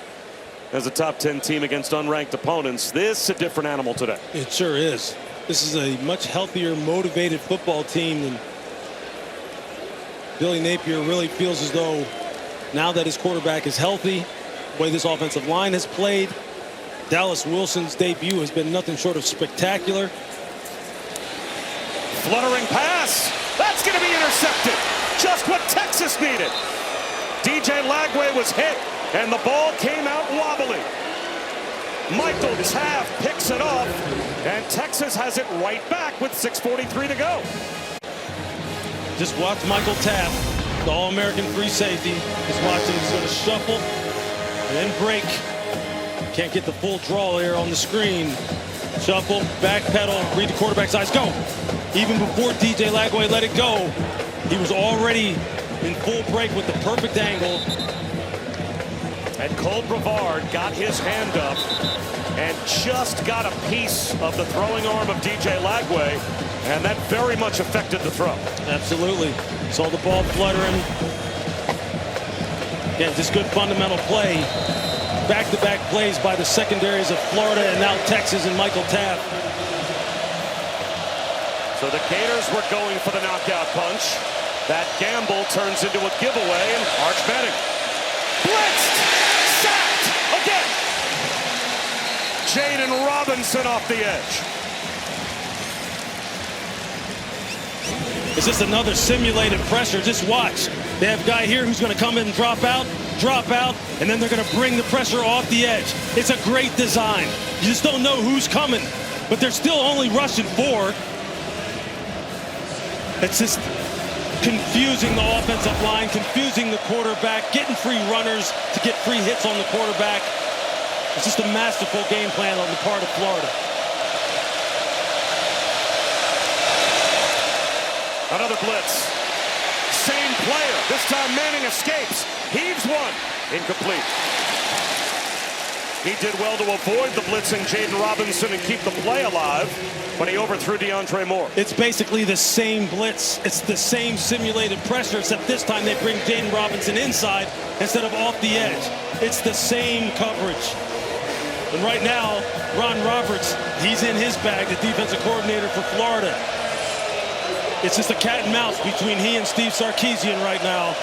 as a top 10 team against unranked opponents. This is a different animal today. It sure is. This is a much healthier, motivated football team than Billy Napier really feels as though now that his quarterback is healthy, the way this offensive line has played, Dallas Wilson's debut has been nothing short of spectacular. Fluttering pass. That's going to be intercepted. Just what Texas needed. DJ Lagway was hit, and the ball came out wobbly. Michael Taft picks it off, and Texas has it right back with 6:43 to go. Just watch Michael Taft, the All-American free safety. Just watch him. He's going to shuffle and then break. Can't get the full draw here on the screen. Shuffle, back pedal, read the quarterback's eyes, go. Even before DJ Lagway let it go, he was already in full break with the perfect angle. And Cole Brevard got his hand up and just got a piece of the throwing arm of DJ Lagway, and that very much affected the throw. Absolutely. Saw the ball fluttering. Yeah, just good fundamental play. Back-to-back plays by the secondaries of Florida and now Texas and Michael Taft. So the Gators were going for the knockout punch. That gamble turns into a giveaway, and Arch Manning blitzed, sacked again. Jaden Robinson off the edge. It's just another simulated pressure. Just watch. They have a guy here who's going to come in and drop out, and then they're going to bring the pressure off the edge. It's a great design. You just don't know who's coming, but they're still only rushing 4. It's just confusing the offensive line, confusing the quarterback, getting free runners to get free hits on the quarterback. It's just a masterful game plan on the part of Florida. Another blitz. Same player. This time Manning escapes. Heaves one. Incomplete. He did well to avoid the blitzing Jaden Robinson and keep the play alive, but he overthrew DeAndre Moore. It's basically the same blitz. It's the same simulated pressure, except this time they bring Jaden Robinson inside instead of off the edge. It's the same coverage. And right now, Ron Roberts, he's in his bag, the defensive coordinator for Florida. It's just a cat and mouse between he and Steve Sarkisian right now.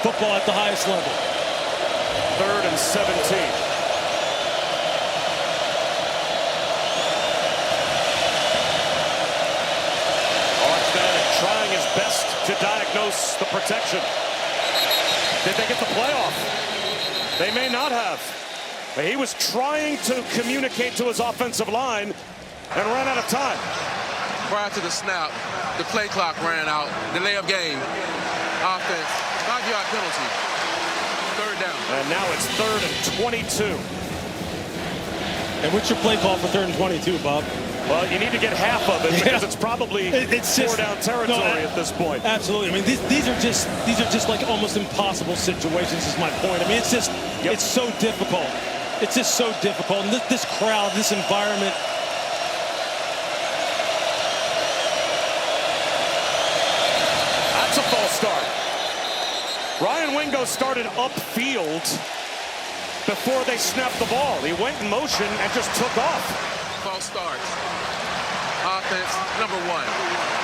Football at the highest level. 3rd and 17. Trying his best to diagnose the protection. Did they get the playoff? They may not have. He was trying to communicate to his offensive line and ran out of time. Prior to the snap, the play clock ran out. Delay of game. Offense. 5-yard penalty. 3rd down. And now it's 3rd and 22. And what's your play call for 3rd and 22, Bob? Well, you need to get half of it because it's probably four down territory at this point. Absolutely. I mean, these are just like almost impossible situations. Is my point. I mean, it's just it's so difficult. It's just so difficult. And this crowd, this environment. That's a false start. Ryan Wingo started upfield before they snapped the ball. He went in motion and just took off. False start. Offense, number 1.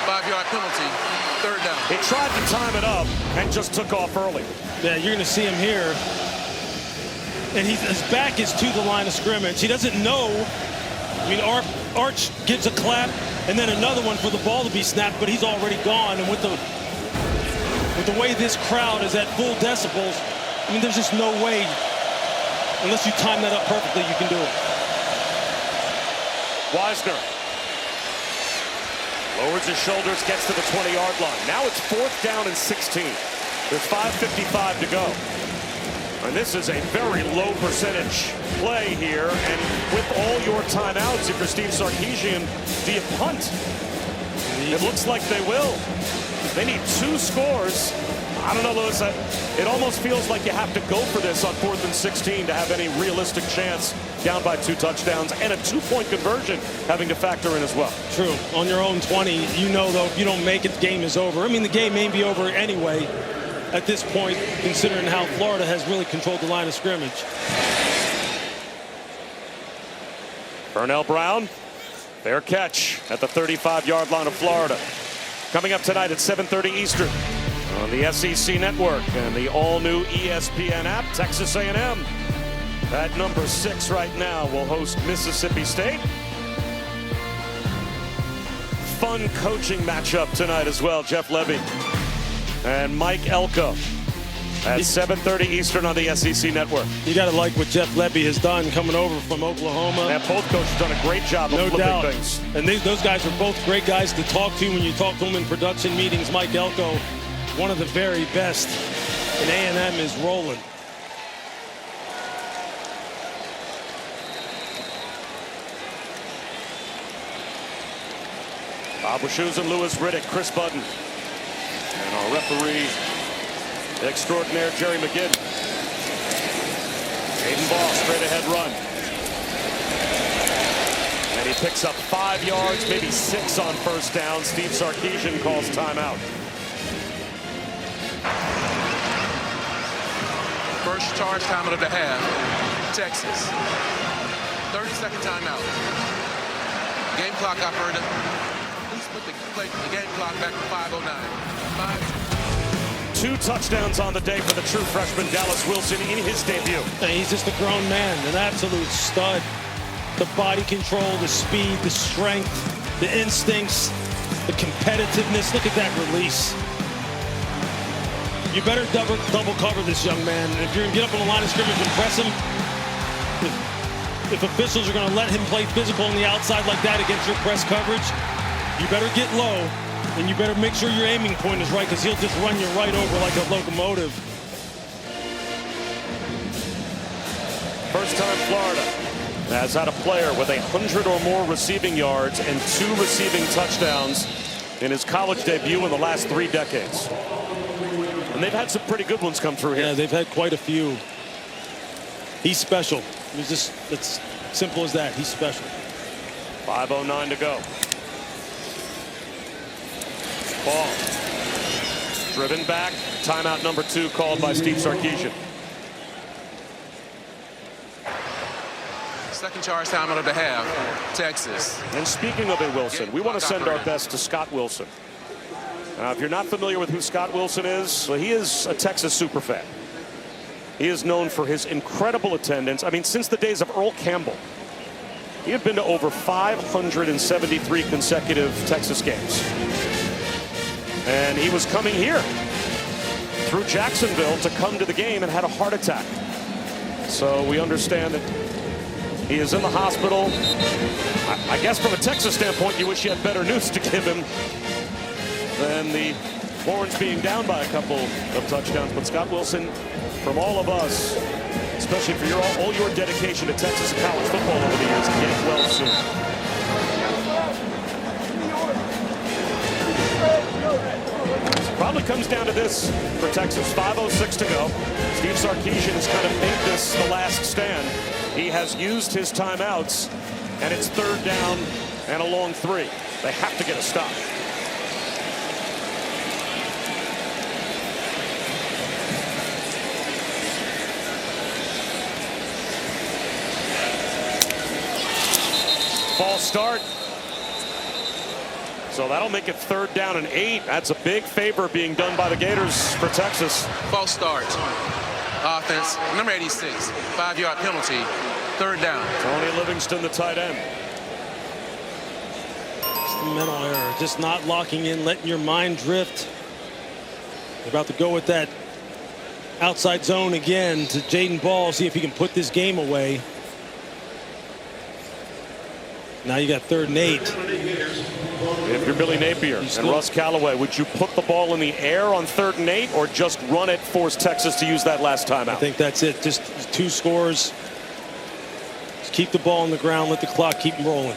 5-yard penalty. 3rd down. He tried to time it up and just took off early. Yeah, you're going to see him here. And his back is to the line of scrimmage. He doesn't know. I mean, Arch gives a clap and then another one for the ball to be snapped, but he's already gone. And with the way this crowd is at full decibels, I mean, there's just no way, unless you time that up perfectly, you can do it. Wiesner lowers his shoulders, gets to the 20-yard line. Now it's 4th down and 16. There's 5:55 to go. And this is a very low percentage play here. And with all your timeouts, if you're Steve Sarkisian, do you punt? It looks like they will. They need 2 scores. I don't know, Lewis. It almost feels like you have to go for this on 4th and 16 to have any realistic chance, down by 2 touchdowns and a 2-point conversion having to factor in as well. True. On your own 20, you know, though, if you don't make it, the game is over. I mean, the game may be over anyway at this point, considering how Florida has really controlled the line of scrimmage. Burnell Brown, fair catch at the 35-yard line of Florida. Coming up tonight at 7:30 Eastern on the SEC Network and the all-new ESPN app. Texas A&M at number 6 right now will host Mississippi State. Fun coaching matchup tonight as well. Jeff Lebby and Mike Elko at 7:30 Eastern on the SEC Network. You got to like what Jeff Lebby has done coming over from Oklahoma. And both coaches have done a great job of flipping things. And those guys are both great guys to talk to when you talk to them in production meetings. Mike Elko, one of the very best, and A&M is rolling. Bob Wischusen and Louis Riddick, Chris Budden, and our referee extraordinaire Jerry McGinn. Aiden Ball, straight ahead run. And he picks up 5 yards, maybe 6 on 1st down. Steve Sarkisian calls timeout. First charge time of the half. Texas. 30-second timeout. Game clock operator. Please put the game clock back to 5:09. 2 touchdowns on the day for the true freshman Dallas Wilson in his debut. And he's just a grown man, an absolute stud. The body control, the speed, the strength, the instincts, the competitiveness. Look at that release. You better double cover this young man. And if you're going to get up on the line of scrimmage and press him, if officials are going to let him play physical on the outside like that against your press coverage, you better get low And you better make sure your aiming point is right, because he'll just run you right over like a locomotive. First time Florida has had a player with 100 or more receiving yards and 2 receiving touchdowns in his college debut in the last 3 decades. And they've had some pretty good ones come through here. Yeah, they've had quite a few. He's special. It's simple as that. He's special. 5:09 to go. Ball driven back. Timeout number 2 called by Steve Sarkisian. Second charge timeout of the half, Texas. And speaking of A. Wilson, we want to send our best to Scott Wilson. If you're not familiar with who Scott Wilson is, well, he is a Texas superfan. He is known for his incredible attendance. I mean, since the days of Earl Campbell, he had been to over 573 consecutive Texas games. And he was coming here through Jacksonville to come to the game and had a heart attack. So we understand that he is in the hospital. I guess from a Texas standpoint, you wish you had better news to give him than the Longhorns being down by a couple of touchdowns. But Scott Wilson, from all of us, especially for all your dedication to Texas and college football over the years, get well soon. Probably comes down to this for Texas. 5:06 to go. Steve Sarkisian has kind of made this the last stand. He has used his timeouts, and it's 3rd down and a long 3. They have to get a stop. False start. So that'll make it 3rd down and 8. That's a big favor being done by the Gators for Texas. False start. Offense, number 86, 5-yard penalty, 3rd down. Tony Livingston, the tight end. Just a mental error, just not locking in, letting your mind drift. They're about to go with that outside zone again to Jaden Ball, see if he can put this game away. Now you got 3rd and 8. If you're Billy Napier and Russ Callaway, would you put the ball in the air on 3rd and 8 or just run it, force Texas to use that last timeout? I think that's it. Just 2 scores. Just keep the ball on the ground, let the clock keep rolling.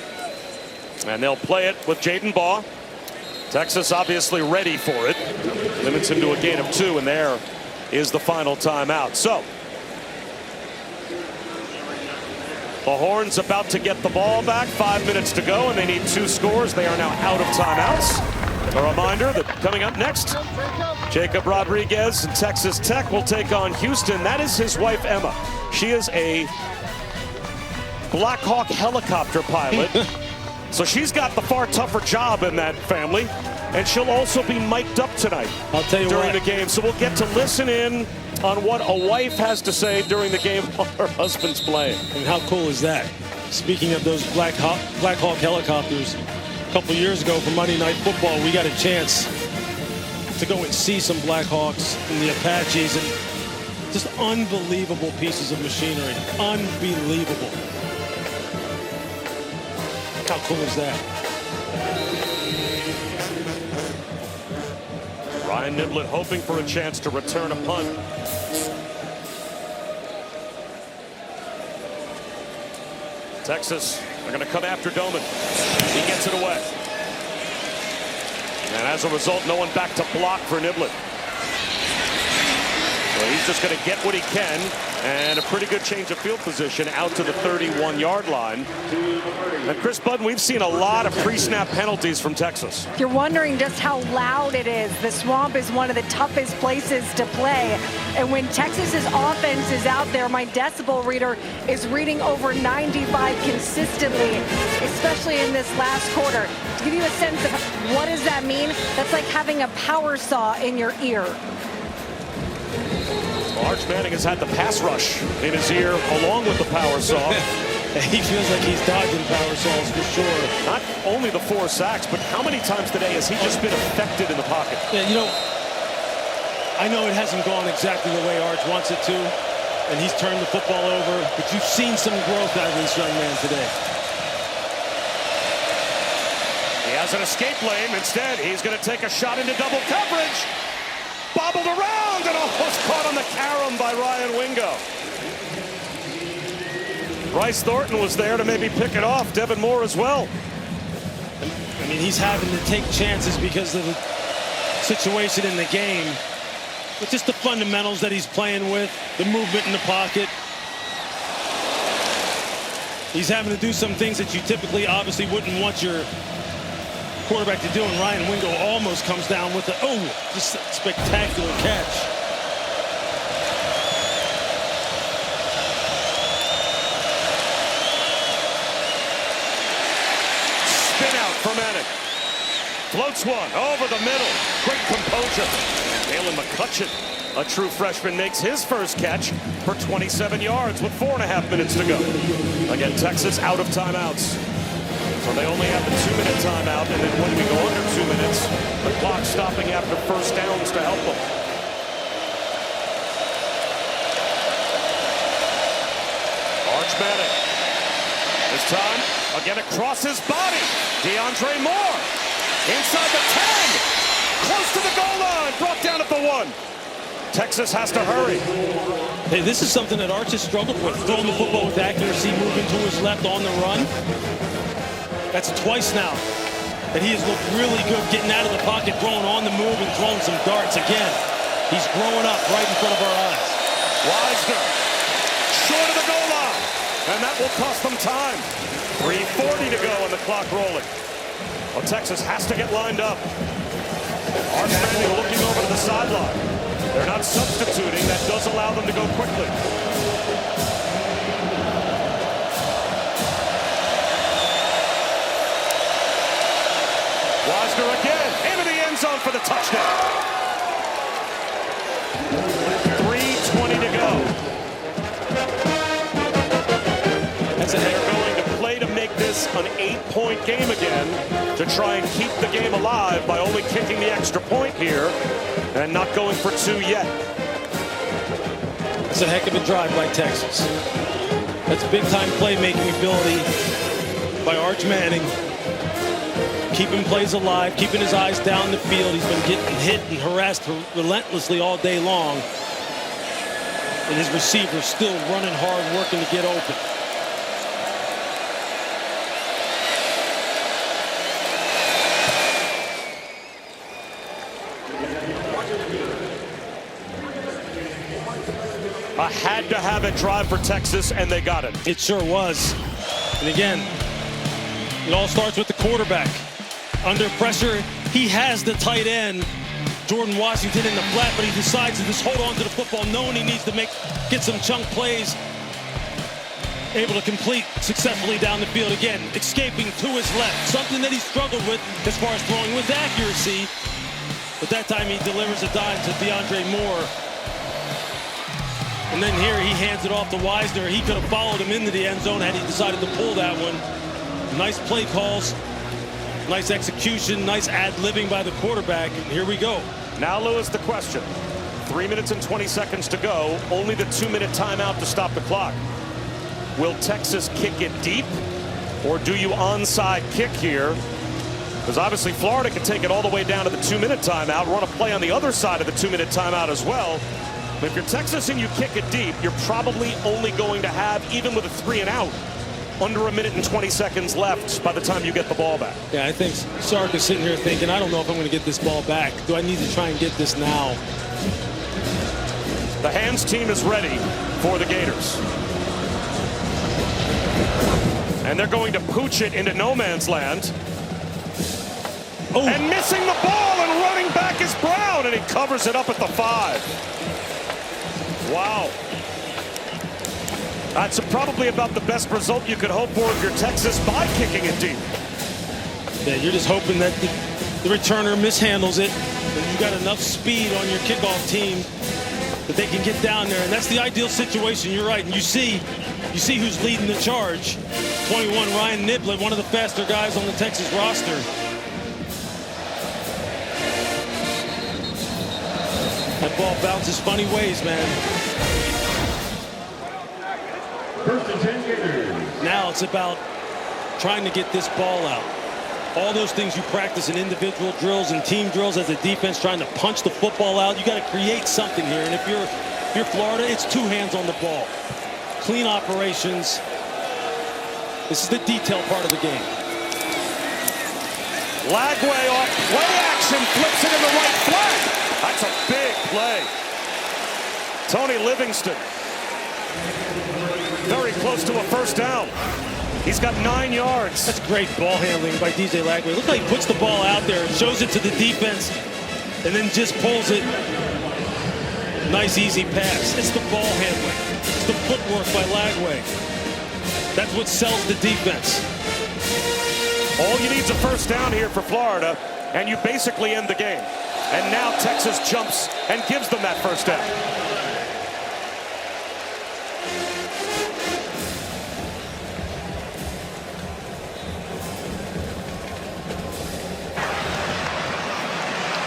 And they'll play it with Jaden Baugh. Texas obviously ready for it. Limits him to a gain of 2, and there is the final timeout. So the Horns about to get the ball back. 5 minutes to go, and they need 2 scores. They are now out of timeouts. A reminder that coming up next, Jacob Rodriguez and Texas Tech will take on Houston. That is his wife, Emma. She is a Black Hawk helicopter pilot. So she's got the far tougher job in that family. And she'll also be mic'd up tonight during the game. So we'll get to listen in on what a wife has to say during the game while her husband's playing. And how cool is that? Speaking of those Black Hawk helicopters, a couple years ago for Monday Night Football, we got a chance to go and see some Black Hawks and the Apaches, and just unbelievable pieces of machinery. Unbelievable. How cool is that? Ryan Niblett hoping for a chance to return a punt. Texas are going to come after Doman. He gets it away. And as a result, no one back to block for Niblett. So he's just going to get what he can, and a pretty good change of field position out to the 31-yard line. And Chris Budden, we've seen a lot of pre-snap penalties from Texas. If you're wondering just how loud it is, the Swamp is one of the toughest places to play. And when Texas's offense is out there, my decibel reader is reading over 95 consistently, especially in this last quarter. To give you a sense of what does that mean, that's like having a power saw in your ear. Arch Manning has had the pass rush in his ear along with the power saw. He feels like he's dodging power saws for sure. Not only the 4 sacks, but how many times today has he just been affected in the pocket? Yeah, you know, I know it hasn't gone exactly the way Arch wants it to, and he's turned the football over, but you've seen some growth out of this young man today. The has an escape lane. Instead, he's going to take a shot into double coverage. Bobbled around and almost caught on the carom by Ryan Wingo. Bryce Thornton was there to maybe pick it off. Devin Moore as well. I mean, he's having to take chances because of the situation in the game. But just the fundamentals that he's playing with, the movement in the pocket. He's having to do some things that you typically obviously wouldn't want your quarterback to do, and Ryan Wingo almost comes down with just a spectacular catch. Spin out for Manning. Floats one over the middle. Great composure. Jalen McCutcheon, a true freshman, makes his first catch for 27 yards with 4.5 minutes to go. Again, Texas out of timeouts. So they only have the 2-minute timeout, and then when we go under 2 minutes, the clock stopping after first downs to help them. Arch Manning. This time, again across his body. DeAndre Moore. Inside the 10. Close to the goal line. Brought down at the 1. Texas has to hurry. Hey, this is something that Arch has struggled with. Throwing the football with accuracy, moving to his left on the run. That's twice now that he has looked really good getting out of the pocket, throwing on the move and throwing some darts. Again, he's growing up right in front of our eyes. Weisner, short of the goal line, and that will cost them time. 3:40 to go and the clock rolling. Well, Texas has to get lined up. Arch Manning looking over to the sideline. They're not substituting. That does allow them to go quickly. Weisner again into the end zone for the touchdown. 3:20 to go. That's a they're going to play to make this an 8-point game again to try and keep the game alive by only kicking the extra point here and not going for 2 yet. It's a heck of a drive by Texas. That's big-time playmaking ability by Arch Manning. Keeping plays alive, keeping his eyes down the field. He's been getting hit and harassed relentlessly all day long. And his receivers still running hard, working to get open. A had-to-have-it drive for Texas, and they got it. It sure was. And again, it all starts with the quarterback. Under pressure, he has the tight end, Jordan Washington, in the flat, but he decides to just hold on to the football, knowing he needs to get some chunk plays, able to complete successfully down the field. Again, escaping to his left, something that he struggled with as far as throwing with accuracy. But that time he delivers a dime to DeAndre Moore. And then here he hands it off to Weisner. He could have followed him into the end zone had he decided to pull that one. Nice play calls. Nice execution, nice ad-libbing by the quarterback, and here we go. Now, Lewis, the question. 3 minutes and 20 seconds to go. Only the 2-minute timeout to stop the clock. Will Texas kick it deep, or do you onside kick here? Because obviously Florida can take it all the way down to the 2-minute timeout, run a play on the other side of the 2-minute timeout as well. But if you're Texas and you kick it deep, you're probably only going to have, even with a 3 and out, under 1 minute and 20 seconds left by the time you get the ball back. Yeah, I think Sark is sitting here thinking, I don't know if I'm going to get this ball back. Do I need to try and get this now? The hands team is ready for the Gators. And they're going to pooch it into no man's land. Oh. And missing the ball and running back is Brown, and he covers it up at the 5. Wow. That's probably about the best result you could hope for if you're Texas by kicking it deep. Yeah, you're just hoping that the returner mishandles it, and you've got enough speed on your kickoff team that they can get down there, and that's the ideal situation. You're right, and you see who's leading the charge. 21, Ryan Niblett, one of the faster guys on the Texas roster. That ball bounces funny ways, man. Now it's about trying to get this ball out. all those things you practice in individual drills and team drills as a defense, trying to punch the football out. You got to create something here. And if you're Florida, it's 2 hands on the ball. Clean operations. This is the detail part of the game. Lagway off play action, flips it in the right flat. That's a big play. Tony Livingston, very close to a first down. He's got 9 yards. That's great ball handling by DJ Lagway. Look like he puts the ball out there, shows it to the defense, and then just pulls it. Nice, easy pass. It's the ball handling. It's the footwork by Lagway. That's what sells the defense. All you need is a first down here for Florida, and you basically end the game. And now Texas jumps and gives them that first down.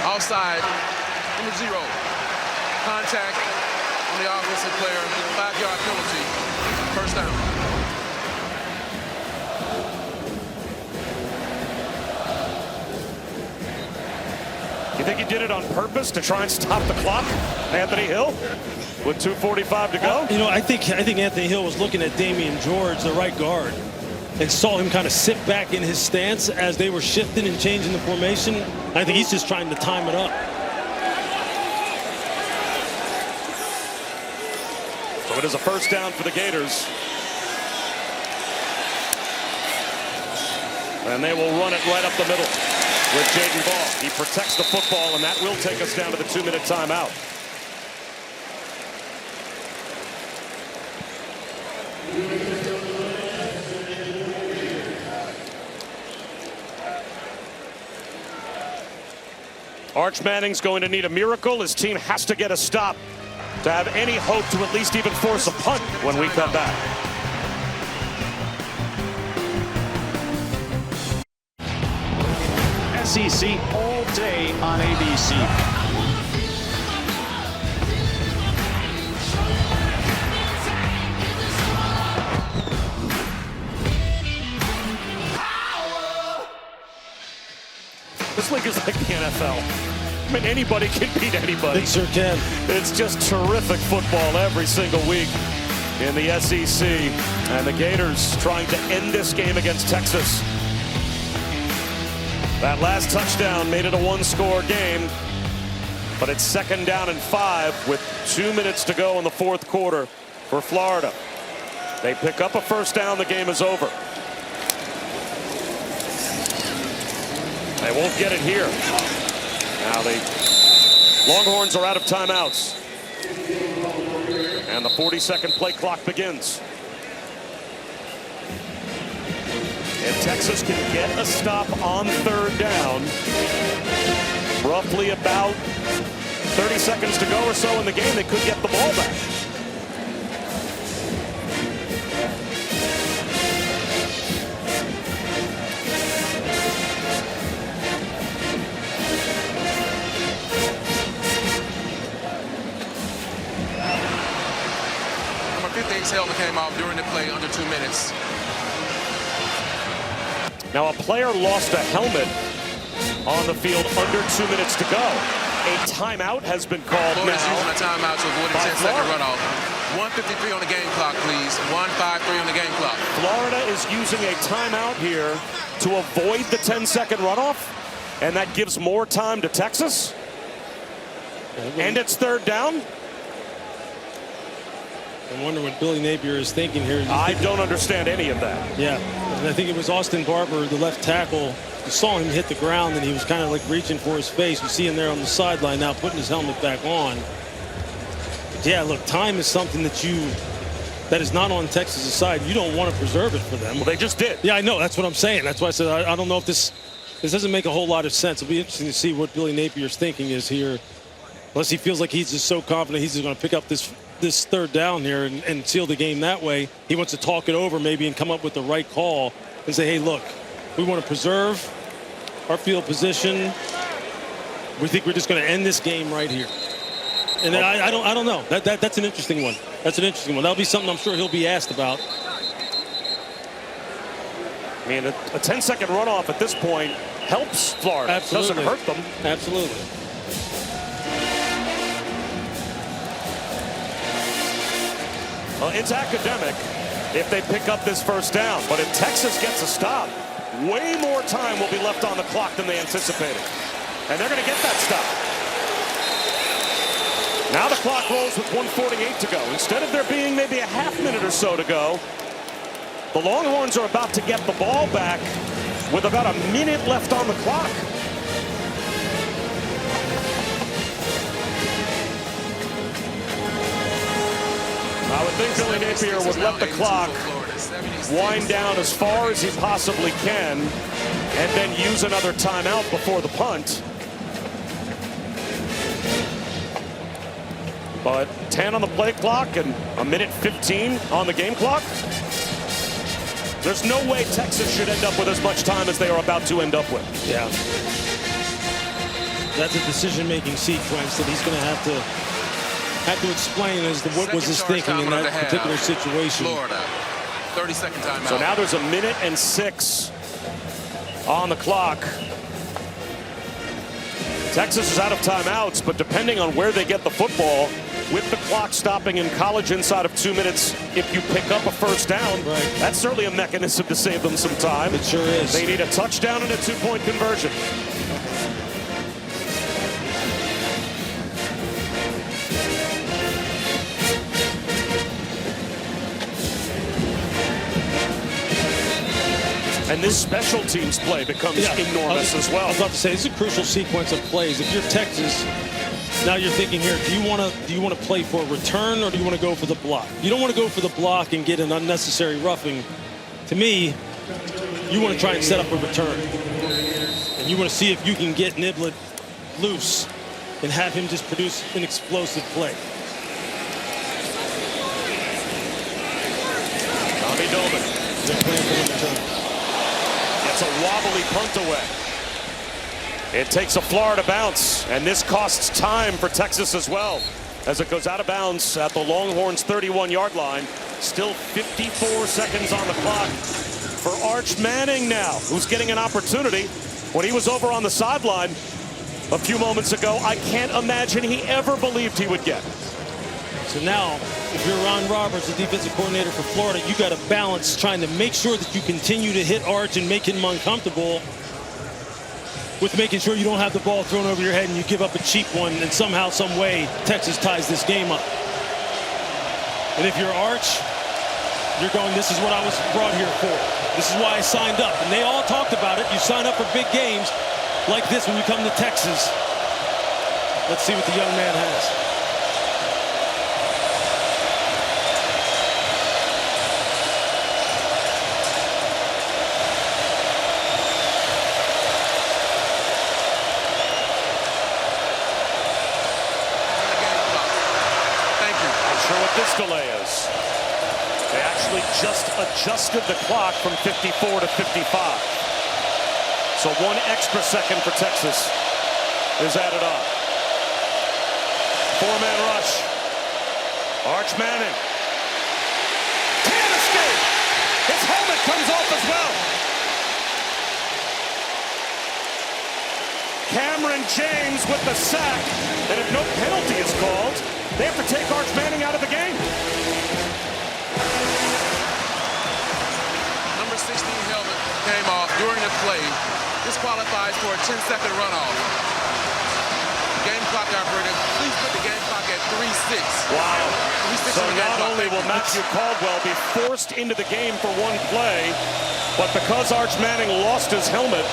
Outside, number 0. Contact on the offensive player, 5-yard penalty, first down. You think he did it on purpose to try and stop the clock, Anthony Hill, with 2:45 to go? You know, I think Anthony Hill was looking at Damian George, the right guard, and saw him kind of sit back in his stance as they were shifting and changing the formation. I think he's just trying to time it up. So it is a first down for the Gators. And they will run it right up the middle with Jaden Ball. He protects the football, and that will take us down to the 2-minute timeout. Arch Manning's going to need a miracle. His team has to get a stop to have any hope to at least even force a punt when we come back. SEC all day on ABC. This league is like the NFL. I mean, anybody can beat anybody. It sure can. It's just terrific football every single week in the SEC. And the Gators trying to end this game against Texas. That last touchdown made it a 1-score game, but it's 2nd down and 5 with 2 minutes to go in the 4th quarter for Florida. They pick up a first down, the game is over. They won't get it here. Now the Longhorns are out of timeouts. And the 40-second play clock begins. If Texas can get a stop on 3rd down, roughly about 30 seconds to go or so in the game, they could get the ball back. Number 58's helmet came off during the play under 2 minutes. Now a player lost a helmet on the field under 2 minutes to go. A timeout has been called now. Florida's using a timeout to avoid a 10-second runoff. 1:53 on the game clock, please. 1:53 on the game clock. Florida is using a timeout here to avoid the 10-second runoff, and that gives more time to Texas. And it's 3rd down. I wonder what Billy Napier is thinking here. I don't understand any of that. Yeah, and I think it was Austin Barber, the left tackle. You saw him hit the ground, and he was kind of like reaching for his face. You see him there on the sideline now, putting his helmet back on. But yeah, look, time is something that is not on Texas' side. You don't want to preserve it for them. Well, they just did. Yeah, I know. That's what I'm saying. That's why I said I don't know if this doesn't make a whole lot of sense. It'll be interesting to see what Billy Napier's thinking is here. Unless he feels like he's just so confident he's just going to pick up this 3rd down here and seal the game that way. He wants to talk it over maybe and come up with the right call and say, hey, look, we want to preserve our field position. We think we're just going to end this game right here. And then I don't know. That's an interesting one. That's an interesting one. That'll be something I'm sure he'll be asked about. I mean, a 10-second runoff at this point helps Florida. Absolutely. Doesn't hurt them. Absolutely. Well, it's academic if they pick up this first down. But if Texas gets a stop, way more time will be left on the clock than they anticipated. And they're going to get that stop. Now the clock rolls with 1:48 to go. Instead of there being maybe a half minute or so to go, the Longhorns are about to get the ball back with about a minute left on the clock. I would think Billy Napier would let the clock wind down as far as he possibly can and then use another timeout before the punt. But 10 on the play clock and a minute 15 on the game clock. There's no way Texas should end up with as much time as they are about to end up with. Yeah. That's a decision-making sequence that he's going to have to explain as to what was his thinking in that particular situation. Florida, 30-second timeout. So now there's a minute and 6 on the clock. Texas is out of timeouts, but depending on where they get the football, with the clock stopping in college inside of 2 minutes, if you pick up a first down, that's certainly a mechanism to save them some time. It sure is. They need a touchdown and a 2-point conversion. And this special teams play becomes enormous as well. I was about to say, this is a crucial sequence of plays. If you're Texas, now you're thinking here, do you want to play for a return or do you want to go for the block? You don't want to go for the block and get an unnecessary roughing. To me, you want to try and set up a return. And you want to see if you can get Niblett loose and have him just produce an explosive play. Tommy Dolman. They're playing for the return. It's a wobbly punt away. It takes a Florida bounce, and this costs time for Texas as well, as it goes out of bounds at the Longhorns' 31-yard line. Still 54 seconds on the clock for Arch Manning now, who's getting an opportunity. When he was over on the sideline a few moments ago, I can't imagine he ever believed he would get. So now, if you're Ron Roberts, the defensive coordinator for Florida, you got to balance trying to make sure that you continue to hit Arch and make him uncomfortable with making sure you don't have the ball thrown over your head and you give up a cheap one, and somehow, some way, Texas ties this game up. And if you're Arch, you're going, this is what I was brought here for. This is why I signed up. And they all talked about it. You sign up for big games like this when you come to Texas. Let's see what the young man has. This delay is. They actually just adjusted the clock from 54 to 55. So 1 extra second for Texas is added on. 4-man rush. Arch Manning. Can't escape. His helmet comes off as well. Cameron James with the sack. And if no penalty is called, they have to take Arch Manning out of the game. Number 16 helmet came off during the play. This qualifies for a 10-second runoff. Game clock operator, please put the game clock at 3:06. Wow. So not only will Matthew Caldwell be forced into the game for one play, but because Arch Manning lost his helmet,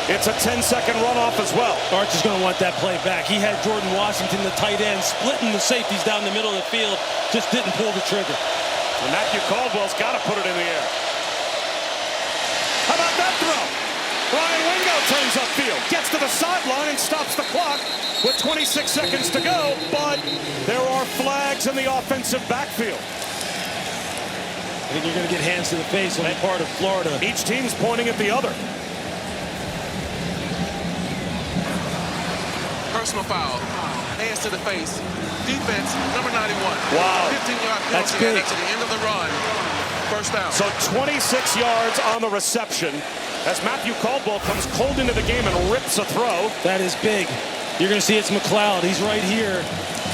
it's a 10-second runoff as well. Arch is going to want that play back. He had Jordan Washington, the tight end, splitting the safeties down the middle of the field, just didn't pull the trigger. And Matthew Caldwell's got to put it in the air. How about that throw? Ryan Wingo turns upfield, gets to the sideline and stops the clock with 26 seconds to go, but there are flags in the offensive backfield. I think you're going to get hands to the face on the part of Florida. Each team's pointing at the other. Personal foul. Hands to the face. Defense, number 91. Wow. 15-yard That's penalty big. to the end of the run. First down. So 26 yards on the reception as Matthew Caldwell comes cold into the game and rips a throw. That is big. You're going to see it's McLeod. He's right here.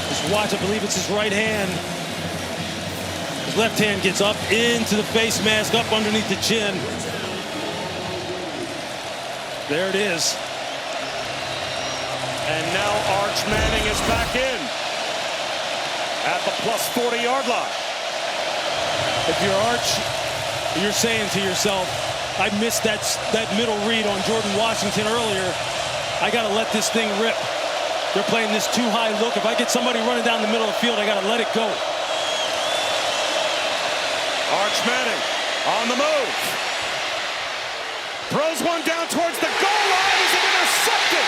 Just watch, I believe it's his right hand. His left hand gets up into the face mask, up underneath the chin. There it is. And now Arch Manning is back in at the plus 40-yard line. If you're Arch, you're saying to yourself, I missed that middle read on Jordan Washington earlier. I got to let this thing rip. They're playing this too high look. If I get somebody running down the middle of the field, I got to let it go. Arch Manning on the move. Throws one down towards the goal line. Is it intercepted?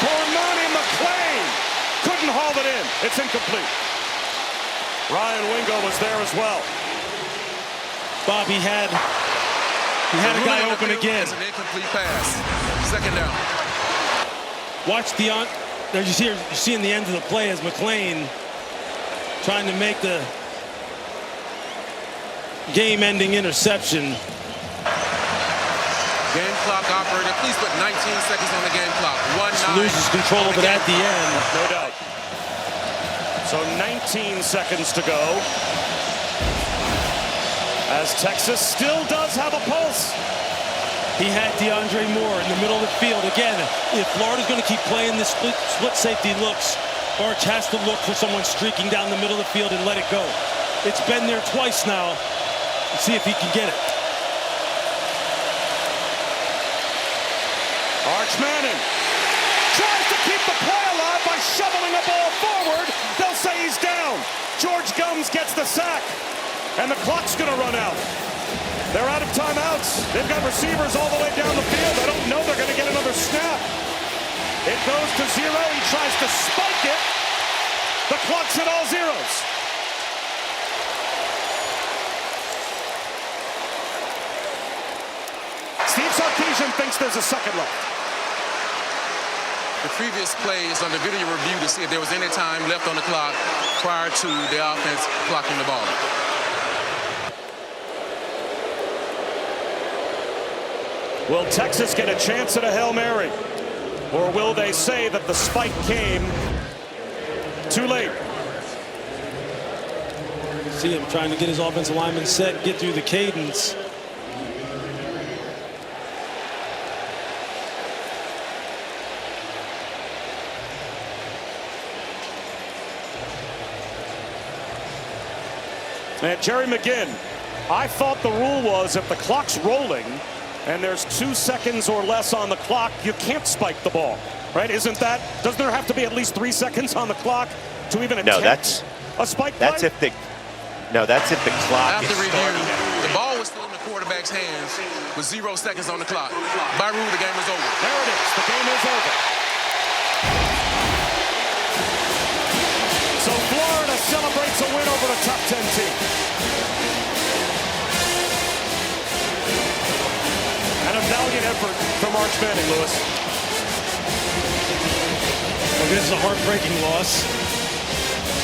Cormani McClain couldn't haul it in. It's incomplete. Ryan Wingo was there as well. Bob, he had a guy open again. It's an incomplete pass. Second down. Watch you're seeing the end of the play as McClain trying to make the game-ending interception. Game clock operator, please put 19 seconds on the game clock. 1-9. Loses control of it at the end. No doubt. So 19 seconds to go. As Texas still does have a pulse. He had DeAndre Moore in the middle of the field. Again, if Florida's going to keep playing this split safety looks, Arch has to look for someone streaking down the middle of the field and let it go. It's been there twice now. Let's see if he can get it. Arch Manning tries to keep the play alive by shoveling a ball forward. They'll say he's down. George Gums gets the sack, and the clock's going to run out. They're out of timeouts. They've got receivers all the way down the field. I don't know they're going to get another snap. It goes to 0. He tries to spike it. The clock's at all zeros. Steve Sarkisian thinks there's a second left. The previous play is under video review to see if there was any time left on the clock prior to the offense clocking the ball. Will Texas get a chance at a Hail Mary? Or will they say that the spike came too late? See him trying to get his offensive lineman set, get through the cadence. And Jerry McGinn, I thought the rule was if the clock's rolling and there's 2 seconds or less on the clock, you can't spike the ball, right? Doesn't there have to be at least 3 seconds on the clock to even attempt a spike play? That's if the clock After is review, starting. the ball was still in the quarterback's hands with 0 seconds on the clock. By rule, the game is over. There it is. The game is over. So Florida celebrates a win over the top 10 team. And a valiant effort from Arch Manning, Lewis. Well, this is a heartbreaking loss.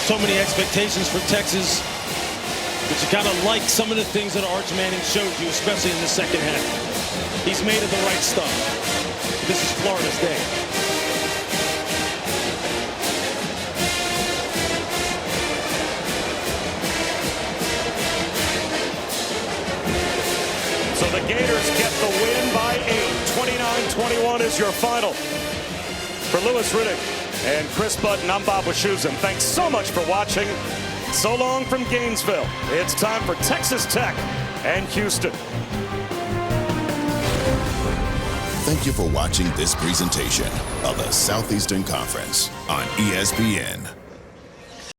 So many expectations for Texas. But you gotta like some of the things that Arch Manning showed you, especially in the second half. He's made of the right stuff. This is Florida's day. So the Gators get the win by 8. 29-21 is your final. For Lewis Riddick and Chris Button, I'm Bob Wischusen. Thanks so much for watching. So long from Gainesville. It's time for Texas Tech and Houston. Thank you for watching this presentation of the Southeastern Conference on ESPN.